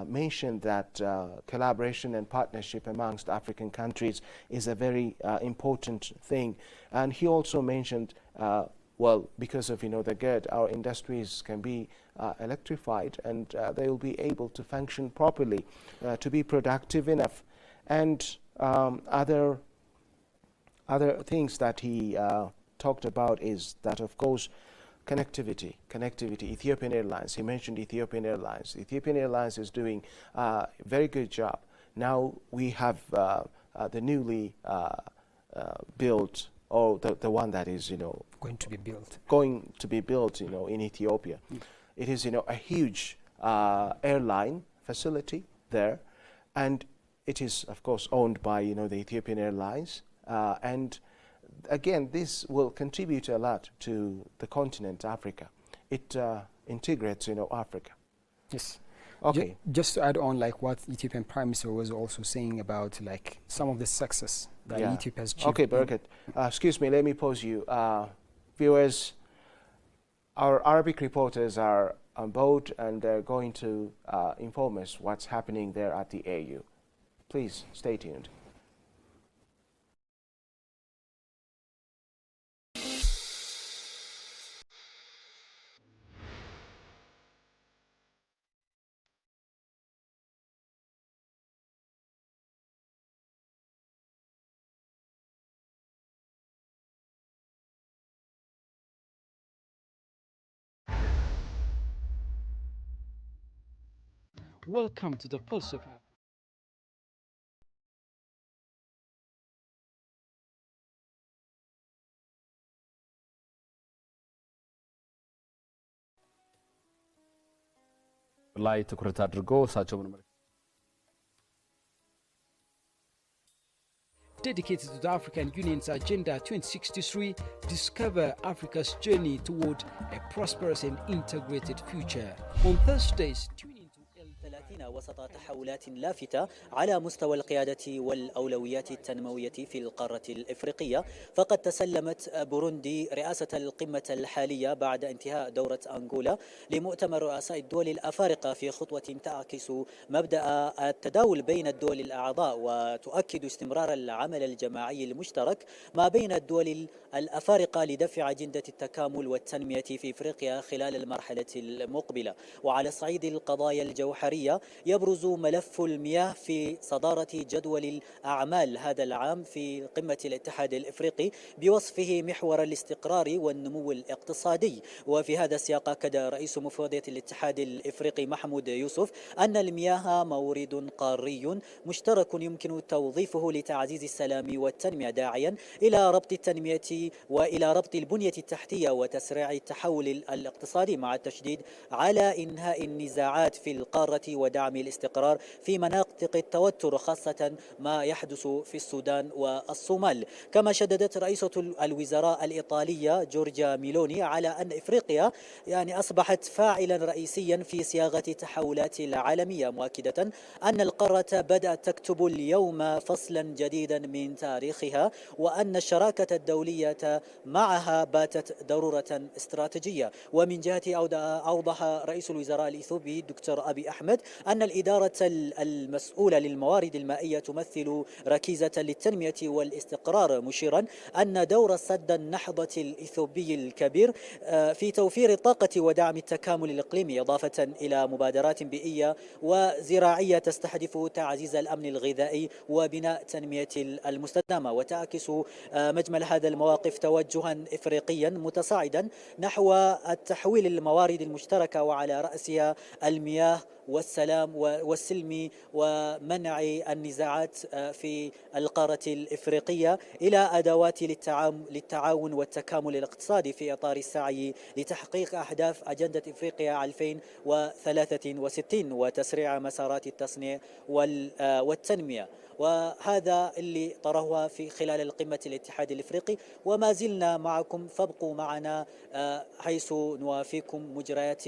mentioned that collaboration and partnership amongst African countries is a very important thing. And he also mentioned, well, because of, the GERD, our industries can be electrified, and they will be able to function properly, to be productive enough. And other things that he talked about is that, of course, connectivity, Ethiopian Airlines. He mentioned Ethiopian Airlines. Ethiopian Airlines is doing a very good job. Now we have the newly built, or the one that is, going to be built, in Ethiopia. It is, a huge airline facility there, and it is, of course, owned by, the Ethiopian Airlines, and again, this will contribute a lot to the continent, Africa. It integrates, Africa. Yes. Okay. Just to add on, like what Ethiopian Prime Minister was also saying about, like some of the success that Ethiopia has achieved. Okay, Barakat. Excuse me, let me pause you. Viewers, our Arabic reporters are on board, and they're going to inform us what's happening there at the AU. Please stay tuned. Welcome to the Pulse of Africa. ላይ ትኩረት አድርጎ እሳቸው Dedicated to the African Union's Agenda 2063, discover Africa's journey toward a prosperous and integrated future. On Thursdays, tune in to وسط تحولات لافتة على مستوى القيادة والأولويات التنموية في القارة الإفريقية. فقد تسلمت بوروندي رئاسة القمة الحالية بعد انتهاء دورة أنغولا لمؤتمر رؤساء الدول الأفارقة في خطوة تعكس مبدأ التداول بين الدول الأعضاء وتؤكد استمرار العمل الجماعي المشترك ما بين الدول الأفارقة لدفع أجندة التكامل والتنمية في إفريقيا خلال المرحلة المقبلة. وعلى صعيد القضايا الجوهرية يبرز ملف المياه في صدارة جدول الأعمال هذا العام في قمة الاتحاد الإفريقي بوصفه محور الاستقرار والنمو الاقتصادي. وفي هذا السياق أكد رئيس مفوضية الاتحاد الإفريقي محمود يوسف أن المياه مورد قاري مشترك يمكن توظيفه لتعزيز السلام والتنمية، داعيا إلى ربط التنمية وإلى ربط البنية التحتية وتسريع التحول الاقتصادي مع التشديد على إنهاء النزاعات في القارة ودعم الاستقرار في مناطق التوتر، خاصة ما يحدث في السودان والصومال. كما شددت رئيسة الوزراء الإيطالية جورجيا ميلوني على أن إفريقيا أصبحت فاعلا رئيسيا في صياغة التحولات العالمية، مؤكدة أن القارة بدأت تكتب اليوم فصلا جديدا من تاريخها، وأن الشراكة الدولية معها باتت ضرورة استراتيجية. ومن جهته أوضح رئيس الوزراء الإثيوبي دكتور أبي أحمد أن الإدارة المسؤولة للموارد المائية تمثل ركيزة للتنمية والاستقرار، مشيرا أن دور السد النهضة الإثيوبي الكبير في توفير الطاقة ودعم التكامل الإقليمي، إضافة إلى مبادرات بيئية وزراعية تستهدف تعزيز الأمن الغذائي وبناء تنمية المستدامة. وتعكس مجمل هذا المواقف توجها إفريقيا متصاعدا نحو التحويل الموارد المشتركة وعلى رأسها المياه والسلام والسلم ومنع النزاعات في القارة الإفريقية إلى أدوات للتعاون والتكامل الاقتصادي في إطار السعي لتحقيق أهداف أجندة إفريقيا 2063 وتسريع مسارات التصنيع والتنمية. وهذا اللي طرحوه في خلال القمة الاتحاد الإفريقي، وما زلنا معكم، فابقوا معنا حيث نوافيكم مجريات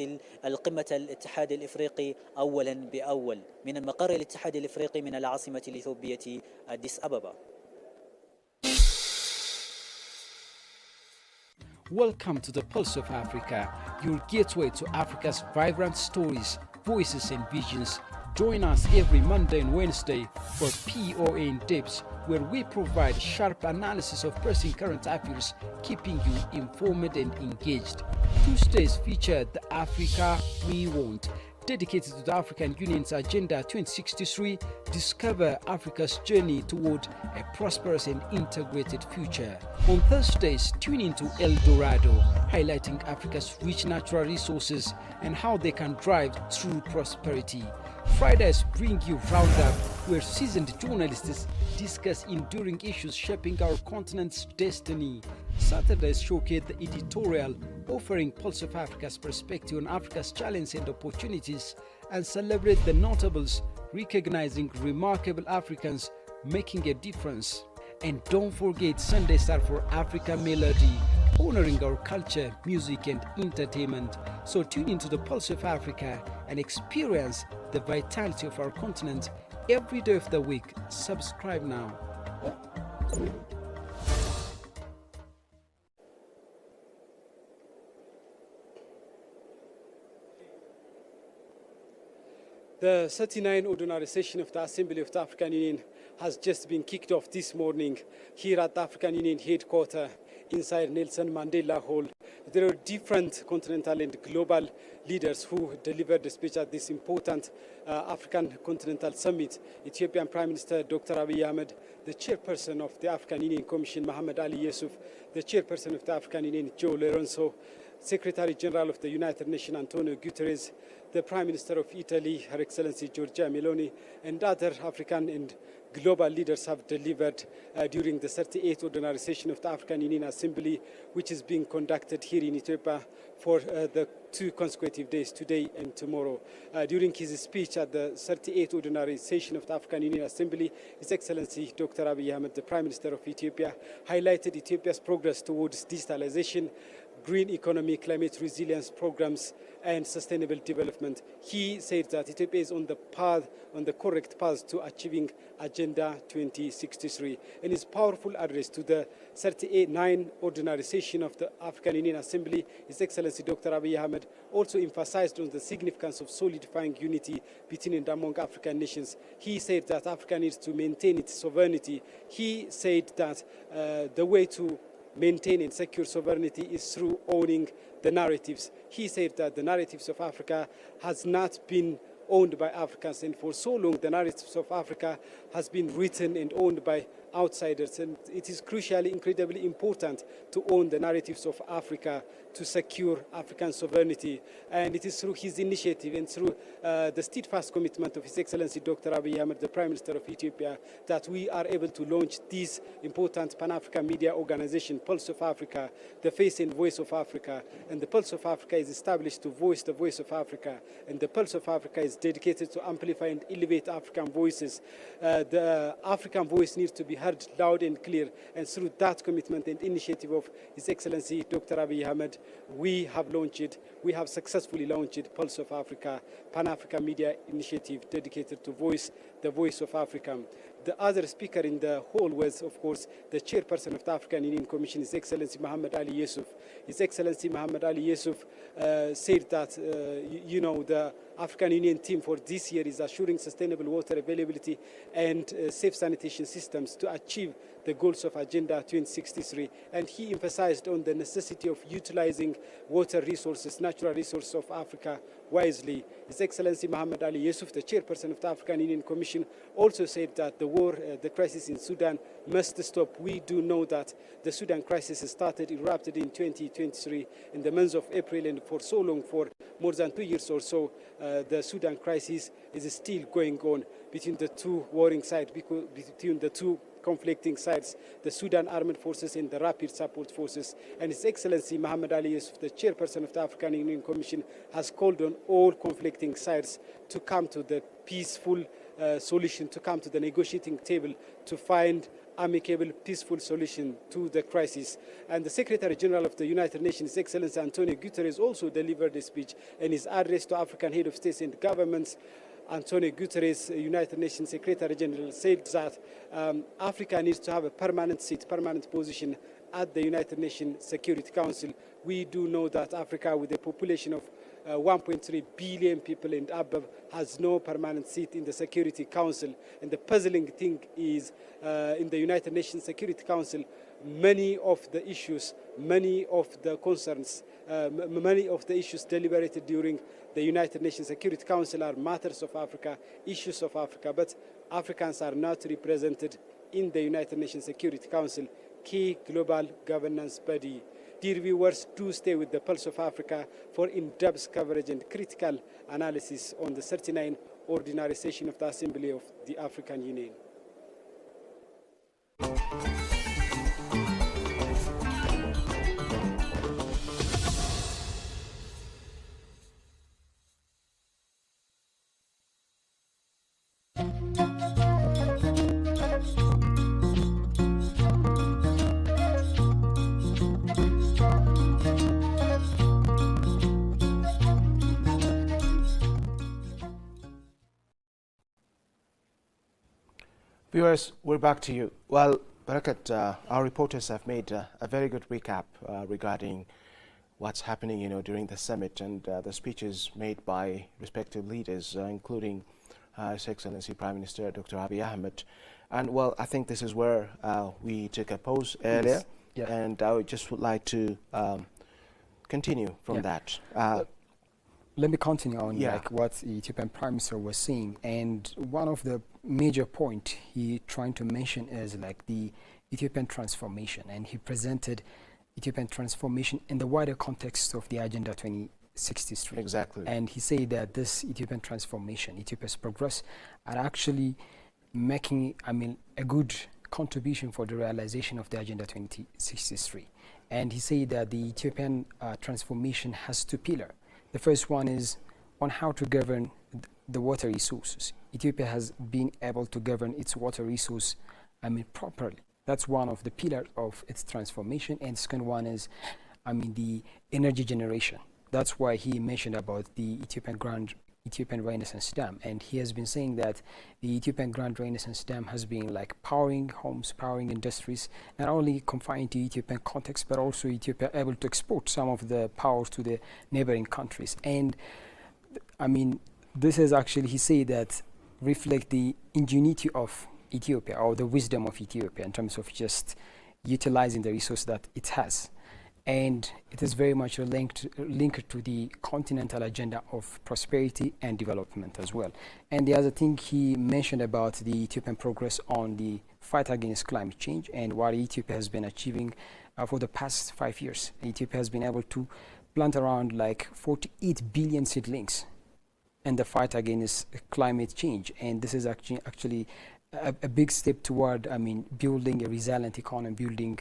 القمة الاتحاد الإفريقي أولا بأول من المقر الاتحاد الإفريقي من العاصمة الإثيوبية أديس أبابا. Welcome to the Pulse of Africa, your gateway to Africa's vibrant stories, voices and visions. Join us every Monday and Wednesday for POA in Depth, where we provide sharp analysis of pressing current affairs, keeping you informed and engaged. Tuesdays feature the Africa We Want, dedicated to the African Union's Agenda 2063, discover Africa's journey toward a prosperous and integrated future. On Thursdays, tune into El Dorado, highlighting Africa's rich natural resources and how they can drive true prosperity. Fridays bring you Roundup, where seasoned journalists discuss enduring issues shaping our continent's destiny. Saturdays showcase the editorial, offering Pulse of Africa's perspective on Africa's challenges and opportunities, and celebrate the notables, recognizing remarkable Africans making a difference. And don't forget Sundays are for Africa Melody, honoring our culture, music and entertainment. So tune into the Pulse of Africa and experience the vitality of our continent every day of the week. Subscribe now. The 39th ordinary session of the Assembly of the African Union has just been kicked off this morning here at the African Union headquarters inside Nelson Mandela Hall. There are different continental and global leaders who delivered the speech at this important African Continental Summit. Ethiopian Prime Minister Dr. Abiy Ahmed, the chairperson of the African Union Commission, Mohamed Ali Yusuf, the chairperson of the African Union, Joe Lorenzo, Secretary General of the United Nations, Antonio Guterres, the Prime Minister of Italy, Her Excellency Giorgia Meloni, and other African and global leaders have delivered during the 38th ordinary session of the African Union Assembly, which is being conducted here in Ethiopia for the 2 consecutive days, today and tomorrow. During his speech at the 38th ordinary session of the African Union Assembly, His Excellency Dr. Abiy Ahmed, the Prime Minister of Ethiopia, highlighted Ethiopia's progress towards digitalization, green economy, climate resilience programs, and sustainable development. He said that Ethiopia is on the correct path to achieving Agenda 2063. In his powerful address to the 39th ordinary session of the African Union Assembly, His Excellency Dr. Abiy Ahmed also emphasized on the significance of solidifying unity between and among African nations. He said that Africa needs to maintain its sovereignty. He said that the way to maintain and secure sovereignty is through owning the narratives. He said that the narratives of Africa has not been owned by Africans, and for so long the narratives of Africa has been written and owned by outsiders, and it is crucially, incredibly important to own the narratives of Africa to secure African sovereignty. And it is through his initiative and through the steadfast commitment of His Excellency Dr. Abiy Ahmed, the Prime Minister of Ethiopia, that we are able to launch this important Pan-African media organization, Pulse of Africa, the face and voice of Africa. And the Pulse of Africa is established to voice the voice of Africa. And the Pulse of Africa is dedicated to amplify and elevate African voices. The African voice needs to be heard loud and clear. And through that commitment and initiative of His Excellency Dr. Abiy Ahmed, we have successfully launched Pulse of Africa, Pan-African Media Initiative dedicated to voice the voice of Africa. The other speaker in the hall was, of course, the chairperson of the African Union Commission, His Excellency Mohammed Ali Yusuf. His Excellency Mohammed Ali Yusuf said that, the African Union team for this year is assuring sustainable water availability and safe sanitation systems to achieve the goals of Agenda 2063. And he emphasized on the necessity of utilizing water resources, natural resources of Africa wisely. His Excellency Mohammed Ali Yusuf, the chairperson of the African Union Commission, also said that the crisis in Sudan must stop. We do know that the Sudan crisis erupted in 2023 in the months of April, and for so long, for more than 2 years or so, the Sudan crisis is still going on between the two warring sides, between the two conflicting sides, the Sudan Armed Forces and the Rapid Support Forces. And His Excellency Mohammed Ali Yusuf, the chairperson of the African Union Commission, has called on all conflicting sides to come to the peaceful solution, to come to the negotiating table, to find amicable, peaceful solution to the crisis. And the Secretary General of the United Nations, His Excellency Antonio Guterres, also delivered a speech in his address to African head of states and governments. Antonio Guterres, United Nations Secretary General, said that Africa needs to have a permanent seat, permanent position at the United Nations Security Council. We do know that Africa, with a population of 1.3 billion people and above, has no permanent seat in the Security Council. And the puzzling thing is, in the United Nations Security Council, many of the issues, many of the concerns, many of the issues deliberated during the United Nations Security Council are matters of Africa, issues of Africa, but Africans are not represented in the United Nations Security Council, key global governance body. Dear viewers, do stay with the Pulse of Africa for in-depth coverage and critical analysis on the 39th Ordinary Session of the Assembly of the African Union. Viewers, we're back to you. Well, Barakat, our reporters have made a very good recap regarding what's happening, during the summit and the speeches made by respective leaders, including His Excellency Prime Minister Dr. Abiy Ahmed. And well, I think this is where we took a pause earlier, and I just would like to continue from that. Let me continue on what the Ethiopian Prime Minister was saying, and one of the major point he trying to mention is the Ethiopian transformation, and he presented Ethiopian transformation in the wider context of the Agenda 2063. Exactly. And he said that this Ethiopian transformation, Ethiopia's progress, are actually making, a good contribution for the realization of the Agenda 2063. And he said that the Ethiopian transformation has two pillars. The first one is on how to govern the water resources. Ethiopia has been able to govern its water resource, properly. That's one of the pillars of its transformation. And the second one is, the energy generation. That's why he mentioned about the Ethiopian Renaissance Dam. And he has been saying that the Ethiopian Grand Renaissance Dam has been powering homes, powering industries, not only confined to Ethiopian context, but also Ethiopia able to export some of the power to the neighboring countries. And this is actually, he said that reflect the ingenuity of Ethiopia, or the wisdom of Ethiopia in terms of just utilizing the resource that it has. and it is very much linked to the continental agenda of prosperity and development as well. And the other thing he mentioned about the Ethiopian progress on the fight against climate change and what Ethiopia has been achieving for the past 5 years. Ethiopia has been able to plant around like 48 billion seedlings in the fight against climate change, and this is actually a big step toward, building a resilient economy, building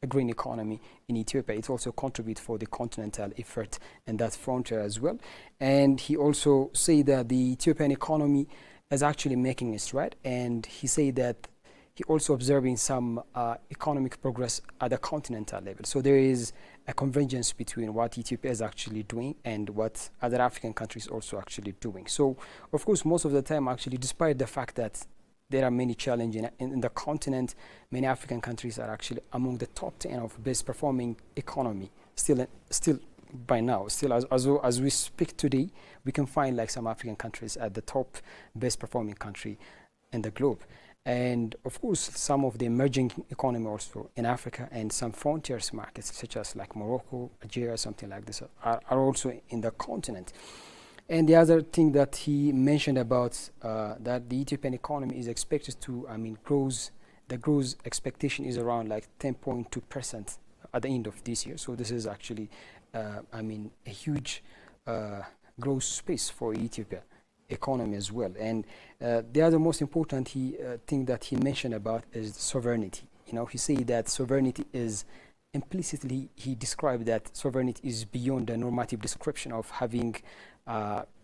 a green economy in Ethiopia. It also contributes for the continental effort in that frontier as well. And he also said that the Ethiopian economy is actually making a stride, and he said that he also observing some economic progress at the continental level. So there is a convergence between what Ethiopia is actually doing and what other African countries also actually doing. So of course, most of the time actually, despite the fact that there are many challenges in the continent, many African countries are actually among the top 10 of best performing economy. Still by now, still as we speak today, we can find like some African countries at the top best performing country in the globe. And of course, some of the emerging economy also in Africa and some frontiers markets such as like Morocco, Algeria, something like this are also in the continent. And the other thing that he mentioned about that the Ethiopian economy is expected to, the growth expectation is around like 10.2% at the end of this year. So this is actually, a huge growth space for Ethiopia economy as well. And the other most important thing that he mentioned about is sovereignty. He said that sovereignty is implicitly, he described that sovereignty is beyond the normative description of having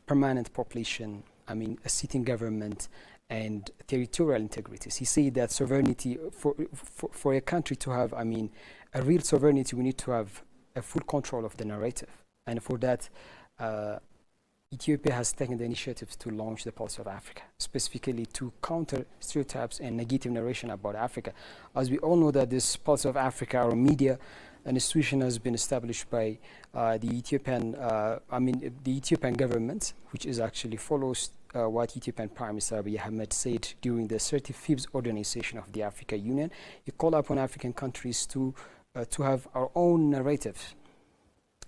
permanent population, a sitting government, and territorial integrities. He said that sovereignty, for a country to have, a real sovereignty, we need to have a full control of the narrative. And for that, Ethiopia has taken the initiative to launch the Pulse of Africa, specifically to counter stereotypes and negative narration about Africa. As we all know that this Pulse of Africa, or media, an institution has been established by the Ethiopian government, which is actually follows what Ethiopian Prime Minister Abiy Ahmed said during the 35th organization of the African Union. He called upon African countries to have our own narrative.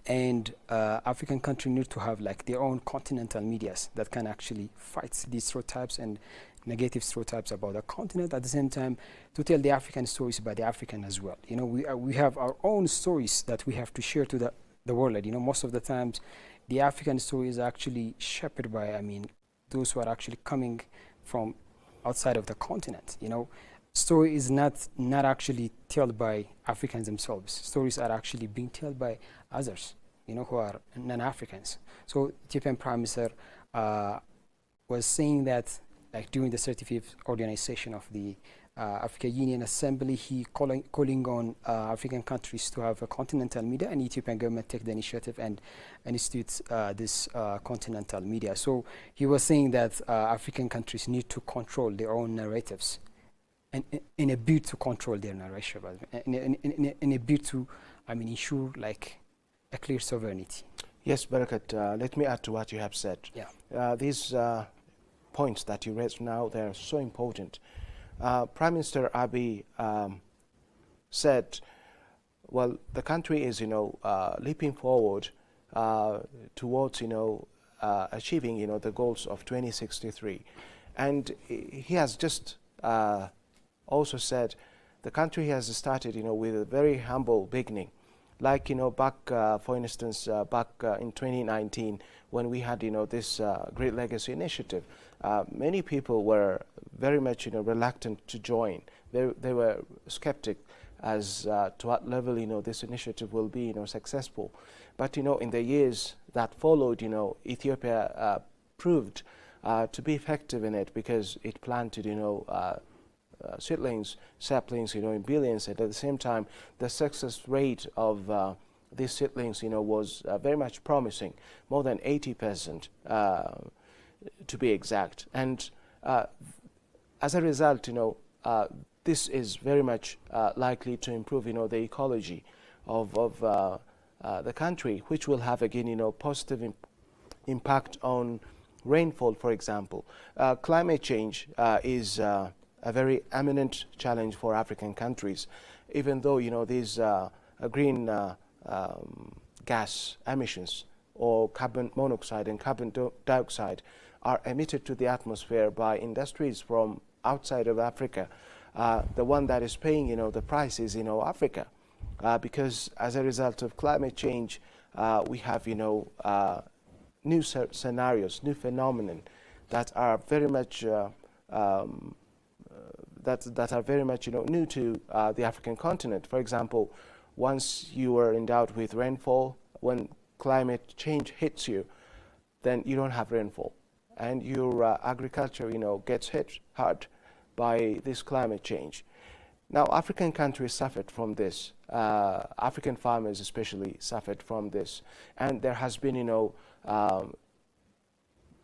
And African countries need to have like their own continental medias that can actually fight these stereotypes and negative stereotypes about the continent, at the same time to tell the African stories by the African as well. We have our own stories that we have to share to the world. Most of the times the African story is actually shaped by, those who are actually coming from outside of the continent. Story is not actually told by Africans themselves. Stories are actually being told by others, who are non-Africans. So Ethiopian Prime Minister was saying that, like during the 35th organization of the African Union Assembly, he calling on African countries to have a continental media, and Ethiopian government take the initiative and institute this continental media. So he was saying that African countries need to control their own narratives, and in a bid to control their narration, in a bid to, ensure like a clear sovereignty. Yes, Barakat, let me add to what you have said. Yeah. These points that you raised now, they are so important. Prime Minister Abiy said, well, the country is, leaping forward towards, achieving, the goals of 2063. And he has just also said the country has started, with a very humble beginning. Like, back, for instance, back in 2019, when we had, this Great Legacy Initiative, many people were very much, reluctant to join. They were skeptic as to what level, this initiative will be, successful. But, in the years that followed, Ethiopia proved to be effective in it, because it planted, seedlings, saplings, in billions, and at the same time, the success rate of these seedlings, was very much promising, more than 80%, to be exact. And as a result, this is very much likely to improve, the ecology of the country, which will have again, positive impact on rainfall, for example. Climate change is a very eminent challenge for African countries, even though, these green gas emissions, or carbon monoxide and carbon dioxide, are emitted to the atmosphere by industries from outside of Africa, the one that is paying, the price is, Africa, because as a result of climate change, we have, new scenarios, new phenomenon that are very much that are very much, new to the African continent. For example, once you are endowed with rainfall, when climate change hits you, then you don't have rainfall, and your agriculture, gets hit hard by this climate change. Now, African countries suffered from this. African farmers especially suffered from this, and there has been,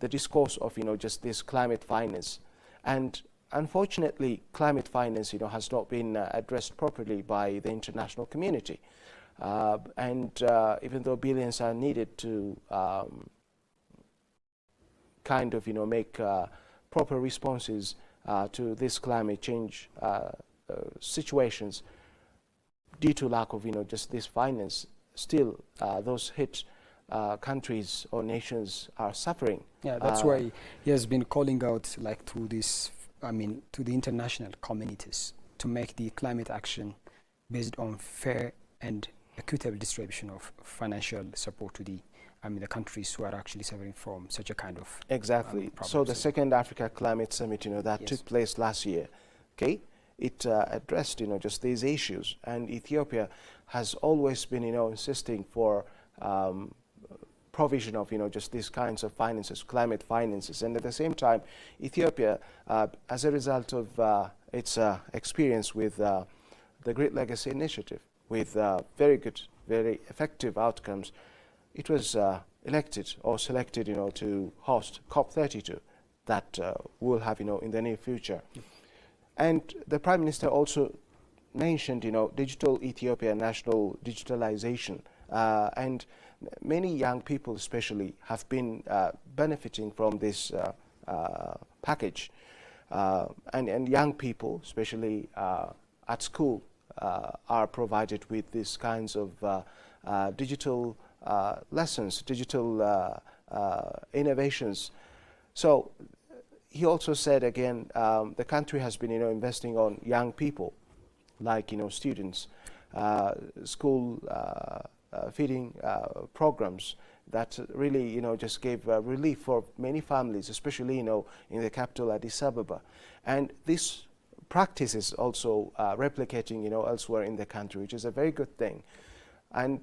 the discourse of, just this climate finance, and unfortunately, climate finance, has not been addressed properly by the international community. Even though billions are needed to kind of, make proper responses to this climate change situations, due to lack of, just this finance, still those hit countries or nations are suffering. Yeah, that's why he has been calling out, like, to this, to the international communities to make the climate action based on fair and equitable distribution of financial support to the the countries who are actually suffering from such a kind of exactly. So the second Africa Climate Summit, that yes. took place last year, okay, it addressed, just these issues, and Ethiopia has always been, insisting for provision of, just these kinds of finances, climate finances, and at the same time, Ethiopia, as a result of its experience with the Great Legacy Initiative, with very good, very effective outcomes, it was elected or selected, to host COP32 that we'll have, in the near future. And the Prime Minister also mentioned, Digital Ethiopia, national digitalization, and many young people especially have been benefiting from this package. And young people, especially at school, are provided with these kinds of digital lessons, digital innovations. So he also said again, the country has been, investing on young people, like, students, school feeding programs that really, just gave relief for many families, especially, in the capital Addis Ababa. And this practice is also replicating, elsewhere in the country, which is a very good thing. And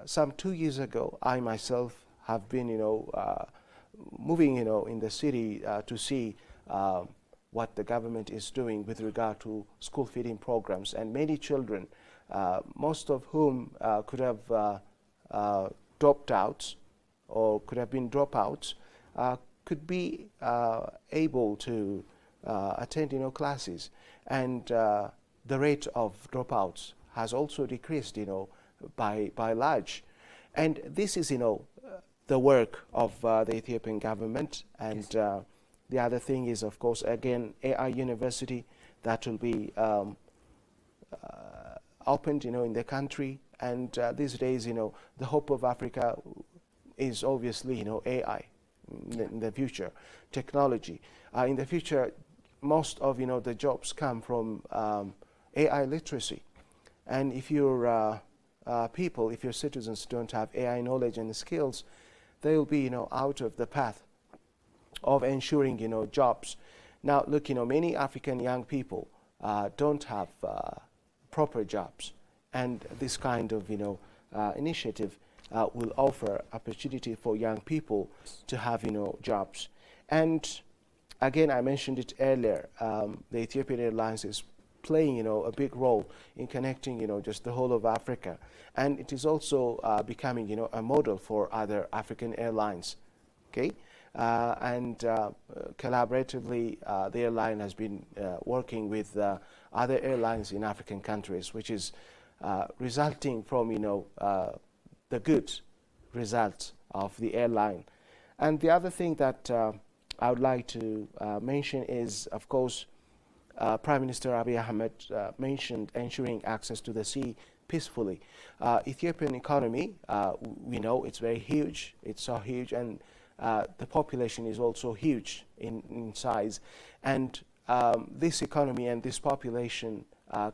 some 2 years ago, I myself have been, moving, in the city to see what the government is doing with regard to school feeding programs. And many children, most of whom could have dropped out or could have been dropouts, could be able to attend, classes. And the rate of dropouts has also decreased, by large. And this is, the work of the Ethiopian government. And yes. The other thing is, of course, again, AI University that will be opened, in the country. And these days, the hope of Africa is obviously, AI in the future, technology. In the future, most of, the jobs come from AI literacy. And if your people, if your citizens don't have AI knowledge and skills, they will be, out of the path of ensuring, jobs. Now, look, many African young people don't have proper jobs, and this kind of, initiative will offer opportunity for young people to have, jobs. And again, I mentioned it earlier, the Ethiopian Airlines is playing, a big role in connecting, just the whole of Africa. And it is also becoming, a model for other African airlines, okay? And collaboratively, the airline has been working with other airlines in African countries, which is resulting from, the good results of the airline. And the other thing that I would like to mention is, of course, Prime Minister Abiy Ahmed mentioned ensuring access to the sea peacefully. Ethiopian economy, we know it's very huge. It's so huge, and the population is also huge in size. And this economy and this population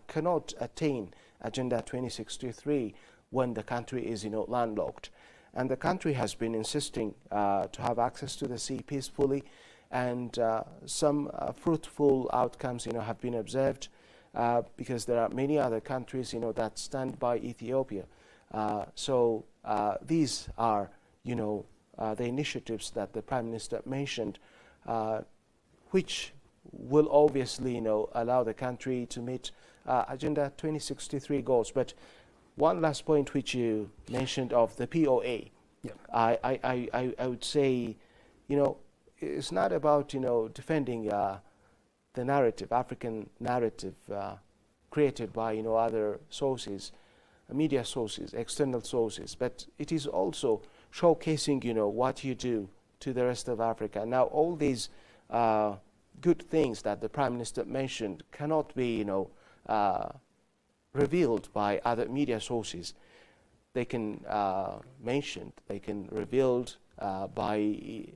cannot attain Agenda 2063 when the country is, landlocked. And the country has been insisting to have access to the sea peacefully, and some fruitful outcomes, have been observed because there are many other countries, that stand by Ethiopia. So these are, the initiatives that the Prime Minister mentioned, which will obviously, allow the country to meet Agenda 2063 goals. But one last point which you mentioned of the POA, yeah. I would say, it's not about, defending the narrative, African narrative created by, other sources, media sources, external sources, but it is also showcasing, what you do to the rest of Africa. Now, all these good things that the Prime Minister mentioned cannot be, revealed by other media sources. They can they can revealed by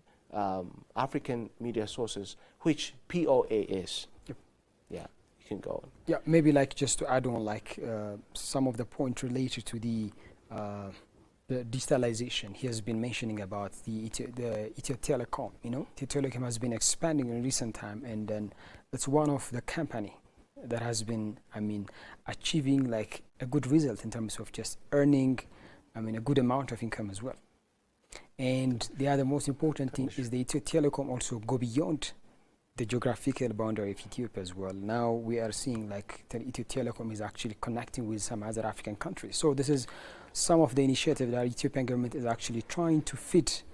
African media sources, which POA is. Yep. Yeah, you can go on. Yeah, maybe like just to add on, like some of the points related to the digitalization. He has been mentioning about the Ethio Telecom. Ethio Telecom has been expanding in recent time, and then it's one of the company that has been, achieving like a good result in terms of just earning, a good amount of income as well. And the other most important thing is the Ethio Telecom also go beyond the geographical boundary of Ethiopia as well. Now we are seeing like the Ethio Telecom is actually connecting with some other African countries. So this is some of the initiative that Ethiopian government is actually trying to fit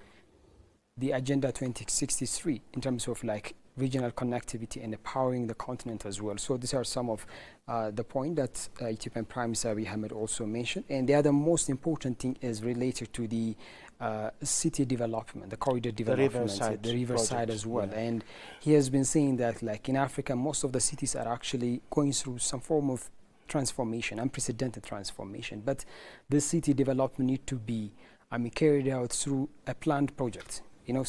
the Agenda 2063 in terms of like regional connectivity and empowering the continent as well. So these are some of the point that Ethiopian Prime Minister Abiy Ahmed also mentioned. And the other most important thing is related to the city development, the corridor development, the riverside as well. Yeah. And he has been saying that like in Africa, most of the cities are actually going through some form of transformation, unprecedented transformation. But the city development need to be carried out through a planned project. When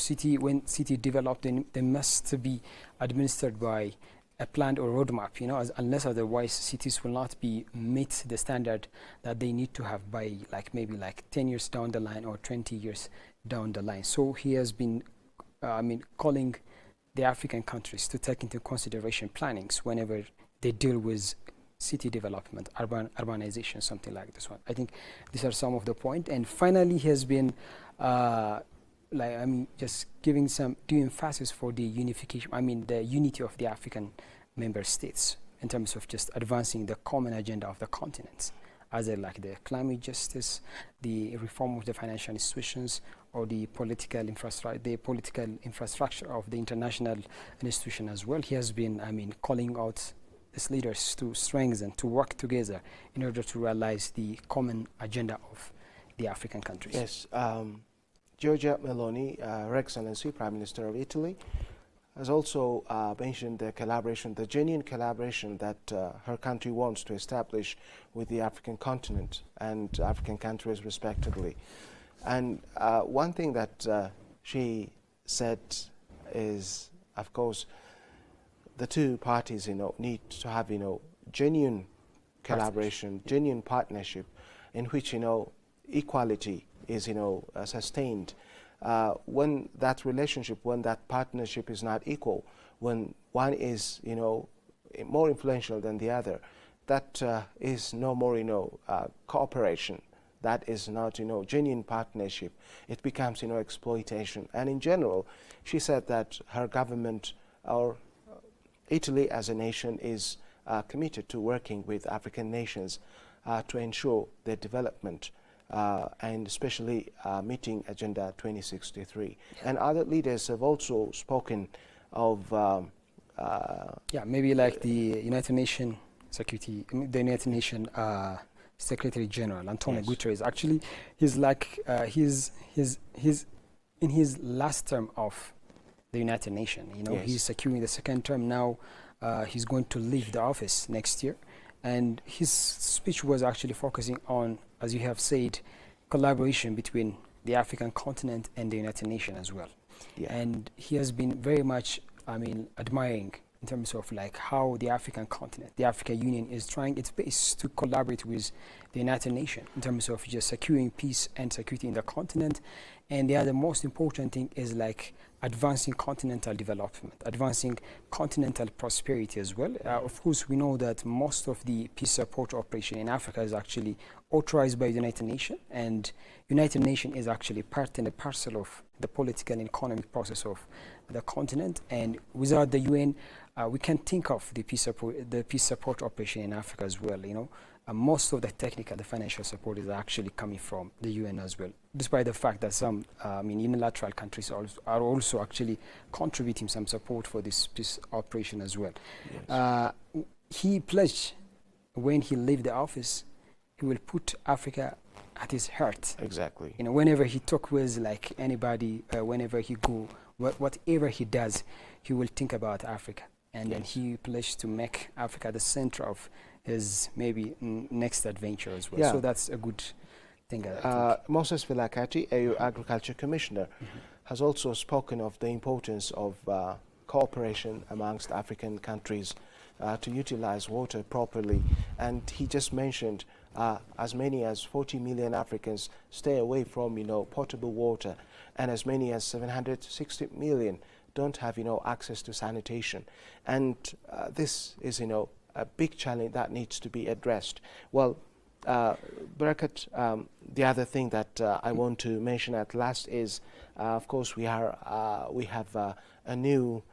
city developed, they must be administered by a plan or roadmap, unless otherwise cities will not be meet the standard that they need to have by maybe 10 years down the line or 20 years down the line. So he has been, calling the African countries to take into consideration plannings whenever they deal with city development, urbanization, something like this one. I think these are some of the points. And finally, he has been just giving some due emphasis for the unification, the unity of the African member states in terms of just advancing the common agenda of the continents, either like the climate justice, the reform of the financial institutions, or the political infrastructure of the international institution as well. He has been, calling out these leaders to strengthen, to work together in order to realize the common agenda of the African countries. Yes. Giorgia Meloni, Her Excellency, Prime Minister of Italy, has also mentioned the collaboration, the genuine collaboration that her country wants to establish with the African continent and African countries respectively. And one thing that she said is, of course, the two parties, need to have, genuine collaboration, genuine partnership in which, equality is, sustained. When that relationship, when that partnership is not equal, when one is, more influential than the other, that is no more, cooperation. That is not, genuine partnership. It becomes, exploitation. And in general, she said that her government, or Italy as a nation, is committed to working with African nations to ensure their development. And especially meeting Agenda 2063. And other leaders have also spoken of... maybe like the United Nations Security, the United Nations Secretary General, Antonio Guterres. Actually, he's like, he's in his last term of the United Nations. He's securing the second term now. He's going to leave the office next year. And his speech was actually focusing on, as you have said, collaboration between the African continent and the United Nations as well. Yeah. And he has been very much, admiring in terms of like how the African continent, the African Union is trying its best to collaborate with the United Nations in terms of just securing peace and security in the continent. And the other most important thing is like advancing continental development, advancing continental prosperity as well. Of course, we know that most of the peace support operation in Africa is actually authorized by the United Nations, and United Nations is actually part and a parcel of the political and economic process of the continent. And without the UN, we can think of the peace support operation in Africa as well. Most of the technical, the financial support is actually coming from the UN as well, despite the fact that some unilateral countries are also actually contributing some support for this operation as well. Yes. He pledged when he left the office, he will put Africa at his heart. Exactly. Whenever he talk with like anybody, whenever he go, whatever he does, he will think about Africa. And then he pledged to make Africa the center of his maybe next adventure as well. Yeah. So that's a good thing. Moses Vilakati, AU Agriculture Commissioner, has also spoken of the importance of cooperation amongst African countries to utilize water properly. And he just mentioned as many as 40 million Africans stay away from potable water, and as many as 760 million don't have access to sanitation. And this is a big challenge that needs to be addressed. Well, Barakat, the other thing that I want to mention at last is, of course, we have a new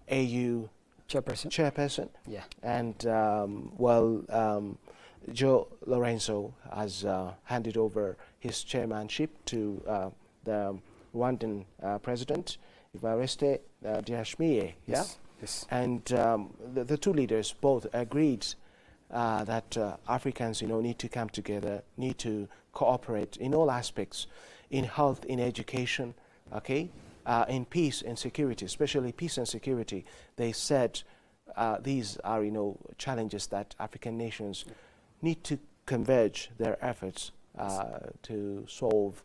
AU chairperson. Yeah. And Joe Lorenzo has handed over his chairmanship to the Rwandan president, Evariste Ndayishimiye. Yes. Yes. And the two leaders both agreed that Africans, need to come together, need to cooperate in all aspects, in health, in education, okay, in peace and security, especially peace and security. They said these are, challenges that African nations need to converge their efforts to solve.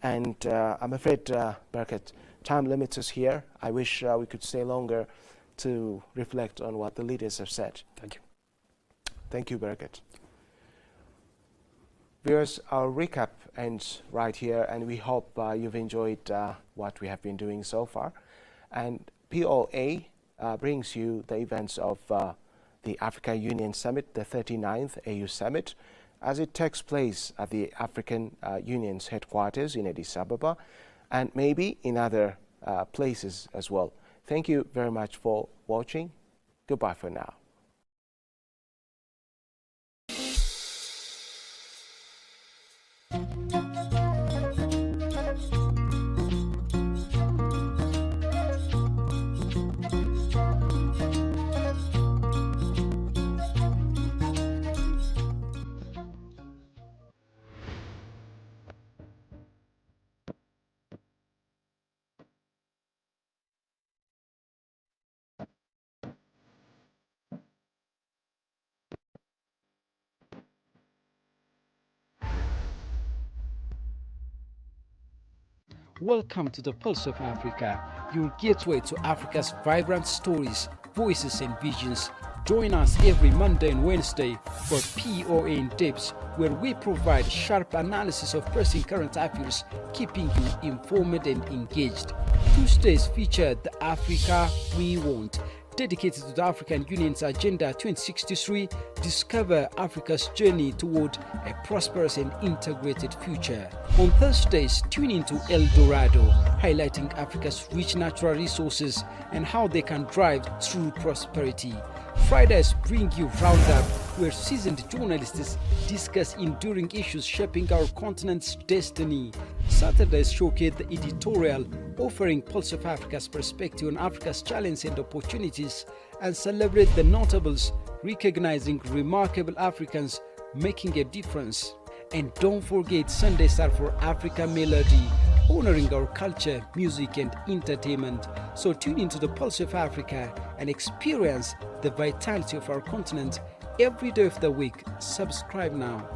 And I'm afraid, Barakat, time limits us here. I wish we could stay longer to reflect on what the leaders have said. Thank you. Thank you, Barakat. Viewers, our recap ends right here, and we hope you've enjoyed what we have been doing so far. And POA brings you the events of the Africa Union Summit, the 39th AU Summit, as it takes place at the African Union's headquarters in Addis Ababa, and maybe in other places as well. Thank you very much for watching. Goodbye for now. Welcome to the Pulse of Africa, your gateway to Africa's vibrant stories, voices and visions. Join us every Monday and Wednesday for POA in Depth, where we provide sharp analysis of pressing current affairs, keeping you informed and engaged. Tuesdays feature the Africa We Want, dedicated to the African Union's Agenda 2063, discover Africa's journey toward a prosperous and integrated future. On Thursdays, tune into El Dorado, highlighting Africa's rich natural resources and how they can drive true prosperity. Fridays bring you Roundup, where seasoned journalists discuss enduring issues shaping our continent's destiny. Saturdays showcase the editorial, offering Pulse of Africa's perspective on Africa's challenges and opportunities, and celebrate the notables, recognizing remarkable Africans making a difference. And don't forget, Sundays are for Africa Melody, honoring our culture, music and entertainment. So tune into the Pulse of Africa and experience the vitality of our continent every day of the week. Subscribe now.